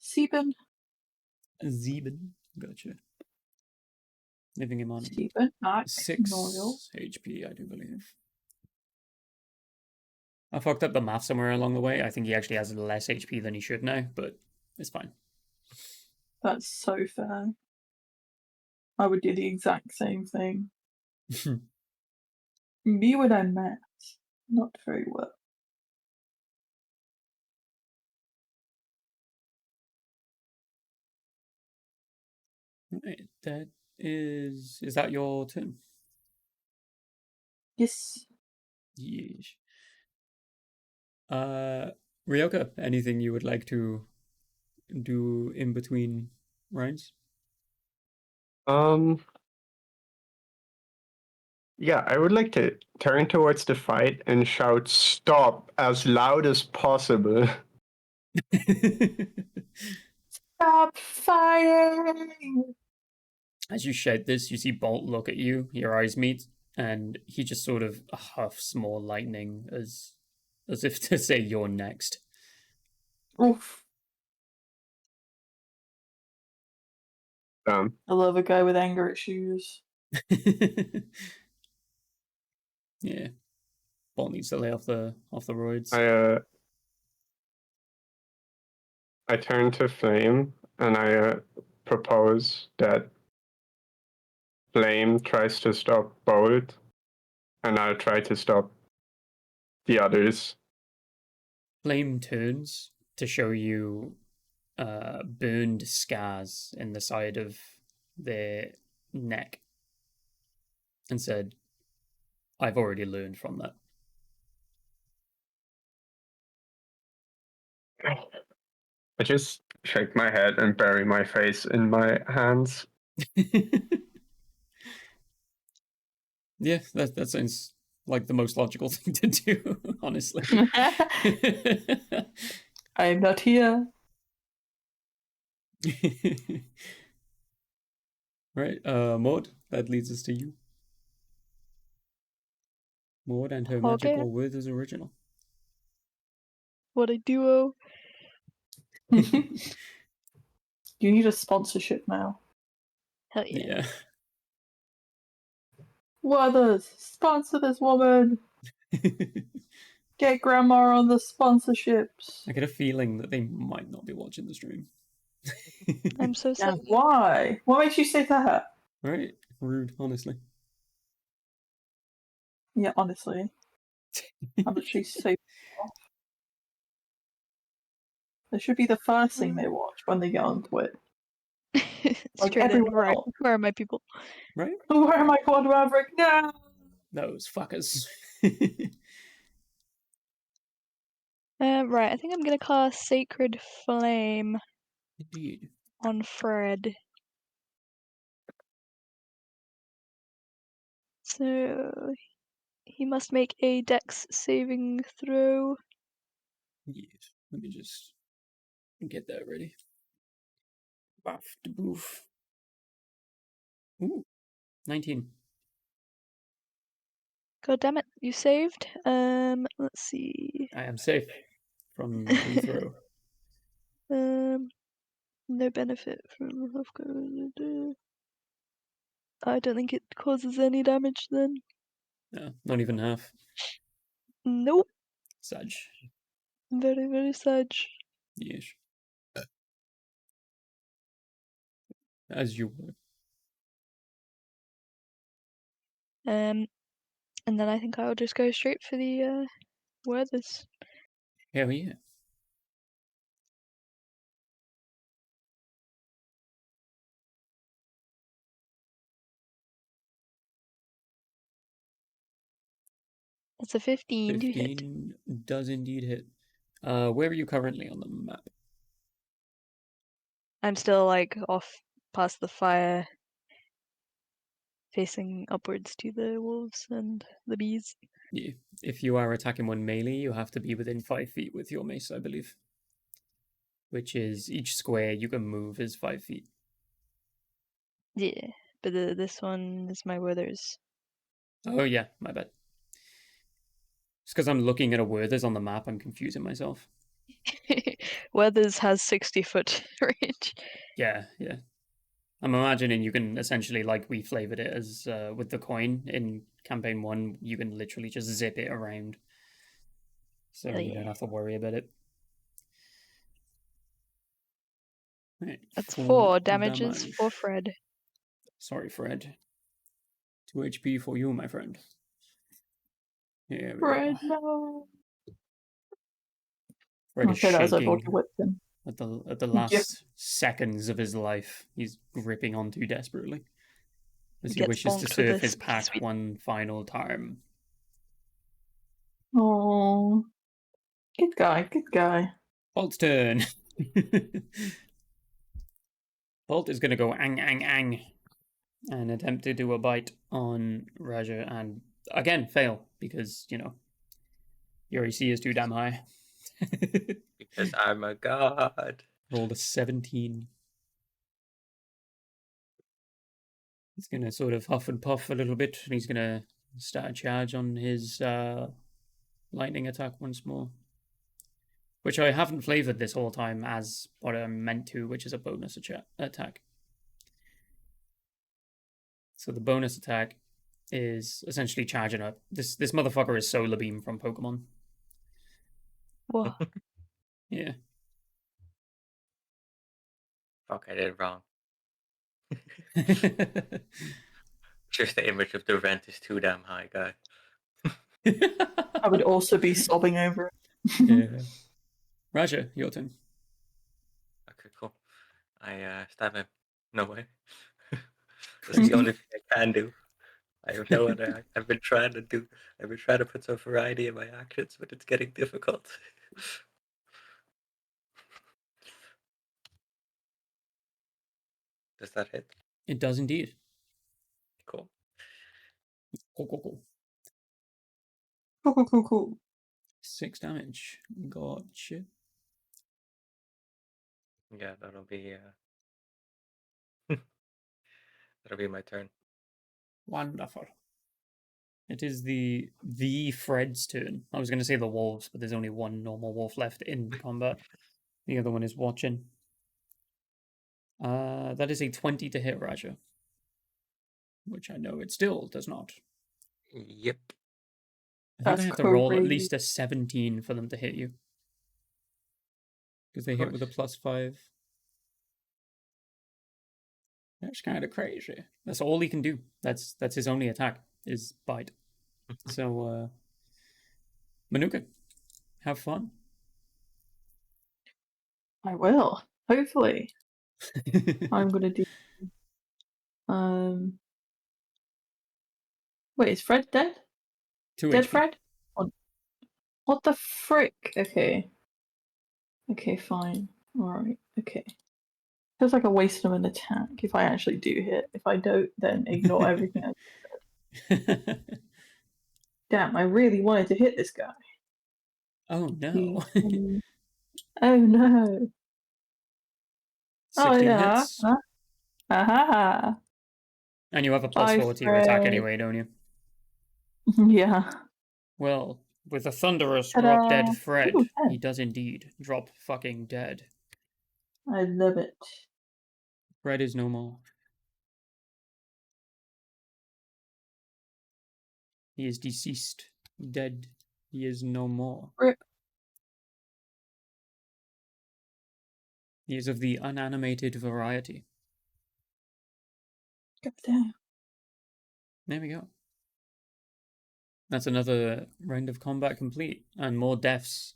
Sieben. Gotcha. Living him on Sieben. 6 Noel. HP, I do believe. I fucked up the math somewhere along the way. I think he actually has less HP than he should now, but it's fine. That's so fair. I would do the exact same thing. Me when I met. Not very well. Right, that is that your turn? Yes. Yes. Ryoka, anything you would like to do in between rounds? Yeah, I would like to turn towards the fight and shout "Stop" as loud as possible. Stop firing! As you shout this, you see Bolt look at you, your eyes meet, and he just sort of huffs more lightning as if to say you're next. Oof. Um, I love a guy with anger issues. Yeah. Bolt needs to lay off the roids. I turn to Flame and I propose that Flame tries to stop Bolt, and I'll try to stop the others. Flame turns to show you burned scars in the side of their neck and said, I've already learned from that. I just shake my head and bury my face in my hands. Yeah, that sounds like the most logical thing to do, honestly. I'm not here. Right, Maud, that leads us to you. Maud and her Okay. magical word is original. What a duo. You need a sponsorship now. Hell yeah. Yeah. Weathers, sponsor this woman. Get grandma on the sponsorships. I get a feeling that they might not be watching the stream. I'm so Yeah, sorry. why? What makes you say that? Right? Rude, honestly. Yeah, honestly. I'm literally so off. That should be the first thing they watch when they get on Twitch. Like Straight in, everyone right? else. Where are my people? Right? Where am I, Quad Maverick? No! Those fuckers. Right, I think I'm gonna cast Sacred Flame Indeed. on Fred. So he must make a dex saving throw. Yes. Let me just get that ready. Buff to boof. Ooh, 19. God damn it, you saved. Let's see. I am safe from the throw. No benefit from I don't think it causes any damage then. No, not even half. Nope. Sag. Very, very sad. Yes. As you were. And then I think I'll just go straight for the Werthers. Hell yeah. It's a 15 to hit. 15 does indeed hit. Where are you currently on the map? I'm still like off past the fire, facing upwards to the wolves and the bees. Yeah. If you are attacking one melee, you have to be within 5 feet with your mace, I believe. Which is each square you can move is 5 feet. Yeah, but this one is my Werthers. Oh yeah, my bad. It's because I'm looking at a Werthers on the map, I'm confusing myself. Werthers has 60-foot range. Yeah, yeah. I'm imagining you can essentially, like we flavored it as with the coin in campaign 1, you can literally just zip it around. So Hell you yeah. don't have to worry about it. Right, That's 4 4 damages damage. for Fred. Sorry, Fred. 2 HP for you, my friend. Here we Fred, go. no. Fred I'll is say that as I roll shaking to whip him. at the last seconds of his life. He's gripping on too desperately as he Gets wishes to bonked with serve a his sweet, pack sweet. one final time. Oh, good guy, good guy. Bolt's turn. Bolt is going to go ang, ang, ang and attempt to do a bite on Raja and again fail because, you know, your AC is too damn high. Because I'm a god. Rolled a 17. He's going to sort of huff and puff a little bit and he's going to start a charge on his lightning attack once more. Which I haven't flavored this whole time as what I'm meant to, which is a bonus attack. So the bonus attack is essentially charging up. This motherfucker is Solar Beam from Pokemon. Whoa. Yeah. Fuck, I did it wrong. Just the image of the rent is too damn high, guy. I would also be sobbing over it. Yeah. Raja, your turn. Okay, cool. I stab him. No way. That's the only thing I can do. I have no other. I've been trying to put some variety in my actions, but it's getting difficult. Does that hit? It does indeed. Cool. Cool. Cool. 6 damage. Gotcha. Yeah, that'll be my turn. Wonderful. It is the Fred's turn. I was going to say the wolves, but there's only one normal wolf left in combat. The other one is watching. That is a 20 to hit Raja. Which I know it still does not. Yep. I think That's I have to roll at crazy. least a 17 for them to hit you. Because they hit with a +5. That's kind of crazy. That's all he can do. That's his only attack, is bite. So, Manuka, have fun. I will. Hopefully. I'm gonna do wait, is Fred dead? 2 Dead HP. Fred? What the frick? Okay. Okay, fine. Alright, okay. Feels like I wasted him an attack if I actually do hit. If I don't, then ignore everything I Damn, I really wanted to hit this guy. Oh no. Oh no. 16 yeah. hits. Ha. And you have a Bye, +4 to your attack Fred. anyway, don't you? Yeah. Well, with a thunderous Ta-da. drop dead Fred, Ooh, he does indeed drop fucking dead. I love it. Fred is no more. He is deceased, dead. He is no more. Rip. He is of the unanimated variety. God damn. There we go. That's another round of combat complete, and more deaths.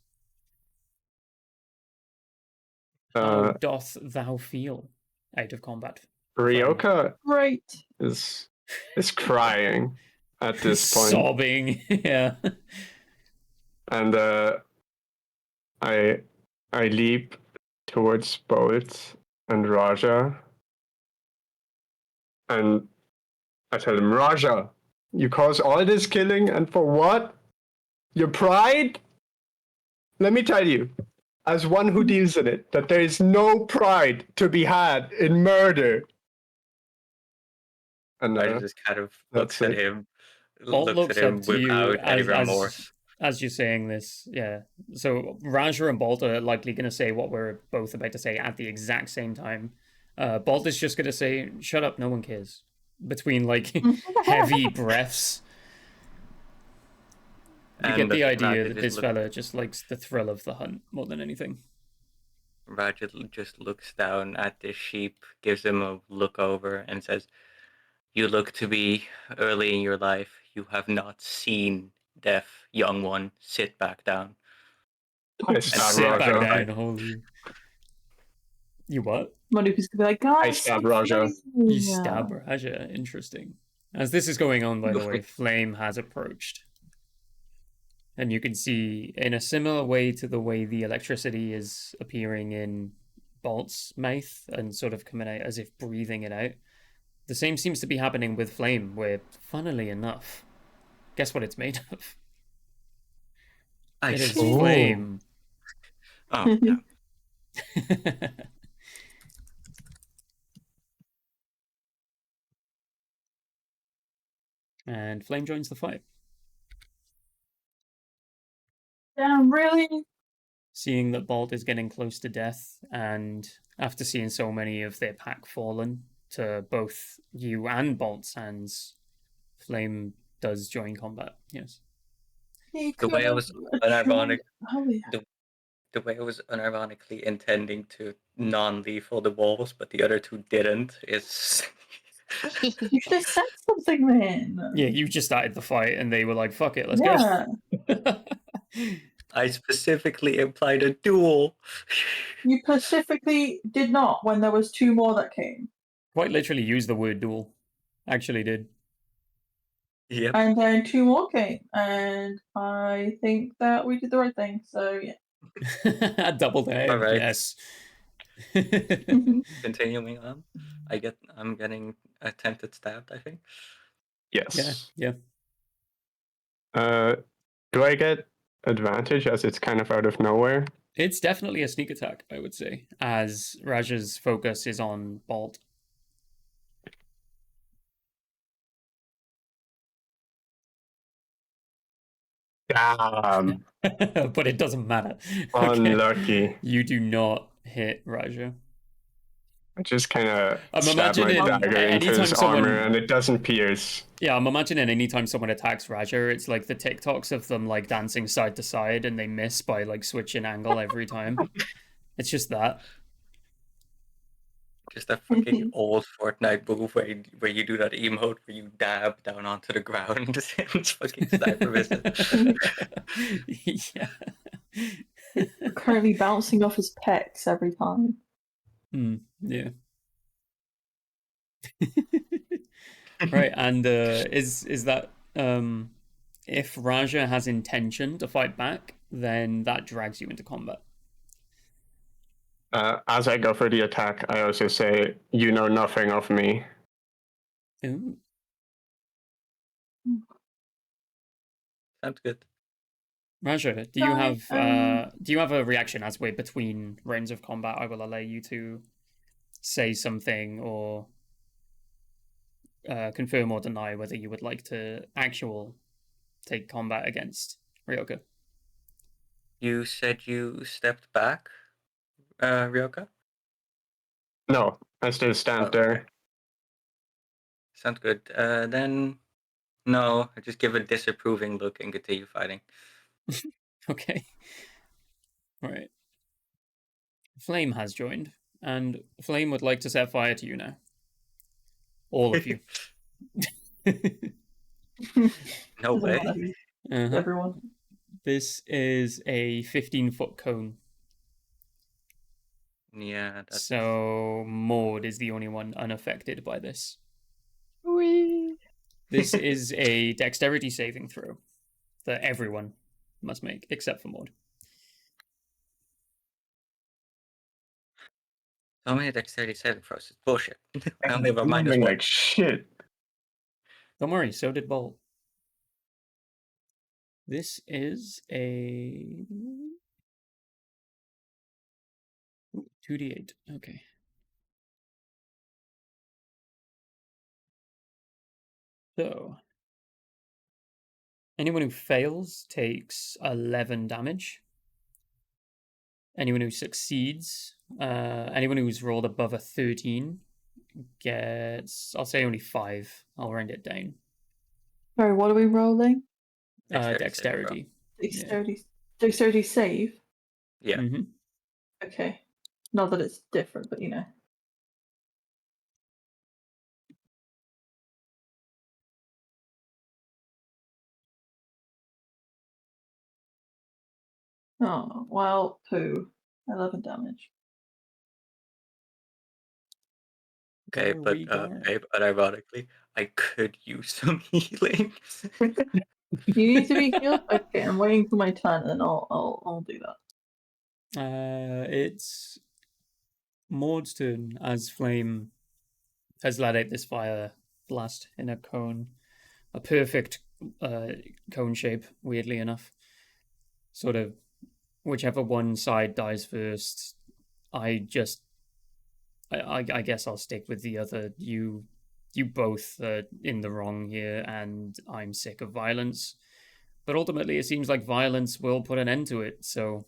How doth thou feel out of combat? Ryoka Great. is crying at this point. Sobbing, yeah. And I leap towards Bolt and Raja. And I tell him, Raja, you cause all this killing, and for what? Your pride? Let me tell you, as one who deals in it, that there is no pride to be had in murder. And I just kind of looks that's at it. him, Bolt looks up to you without any remorse. as you're saying this, yeah. So Raja and Bolt are likely going to say what we're both about to say at the exact same time. Bolt is just going to say, "Shut up, no one cares." Between like heavy breaths, you get the idea that this fella just likes the thrill of the hunt more than anything. Raja just looks down at the sheep, gives him a look over, and says, "You look to be early in your life. You have not seen death, young one. Sit back down." I stab Sit back Raja. down, holy. You what? Manuka's gonna be like, guys, I stab Raja. You stab Raja. Interesting. As this is going on, by the way, Flame has approached. And you can see, in a similar way to the way the electricity is appearing in Bolt's mouth and sort of coming out as if breathing it out, the same seems to be happening with Flame, where, funnily enough, guess what it's made of? It is flame. Oh, yeah. And Flame joins the fight. Damn, really? Seeing that Bolt is getting close to death, and after seeing so many of their pack fallen to both you and Bolt's hands, Flame does join combat, yes. The way I was unironic, Oh, yeah. the way I was unironically intending to non-lethal the wolves, but the other two didn't, is... You should have said something then. Yeah, you just started the fight, and they were like, fuck it, let's go. I specifically implied a duel. You specifically did not when there was two more that came. Quite literally used the word duel. Actually did. Yep. And then two more came, and I think that we did the right thing, so yeah. Double down, All right. yes. Continuing on, I'm getting attempted stabbed, I think. Yes. Yeah. Do I get advantage as it's kind of out of nowhere? It's definitely a sneak attack, I would say, as Raja's focus is on Bolt. Damn. But it doesn't matter. Unlucky. You do not hit Raja. I just kind of I'm stab my imagining dagger into anytime his armor, and it doesn't pierce. Yeah, I'm imagining anytime someone attacks Raja, it's like the TikToks of them like dancing side to side and they miss by like switching angle every time. It's just that. Just a fucking old Fortnite move where you do that emote where you dab down onto the ground and it's fucking sniper vision. Yeah. Currently bouncing off his pecs every time. Yeah. Right, and is that if Raja has intention to fight back, then that drags you into combat. As I go for the attack, I also say, "You know nothing of me." Ooh. Sounds good. Raja, do you Right, have a reaction as we're between rounds of combat? I will allow you to say something or confirm or deny whether you would like to take combat against Ryoka. You said you stepped back, Ryoka? No, I still stand Oh, there. okay. Sounds good. Then, no, I just give a disapproving look and continue fighting. Okay. All right. Flame has joined, and Flame would like to set fire to you now. All of you. No Doesn't way. matter. Uh-huh. Everyone. This is a 15-foot cone. Yeah, that's... So Maud is the only one unaffected by this. Whee! This is a dexterity saving throw that everyone must make, except for Maud. So many dexterity saving throws. It's bullshit. I only have a Moving -1. like shit. Don't worry, so did Bolt. This is a 2d8. Okay. So, anyone who fails takes 11 damage. Anyone who succeeds, anyone who's rolled above a 13 gets, I'll say only 5. I'll round it down. Sorry, what are we rolling? Dexterity. Dexterity. Dexterity save. Yeah. Mm-hmm. Okay. Not that it's different, but you know. Oh, well, poo. 11 damage. Okay, There but we go. ironically, I could use some healing. You need to be healed? Okay, I'm waiting for my turn and then I'll do that. It's Maud's turn as Flame has let out this fire blast in a cone. A perfect cone shape, weirdly enough. Sort of whichever one side dies first. I guess I'll stick with the other. You both are in the wrong here, and I'm sick of violence. But ultimately, it seems like violence will put an end to it. So,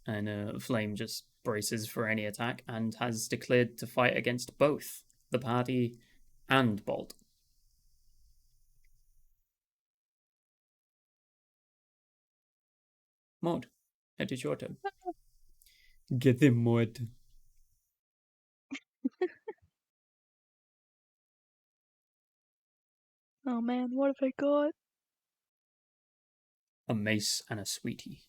and Flame just braces for any attack and has declared to fight against both the party and Bolt. Maud, it is your turn. Get them, Maud. Oh man, what have I got? A mace and a sweetie.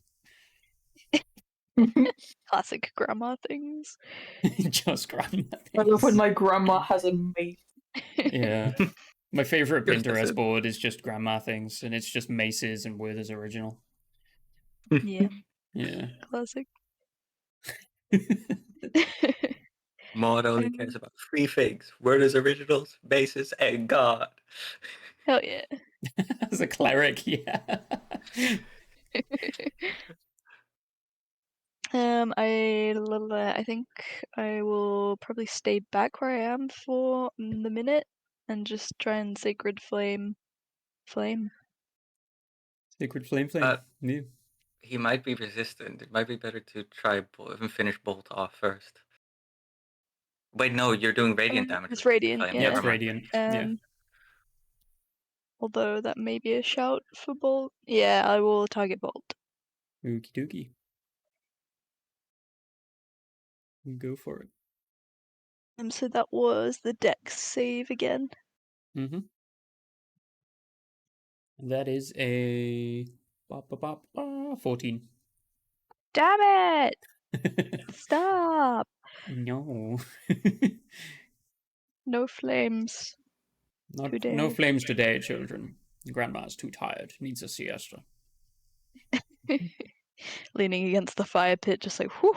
Classic grandma things. Just grab that. I love when my grandma has a mace. Yeah. My favorite Yours Pinterest doesn't. board is just grandma things, and it's just maces and Werther's original. Yeah, Yeah. classic. Maud only cares about 3 things: Werther's originals, bases, and God. Hell yeah. As a cleric, yeah. I think I will probably stay back where I am for the minute and just try and sacred flame. Sacred flame. Yeah. He might be resistant. It might be better to try and finish Bolt off first. Wait, no, you're doing radiant damage. It's with radiant, flame. yeah. Yeah, Never it's mind. radiant. Yeah. Although that may be a shout for Bolt. Yeah, I will target Bolt. Okie dokie. Go for it. So that was the Dex save again. Mm-hmm. That is a 14. Damn it! Stop! No. No flames No today. flames today, children. Grandma's too tired. Needs a siesta. Leaning against the fire pit, just like, whew,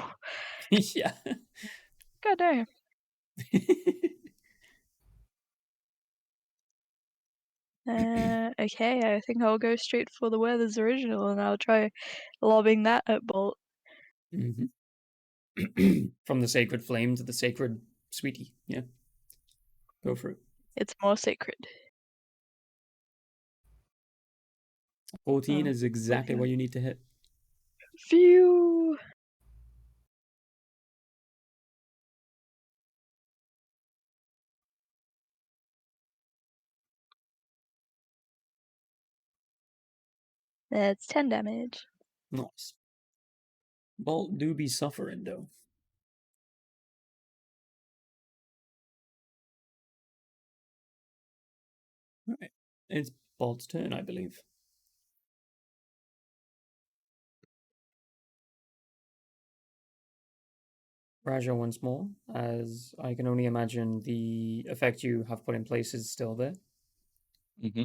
Yeah. god damn. Okay, I think I'll go straight for the Weather's original and I'll try lobbing that at Bolt. Mm-hmm. From the sacred flame to the sacred sweetie. Yeah. Go for it. It's more sacred. 14 Oh, is exactly okay. what you need to hit. Phew! That's 10 damage. Nice. Bolt do be suffering, though. Alright. It's Bolt's turn, I believe. Raja once more, as I can only imagine the effect you have put in place is still there. Mm-hmm.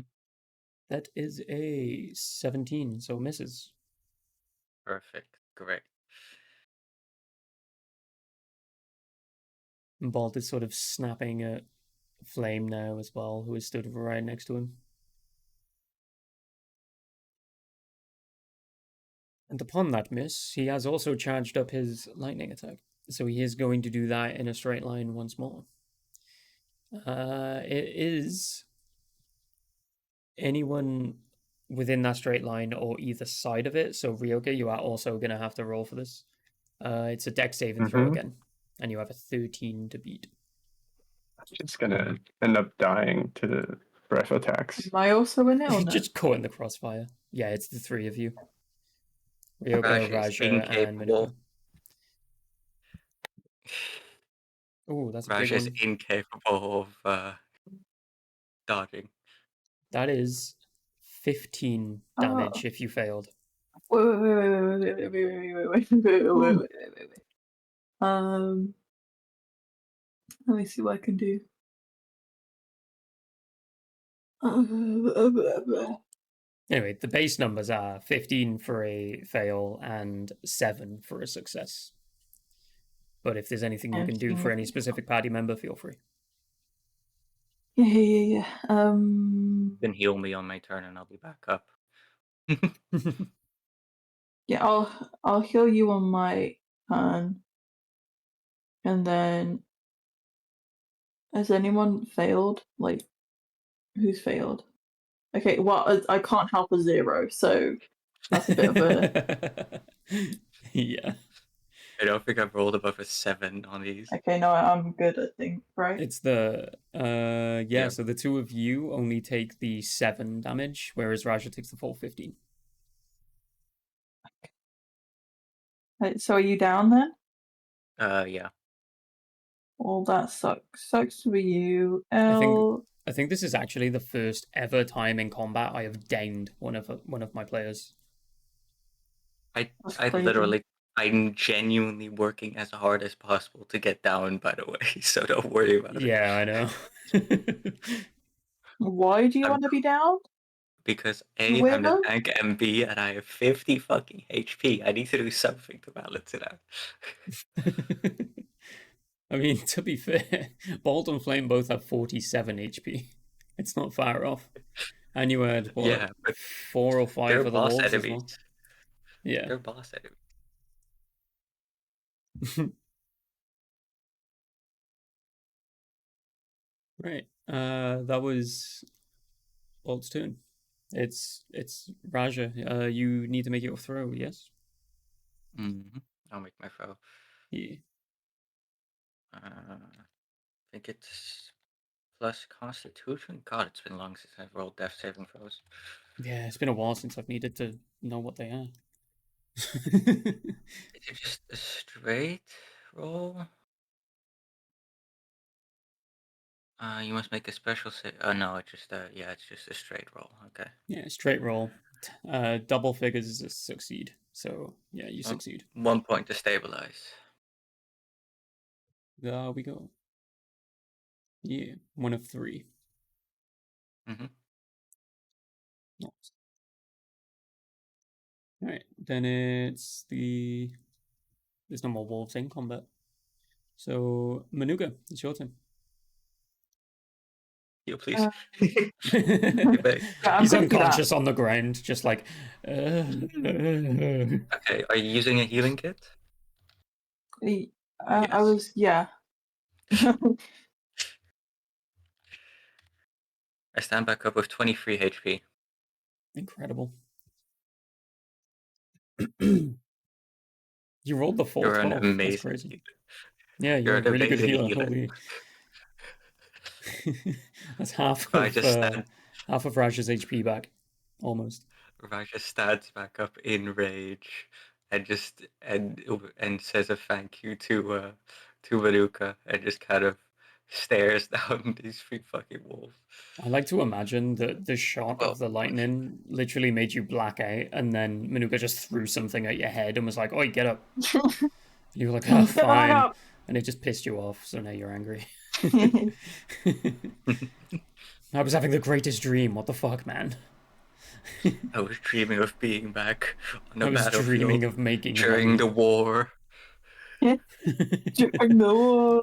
That is a 17, so misses. Perfect. Great. Bolt is sort of snapping at Flame now as well, who is stood right next to him. And upon that miss, he has also charged up his lightning attack. So he is going to do that in a straight line once more. It is anyone within that straight line or either side of it. So Ryoga, you are also going to have to roll for this. It's a dex saving throw Mhm. again, and you have a 13 to beat. She's gonna end up dying to the breath attacks. Am I also in it or no? Just caught in the crossfire. Yeah, it's the three of you. Ryoga, Raja is Raja, and incapable. Manuka. Oh, that's a big Raja is one. incapable of dodging. That is 15 damage if you failed. Wait. Let me see what I can do. Anyway, the base numbers are 15 for a fail and 7 for a success. But if there's anything you can do for any specific party member, feel free. Yeah. Then heal me on my turn and I'll be back up. Yeah, I'll heal you on my turn. And then has anyone failed? Like, who's failed? Okay, well, I can't help a 0, so that's a bit of a. Yeah. I don't think I've rolled above a 7 on these. Okay, no, I'm good, I think, right? It's the Yeah. so the two of you only take the 7 damage, whereas Raja takes the full 15. So are you down then? Yeah. Well, that sucks. Sucks for you. I L. think this is actually the first ever time in combat I have downed one of my players. That's I crazy. literally, I'm genuinely working as hard as possible to get down, by the way, so don't worry about it. Yeah, I know. Why do you want to be down? Because A, I'm the Wither? tank, and B, and I have 50 fucking HP. I need to do something to balance it out. I mean, to be fair, Bolt and Flame both have 47 HP. It's not far off. And you had, what, Yeah, but 4 or 5 they're of the boss wolves as enemies. well? Yeah. They're boss enemies. Right. That was Bolt's turn. It's Raja. You need to make your throw, yes? Mm-hmm. I'll make my throw. Yeah. I think it's plus Constitution. God, it's been long since I've rolled death saving throws. Yeah, it's been a while since I've needed to know what they are. Is it just a straight roll? You must make a special save. Oh no, it's just yeah, it's just a straight roll. Okay. Yeah, straight roll. Double figures is a succeed. So yeah, you succeed. 1 point to stabilize. There we go. Yeah, 1 of 3. Mm-hmm. Nice. Alright, then it's there's no more wolves in combat. So Manuka, it's your turn. Heal, please. Uh, Hey, babe. Yeah, I'm He's gonna do that. unconscious on the ground, just like. Okay, are you using a healing kit? I Yes. was, yeah. I stand back up with 23 HP. Incredible. You rolled the full You're an 12. That's amazing crazy. healer. Yeah, You're you're a an really good amazing healer. healer. Holy. That's half I just stand. half of Raj's HP back, almost. Raja stands back up in rage and just and says a thank you to Manuka and just kind of stares down these three fucking wolves. I like to imagine that the shot Well, of the lightning literally made you black out, and then Manuka just threw something at your head and was like, "Oi, get up!" And you were like, "Oh, Get back fine," up. and it just pissed you off. So now you're angry. I was having the greatest dream. What the fuck, man? I was dreaming of being back on the I was battlefield dreaming of making during the war. During the war.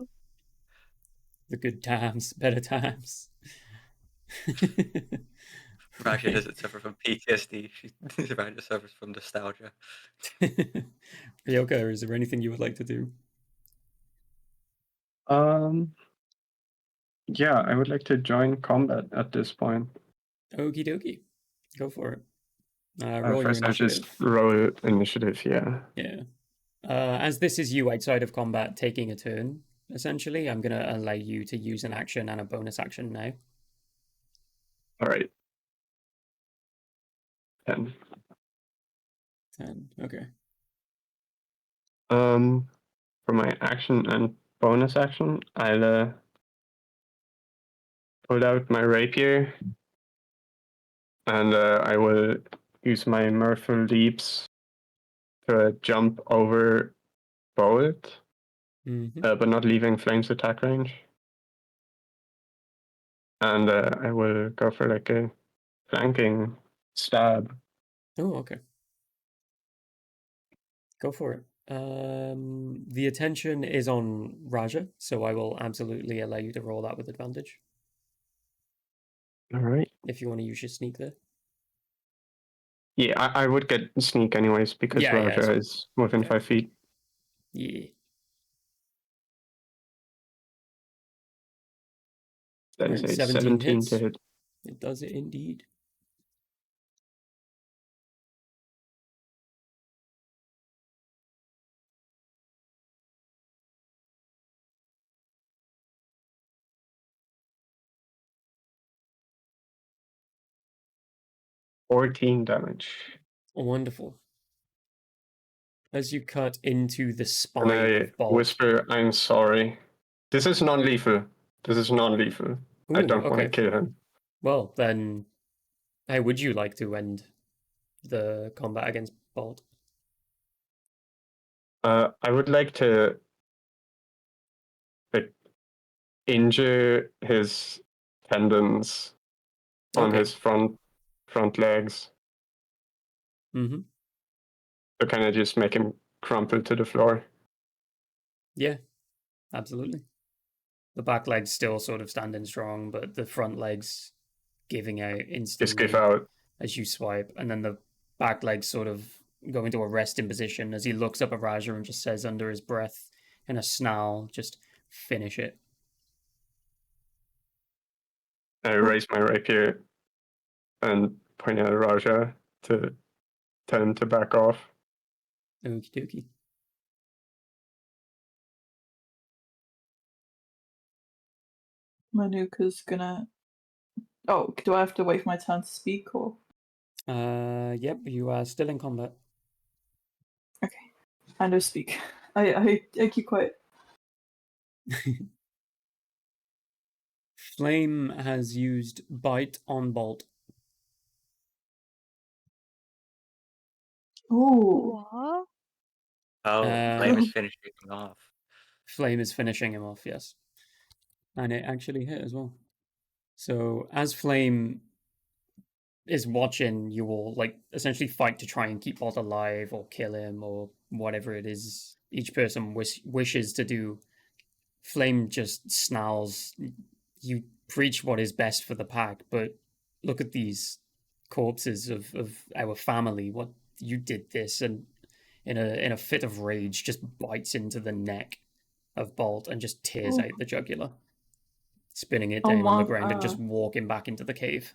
the good times, better times. Raja doesn't suffer from PTSD. Raja suffers from nostalgia. Ryoka, is there anything you would like to do? Yeah, I would like to join combat at this point. Okie dokie. Go for it. Roll your First, I initiative. just roll initiative. Yeah. Yeah. As this is you outside of combat taking a turn, essentially, I'm going to allow you to use an action and a bonus action now. All right. 10. 10. Okay. For my action and bonus action, I'll pull out my rapier, and I will use my mirthful leaps to jump over Bolt, Mm-hmm. but not leaving Flame's attack range. And I will go for like a flanking stab. Oh, okay. Go for it. The attention is on Raja, so I will absolutely allow you to roll that with advantage All right. if you want to use your sneak there. Yeah, I would get sneak anyways because Yeah, Raja so- is within yeah. 5 feet. Yeah. That is Right, a 17 17 hits. to hit. It does it indeed. $14 damage. Wonderful. As you cut into the And spine I of Bolt. whisper, I'm sorry. This is non-lethal. This is non-lethal. I Ooh, don't want to okay. kill him. Well, then, how would you like to end the combat against Bolt? I would like to like injure his tendons on Okay. his front legs. Mm-hmm. To kind of just make him crumple to the floor. Yeah, absolutely. The back legs still sort of standing strong, but the front legs giving out instantly Just give out. as you swipe, and then the back legs sort of go into a resting position as he looks up at Raja and just says under his breath in a snarl, just finish it. I raise my rapier and point at Raja to tell him to back off. Okie dokie. Manuka's gonna. Oh, do I have to wait for my turn to speak or? Yep, you are still in combat. Okay, I no speak. I keep quiet. Flame has used Bite on Bolt. Ooh. What? Oh, Flame is Uh, finishing him off. Flame is finishing him off, yes. And it actually hit as well. So as Flame is watching, you will like essentially fight to try and keep Bolt alive or kill him or whatever it is each person wishes to do. Flame just snarls. You preach what is best for the pack, but look at these corpses of our family. What you did this, and in a fit of rage, just bites into the neck of Bolt and just tears Oh. out the jugular, spinning it Oh down on the my ground and just God. walking back into the cave.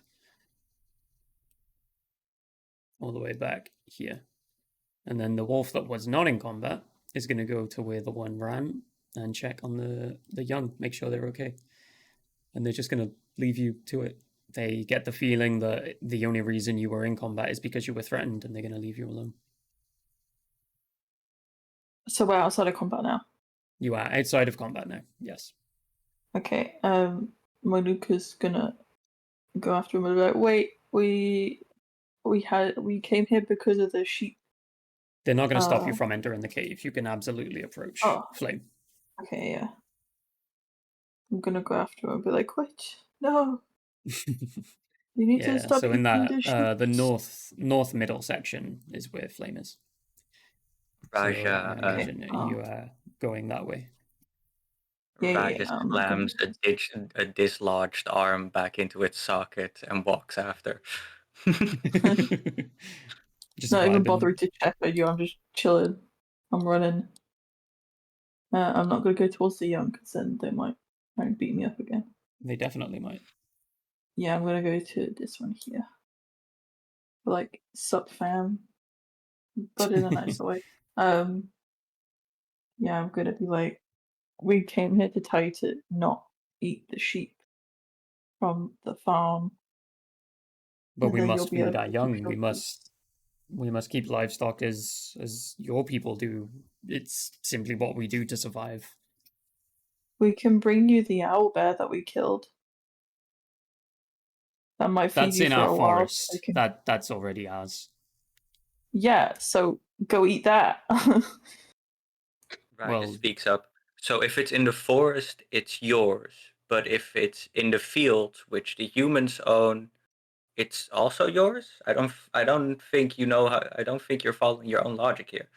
All the way back here. And then the wolf that was not in combat is going to go to where the one ran and check on the young, make sure they're okay. And they're just going to leave you to it. They get the feeling that the only reason you were in combat is because you were threatened, and they're going to leave you alone. So we're outside of combat now. You are outside of combat now, yes. Okay. Manuka's gonna go after him and be like, wait, we came here because of the sheep. They're not going to stop you from entering the cave. You can absolutely approach Flame. Okay, yeah. I'm gonna go after him and be like, wait, no. You need to stop so in eating that, the sheep. the north middle section is where Flame is. Raja, So I imagine you are going that way. Raja I'm not gonna slams a dislodged arm back into its socket and walks after. Just not even vibing. bothering to check on you. I'm just chilling. I'm running. I'm not gonna go towards the young because then they might try and beat me up again. They definitely might. Yeah, I'm gonna go to this one here. Like, sup fam, but in a nice way. Yeah, I'm gonna be like, we came here to tell you to not eat the sheep from the farm. But and we then must you'll be feed able our to keep young. your We must keep livestock as your people do. It's simply what we do to survive. We can bring you the owl bear that we killed. That might feed That's you in for our a while. forest. That's already ours. Yeah, so go eat that. Raja speaks up. So if it's in the forest, it's yours. But if it's in the field, which the humans own, it's also yours. I don't think you know how. I don't think you're following your own logic here.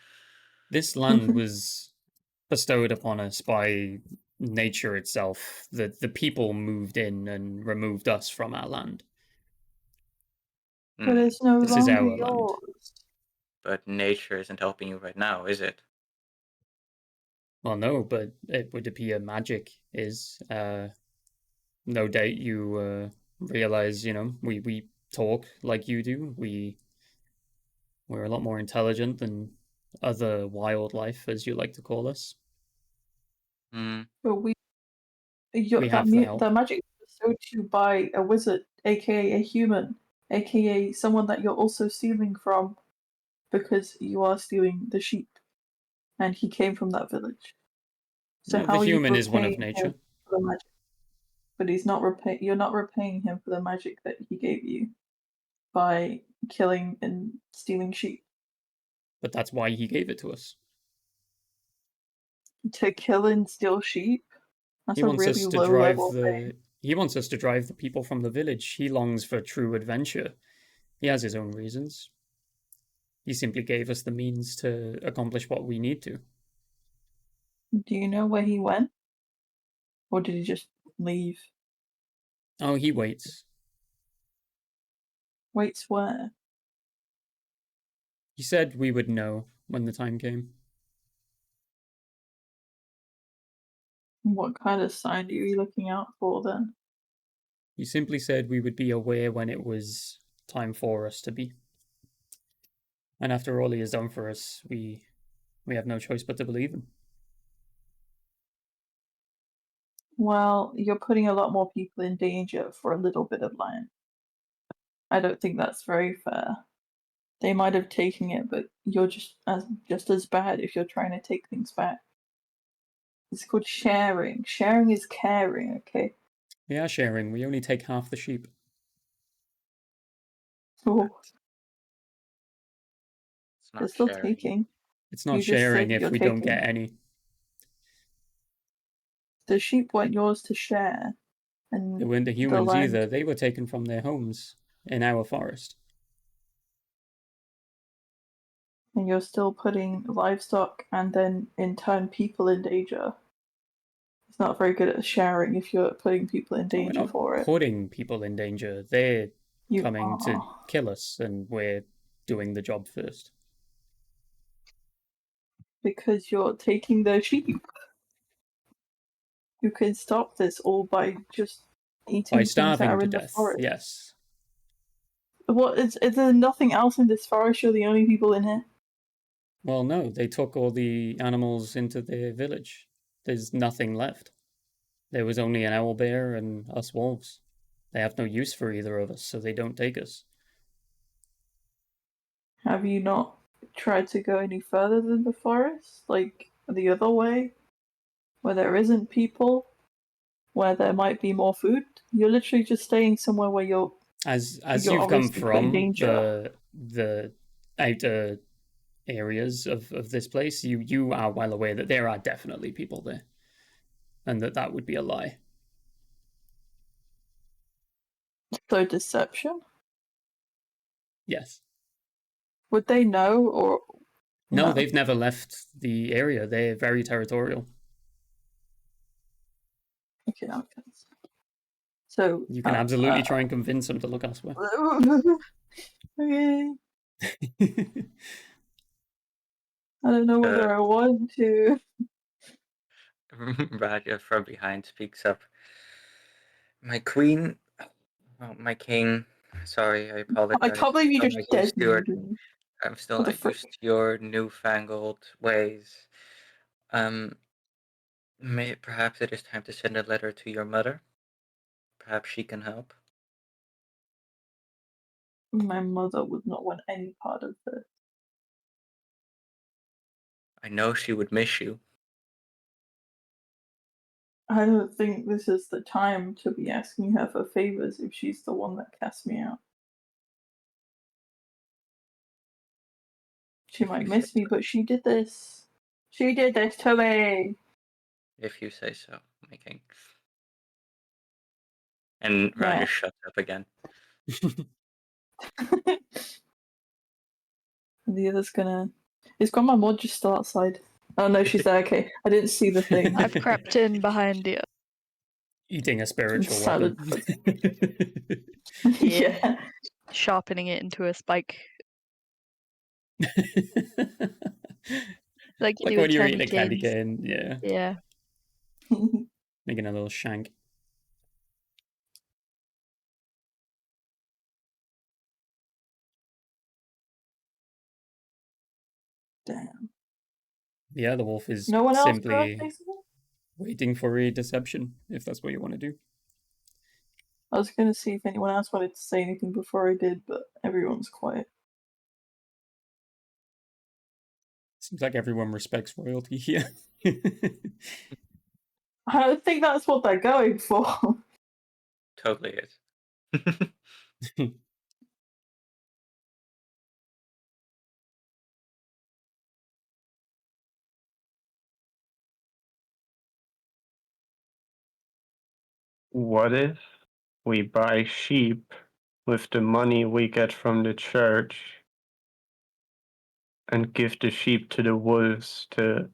This land was bestowed upon us by nature itself. The people moved in and removed us from our land. But it's no This is longer our land. yours. But nature isn't helping you right now, is it? Well, no, but it would appear magic is. No doubt you realize, we talk like you do. We're a lot more intelligent than other wildlife, as you like to call us. But We have the help. that magic was bestowed to you by a wizard, aka a human, aka someone that you're also stealing from, because you are stealing the sheep, and he came from that village. So No, how the are you human is one of repaying nature. him for the magic? But you're not repaying him for the magic that he gave you by killing and stealing sheep. But that's why he gave it to us. To kill and steal sheep? That's He a wants really us to low drive level thing. He wants us to drive the people from the village. He longs for true adventure. He has his own reasons. He simply gave us the means to accomplish what we need to. Do you know where he went? Or did he just leave? Oh, he waits. Waits where? He said we would know when the time came. What kind of sign are you looking out for then? He simply said we would be aware when it was time for us to be. And after all he has done for us, we have no choice but to believe him. Well, you're putting a lot more people in danger for a little bit of land. I don't think that's very fair. They might have taken it, but you're just as bad if you're trying to take things back. It's called sharing. Sharing is caring, okay? We are sharing. We only take half the sheep. Oh, It's not they're still sharing. taking. It's not You just sharing said if you're we don't taking. get any. The sheep weren't yours to share. And They weren't the the humans land. either. They were taken from their homes in our forest. And you're still putting livestock and then in turn people in danger. It's not very good at sharing if you're putting people in We're danger not for it. putting people in danger. They're You coming to are. kill us, and we're doing the job first. Because you're taking their sheep. You can stop this all by just eating By things that starving are to in the death, forest. yes. What is there nothing else in this forest? You're the only people in here. Well, no, they took all the animals into their village. There's nothing left. There was only an owl bear and us wolves. They have no use for either of us, so they don't take us. Have you not tried to go any further than the forest? Like the other way? Where there isn't people? Where there might be more food? You're literally just staying somewhere where you're As you're you've come obviously putting from danger. the outer areas of this place, you are well aware that there are definitely people there, and that would be a lie. So deception? Yes. Would they know or No, no? they've never left the area. They're very territorial. Okay, that makes sense. So You can absolutely try and convince them to look elsewhere. Okay. I don't know whether I want to. Raja from behind speaks up. My queen, my king. Sorry, I apologize. I can't believe you I'm just not dead used to it. me. I'm still What the not frick? used to your newfangled ways. Perhaps it is time to send a letter to your mother. Perhaps she can help. My mother would not want any part of this. I know she would miss you. I don't think this is the time to be asking her for favors if she's the one that cast me out. She If might you miss say me, but she did this. She did this to me. If you say so, my king. And Raja Yeah. shuts up again. The other's gonna. Is Grandma Maud just still outside? Oh no, she's there. Okay, I didn't see the thing. I've crept in behind you. Eating a spiritual Salad. weapon. Yeah. Sharpening it into a spike. Like you Like do when with you're eating a candy candy canes. cane, yeah. Yeah. Making a little shank. Damn. Yeah, the wolf is No one else for us, simply basically? waiting for a deception, if that's what you want to do. I was gonna see if anyone else wanted to say anything before I did, but everyone's quiet. Seems like everyone respects royalty here. I don't think that's what they're going for. Totally is. What if we buy sheep with the money we get from the church and give the sheep to the wolves to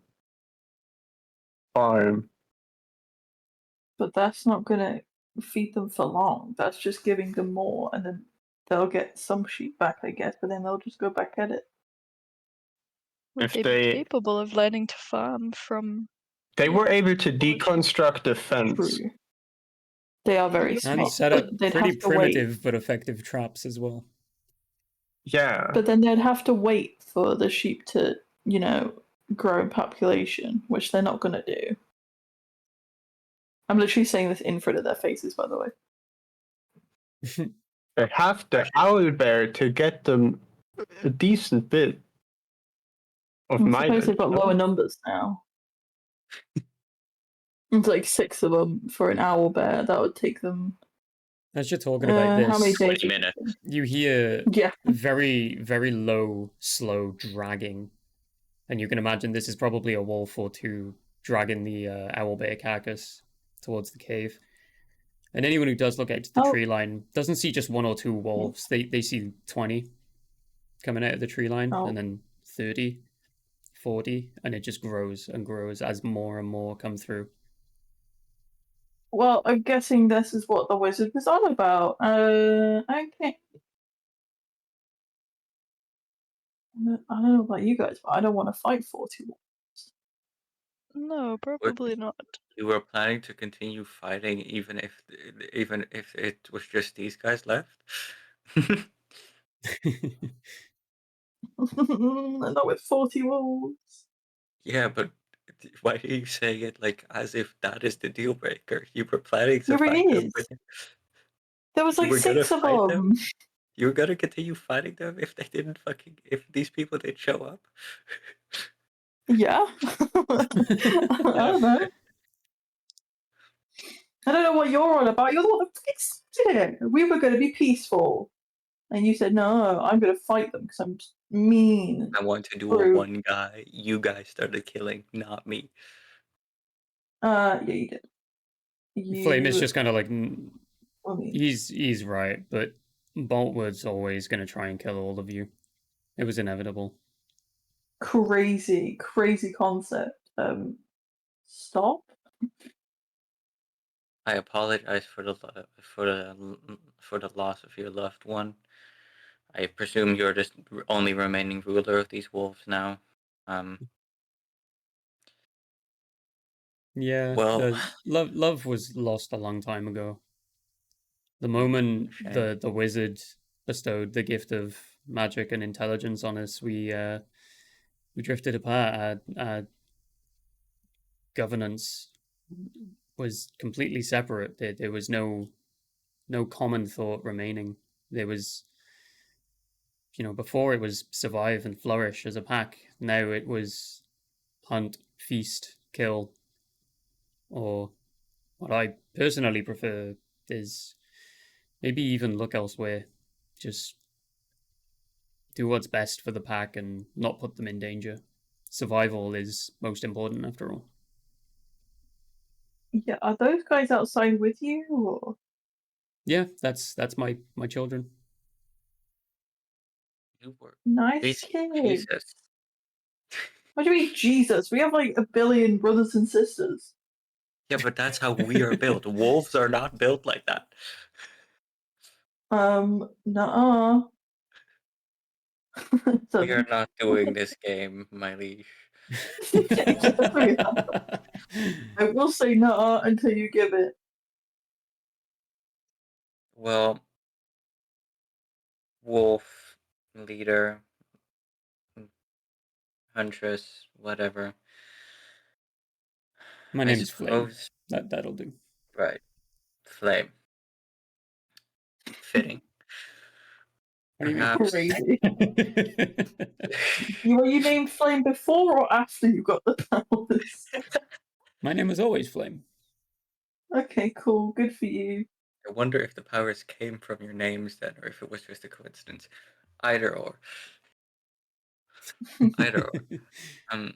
farm? But that's not gonna feed them for long. That's just giving them more, and then they'll get some sheep back, I guess, but then they'll just go back at it. Would If they be capable of learning to farm from they were able to deconstruct the fence. True. They are very And And smart, set up but they'd pretty have to wait. primitive but effective traps as well. Yeah. But then they'd have to wait for the sheep to, grow in population, which they're not gonna do. I'm literally saying this in front of their faces, by the way. They have the owl bear to get them a decent bit of I suppose mileage. they've got lower numbers now. It's like 6 of them for an owl bear. That would take them. As you're talking about How many this, days? 20 minutes. you hear Yeah. very, very low, slow dragging. And you can imagine this is probably a wolf or two dragging the owlbear carcass towards the cave. And anyone who does look out to the Oh. tree line doesn't see just one or two wolves. They see 20 coming out of the tree line, Oh. and then 30, 40, and it just grows and grows as more and more come through. Well, I'm guessing this is what the wizard was on about. Okay. I don't know about you guys, but I don't want to fight 40 wolves. No, probably not. You were planning to continue fighting even if it was just these guys left? Not with 40 wolves. Yeah, but why are you saying it like as if that is the deal breaker? You were planning to Here it fight them, is. but There was you like were gonna 6 of fight them? them. You were gonna continue fighting them if they didn't if these people didn't show up? Yeah. I don't know. I don't know what you're on about. You're the one that fucking started it. We were going to be peaceful. And you said, no, I'm going to fight them because I'm mean. I want to do a Rude. one guy. You guys started killing, not me. Yeah, you did. Flame is You. just kind of like I mean, he's right, but Boltwood's always going to try and kill all of you. It was inevitable. crazy, crazy concept. Stop. I apologize for the loss of your loved one. I presume you're the only remaining ruler of these wolves now. Yeah, Well, love was lost a long time ago. The moment shame. the wizard bestowed the gift of magic and intelligence on us, we drifted apart. Our governance was completely separate. There was no common thought remaining. There was, before it was survive and flourish as a pack. Now it was hunt, feast, kill, or what I personally prefer is maybe even look elsewhere. Just do what's best for the pack and not put them in danger. Survival is most important after all. Yeah, are those guys outside with you? Or? Yeah, that's my children. You were Nice kid. Jesus. What do you mean, Jesus? We have like 1 billion brothers and sisters. Yeah, but that's how we are built. Wolves are not built like that. Nuh-uh. We are not doing this game, my liege. I will say nuh-uh until you give it. Well, wolf, leader, huntress, whatever. My I name's Flame. suppose. That'll do. Right. Flame. Fitting. What do you mean? Perhaps. Crazy. Were you named Flame before or after you got the powers? My name was always Flame. Okay, cool. Good for you. I wonder if the powers came from your names then, or if it was just a coincidence. Either or. Either or.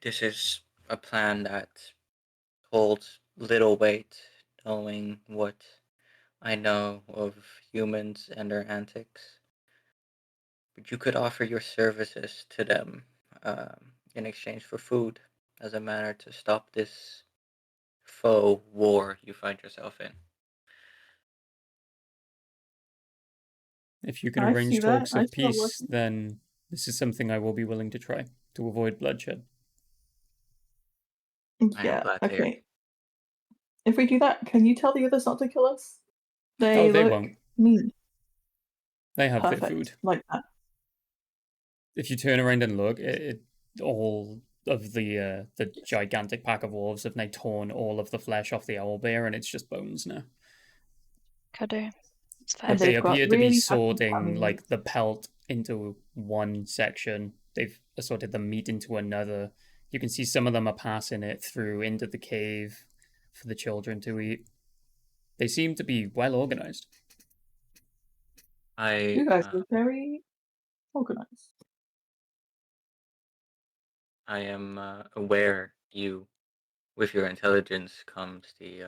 This is a plan that holds little weight, knowing what I know of humans and their antics. But you could offer your services to them in exchange for food as a manner to stop this foe war you find yourself in. If you can I see arrange that. talks I of start peace, working. then this is something I will be willing to try to avoid bloodshed. I am Yeah, glad to hear. okay. If we do that, can you tell the others not to kill us? They They look won't. mean. They have Perfect. their food. Like that. If you turn around and look, all of the gigantic pack of wolves have now torn all of the flesh off the owlbear, and it's just bones now. Cuddle. It's And fine. They they've got appear to be really fucking sorting tummy like the pelt into one section. They've assorted the meat into another. You can see some of them are passing it through into the cave for the children to eat. They seem to be well organized. You guys are very organized. I am aware with your intelligence comes the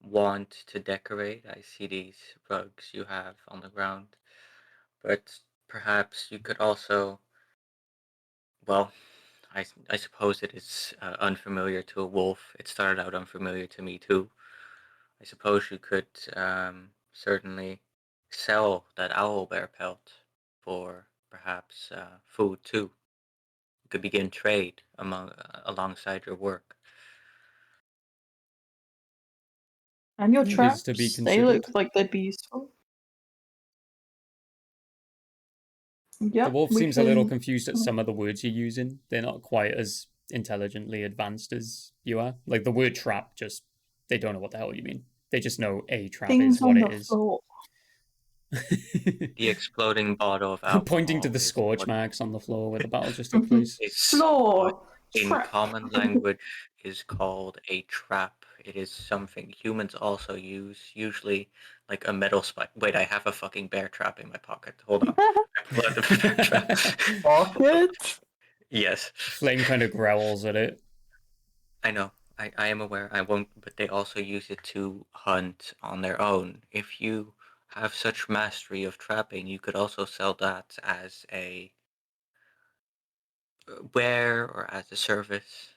want to decorate. I see these rugs you have on the ground, but perhaps you could also, well, I suppose it is unfamiliar to a wolf. It started out unfamiliar to me too. I suppose you could certainly sell that owl bear pelt for perhaps food too. You could begin trade alongside your work. And your It is to be traps, they look considered. like they'd be useful. The Yep, wolf we seems a little can. confused at some of the words you're using. They're not quite as intelligently advanced as you are. Like the word trap, just they don't know what the hell you mean. They just know a trap is Things what on it the is. floor. The exploding bottle of Pointing to alcohol the is scorch what marks on the floor where the battle just took place. is what Floor. in Trap. common language is called a trap. It is something humans also use, usually like a metal spike. Wait, I have a fucking bear trap in my pocket. Hold on. I pull out the bear trap. Pocket? Yes, Flame kind of growls at it. I know. I am aware. I won't, but they also use it to hunt on their own. If you have such mastery of trapping, you could also sell that as a ware or as a service.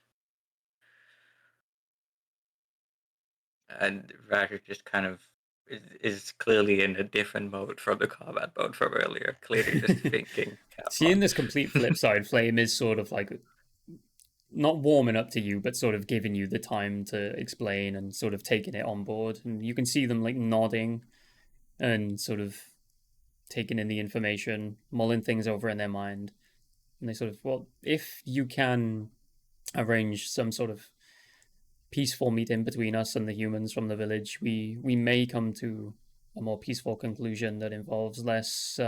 And Roger just kind of is clearly in a different mode from the combat mode from earlier. Clearly just thinking. Seeing this complete flip side, Flame is sort of like not warming up to you, but sort of giving you the time to explain and sort of taking it on board. And you can see them like nodding and sort of taking in the information, mulling things over in their mind. And they sort of, well, if you can arrange some sort of peaceful meeting between us and the humans from the village, we may come to a more peaceful conclusion that involves less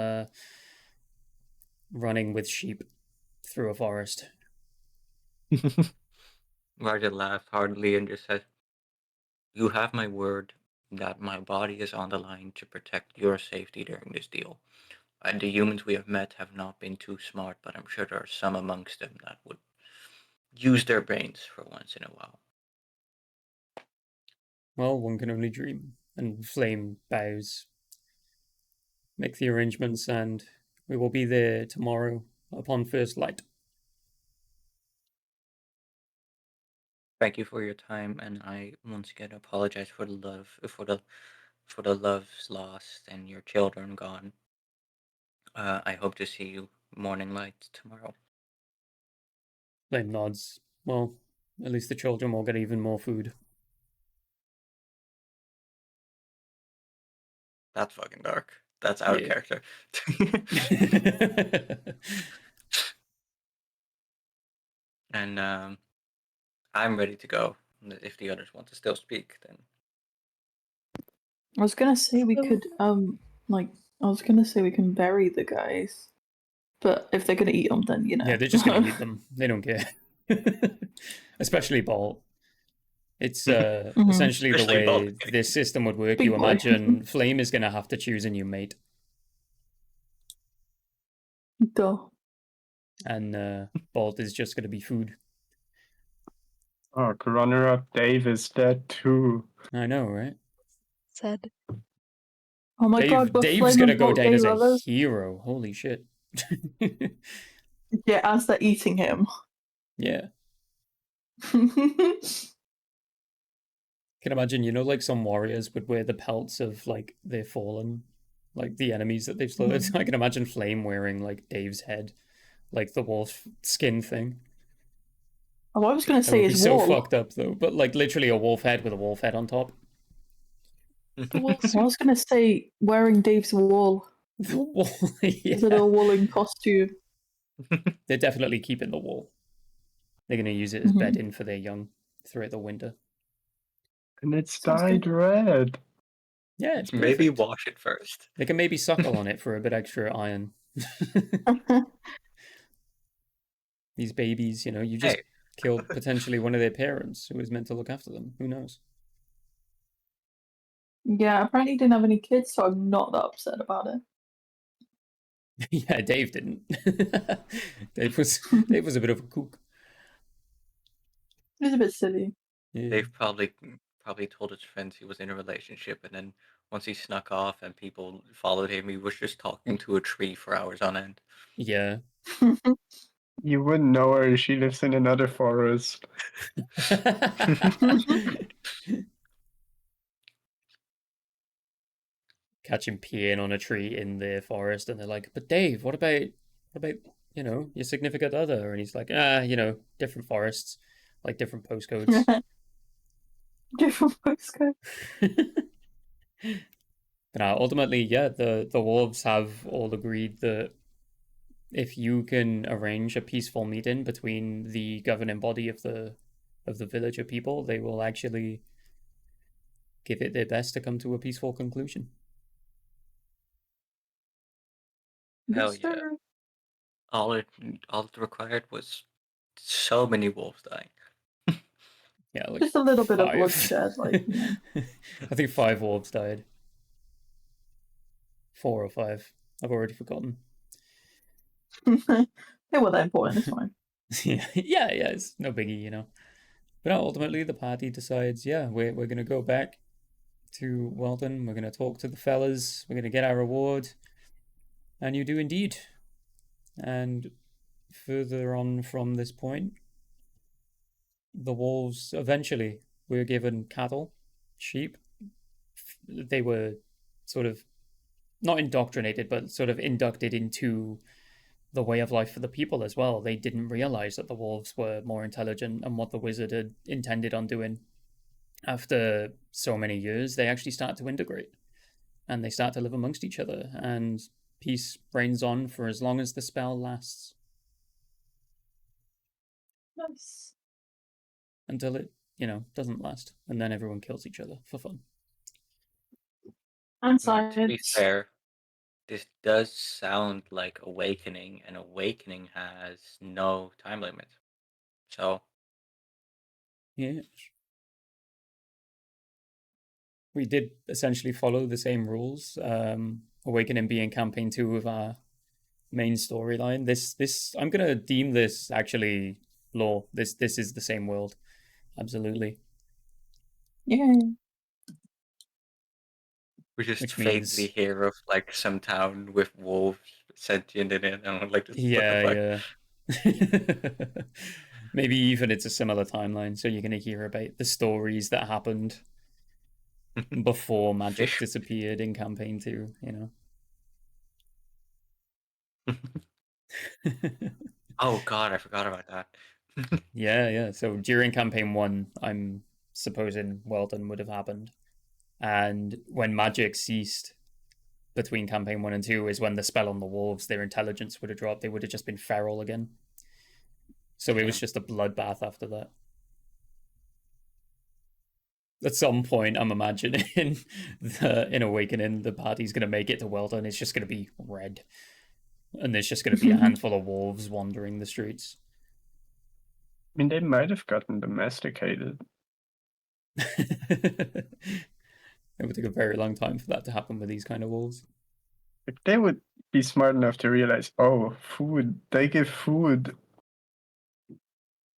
running with sheep through a forest. Roger laughed heartily and just said, "You have my word that my body is on the line to protect your safety during this deal. And the humans we have met have not been too smart, but I'm sure there are some amongst them that would use their brains for once in a while." Well, one can only dream. And Flame bows. Make the arrangements, and we will be there tomorrow upon first light. Thank you for your time, and I once again apologize for the loves lost and your children gone. I hope to see you morning light tomorrow. Flame nods. Well, at least the children will get even more food. That's fucking dark. That's out of Yeah. character. And I'm ready to go. If the others want to still speak, then I was gonna say we So- could like I was gonna say we can bury the guys, but if they're gonna eat them, then you know. Yeah, they're just gonna eat them. They don't care. Especially Bolt. It's essentially the Especially way Bolt. this system would work. Big You boy. imagine Flame is gonna have to choose a new mate, Duh. and Bolt is just gonna be food. Oh, runner-up Dave is dead too. I know, right? Said. Oh my god, but Dave's Flame gonna and go Bolt down gave as a others. hero. Holy shit. Yeah, as they're eating him. Yeah. Can imagine, like some warriors would wear the pelts of like their fallen, like the enemies that they've slaughtered. I can imagine Flame wearing like Dave's head, like the wolf skin thing. Oh, I was gonna That would say be his so wall. fucked up though. But like literally a wolf head with a wolf head on top. The wolf I was gonna say wearing Dave's wall. The wall, Is it yeah. a woolen costume? They're definitely keeping the wall. They're gonna use it as bedding for their young throughout the winter. And it's Sounds dyed good. red. Yeah, it's Maybe perfect. wash it first. They can maybe suckle on it for a bit extra iron. These babies, you just Hey. killed potentially one of their parents who was meant to look after them. Who knows? Yeah, apparently he didn't have any kids, so I'm not that upset about it. Yeah, Dave didn't. Dave was a bit of a kook. It was a bit silly. Yeah. Dave probably told his friends he was in a relationship, and then once he snuck off and people followed him, he was just talking to a tree for hours on end. Yeah. You wouldn't know her. She lives in another forest. Catch him peeing on a tree in the forest, and they're like, "But Dave, what about your significant other?" And he's like, different forests, like different postcodes." Different postcode. But ultimately, yeah, the wolves have all agreed that if you can arrange a peaceful meeting between the governing body of the villager people, they will actually give it their best to come to a peaceful conclusion. Hell Yes, yeah. sir. All it required was so many wolves dying. Yeah, like Just a little bit of 5. bloodshed, like, I think 5 wolves died. 4 or 5. I've already forgotten. They were that important, it's fine. yeah, it's no biggie. But ultimately, the party decides, yeah, we're gonna go back to Welton. We're gonna talk to the fellas. We're gonna get our reward, and you do indeed. And further on from this point, the wolves eventually were given cattle, sheep. They were sort of not indoctrinated, but sort of inducted into the way of life for the people as well. They didn't realize that the wolves were more intelligent and what the wizard had intended on doing. After so many years, they actually start to integrate and they start to live amongst each other, and peace reigns on for as long as the spell lasts. Nice. Until it, doesn't last, and then everyone kills each other for fun. And Now, to be science. fair, this does sound like Awakening, and Awakening has no time limit. So, Yeah. We did essentially follow the same rules. Awakening being campaign 2 of our main storyline. This I'm gonna deem this actually lore. This is the same world. Absolutely. Yeah. we just Which vaguely means hear of like some town with wolves sentient in it, and I'm like, what the yeah. fuck? Maybe even it's a similar timeline, so you're gonna hear about the stories that happened before magic Fish. disappeared in campaign 2, Oh god, I forgot about that. Yeah. So during campaign 1, I'm supposing Welton would have happened. And when magic ceased between campaign 1 and 2 is when the spell on the wolves, their intelligence would have dropped. They would have just been feral again. So it was just a bloodbath after that. At some point, I'm imagining in Awakening, the party's going to make it to Welton. It's just going to be red. And there's just going to be a handful of wolves wandering the streets. I mean, they might have gotten domesticated. It would take a very long time for that to happen with these kind of wolves. If they would be smart enough to realize, oh, food, they give food.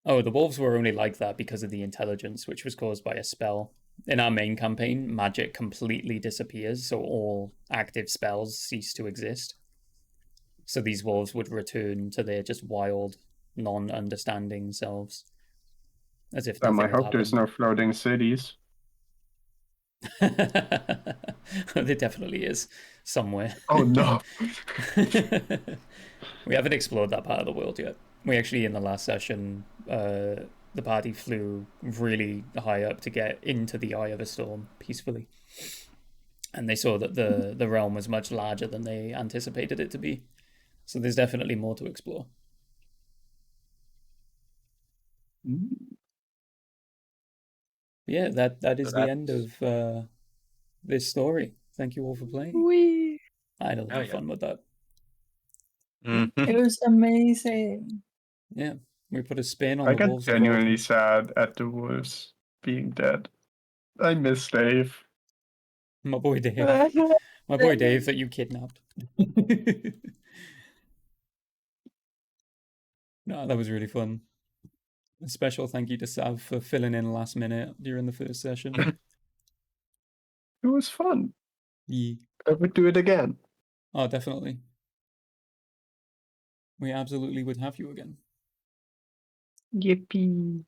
Oh, the wolves were only like that because of the intelligence, which was caused by a spell. In our main campaign, magic completely disappears, so all active spells cease to exist. So these wolves would return to their just wild, non-understanding selves, as if nothing I had hope there's happened. no floating cities. There definitely is somewhere. Oh no. We haven't explored that part of the world yet. We actually, in the last session, the party flew really high up to get into the eye of a storm peacefully. And they saw that the realm was much larger than they anticipated it to be. So there's definitely more to explore. Yeah, that is So the end that's of this story. Thank you all for playing. Wee. I had a lot Oh, of yeah. fun with that. Mhm. It was amazing. Yeah, we put a spin on I the got wolves of genuinely Welton. sad at the wolves being dead. I miss Dave. My boy Dave. My boy Dave that you kidnapped. No, that was really fun. A special thank you to Sav for filling in last minute during the first session. It was fun. Yeah. I would do it again. Oh, definitely. We absolutely would have you again. Yippee.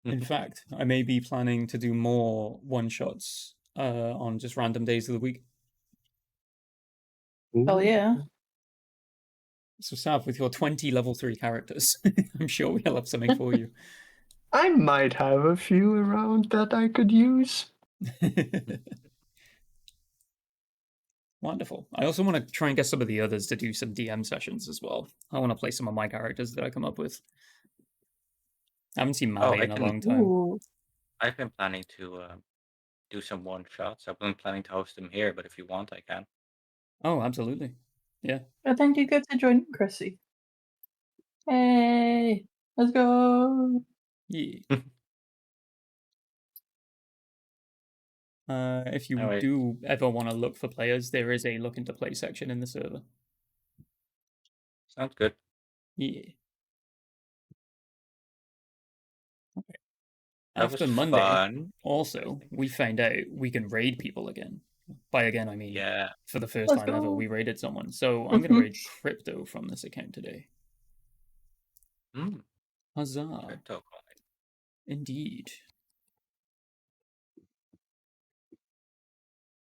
In fact, I may be planning to do more one-shots on just random days of the week. Oh yeah. So, Sav, with your 20 level 3 characters, I'm sure we'll have something for you. I might have a few around that I could use. Wonderful. I also want to try and get some of the others to do some DM sessions as well. I want to play some of my characters that I come up with. I haven't seen Maddie I in a can- long time. Ooh. I've been planning to do some one shots. I've been planning to host them here, but if you want, I can. Oh, absolutely. Yeah. I think you get to join Chrissy. Hey, let's go. Yeah. If you Alright. do ever want to look for players, there is a look into play section in the server. Sounds good. Yeah. Okay. That After was Monday, fun. also, we found out we can raid people again. By again, I mean Yeah. for the first Let's time ever, go. we raided someone. So I'm going to raid Crypto from this account today. Mm, Huzzah. crypto coin. Indeed.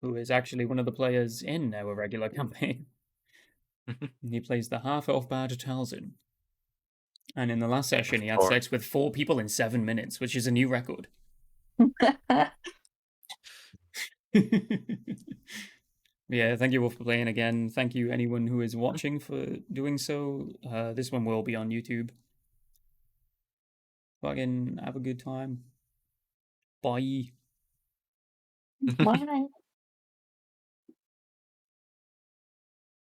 Who is actually one of the players in our regular campaign. And he plays the half-elf bard Talzin. And in the last session, he had course. sex with 4 people in 7 minutes, which is a new record. Yeah, thank you all for playing again. Thank you anyone who is watching for doing so. This one will be on YouTube. Fucking have a good time. Bye. Bye.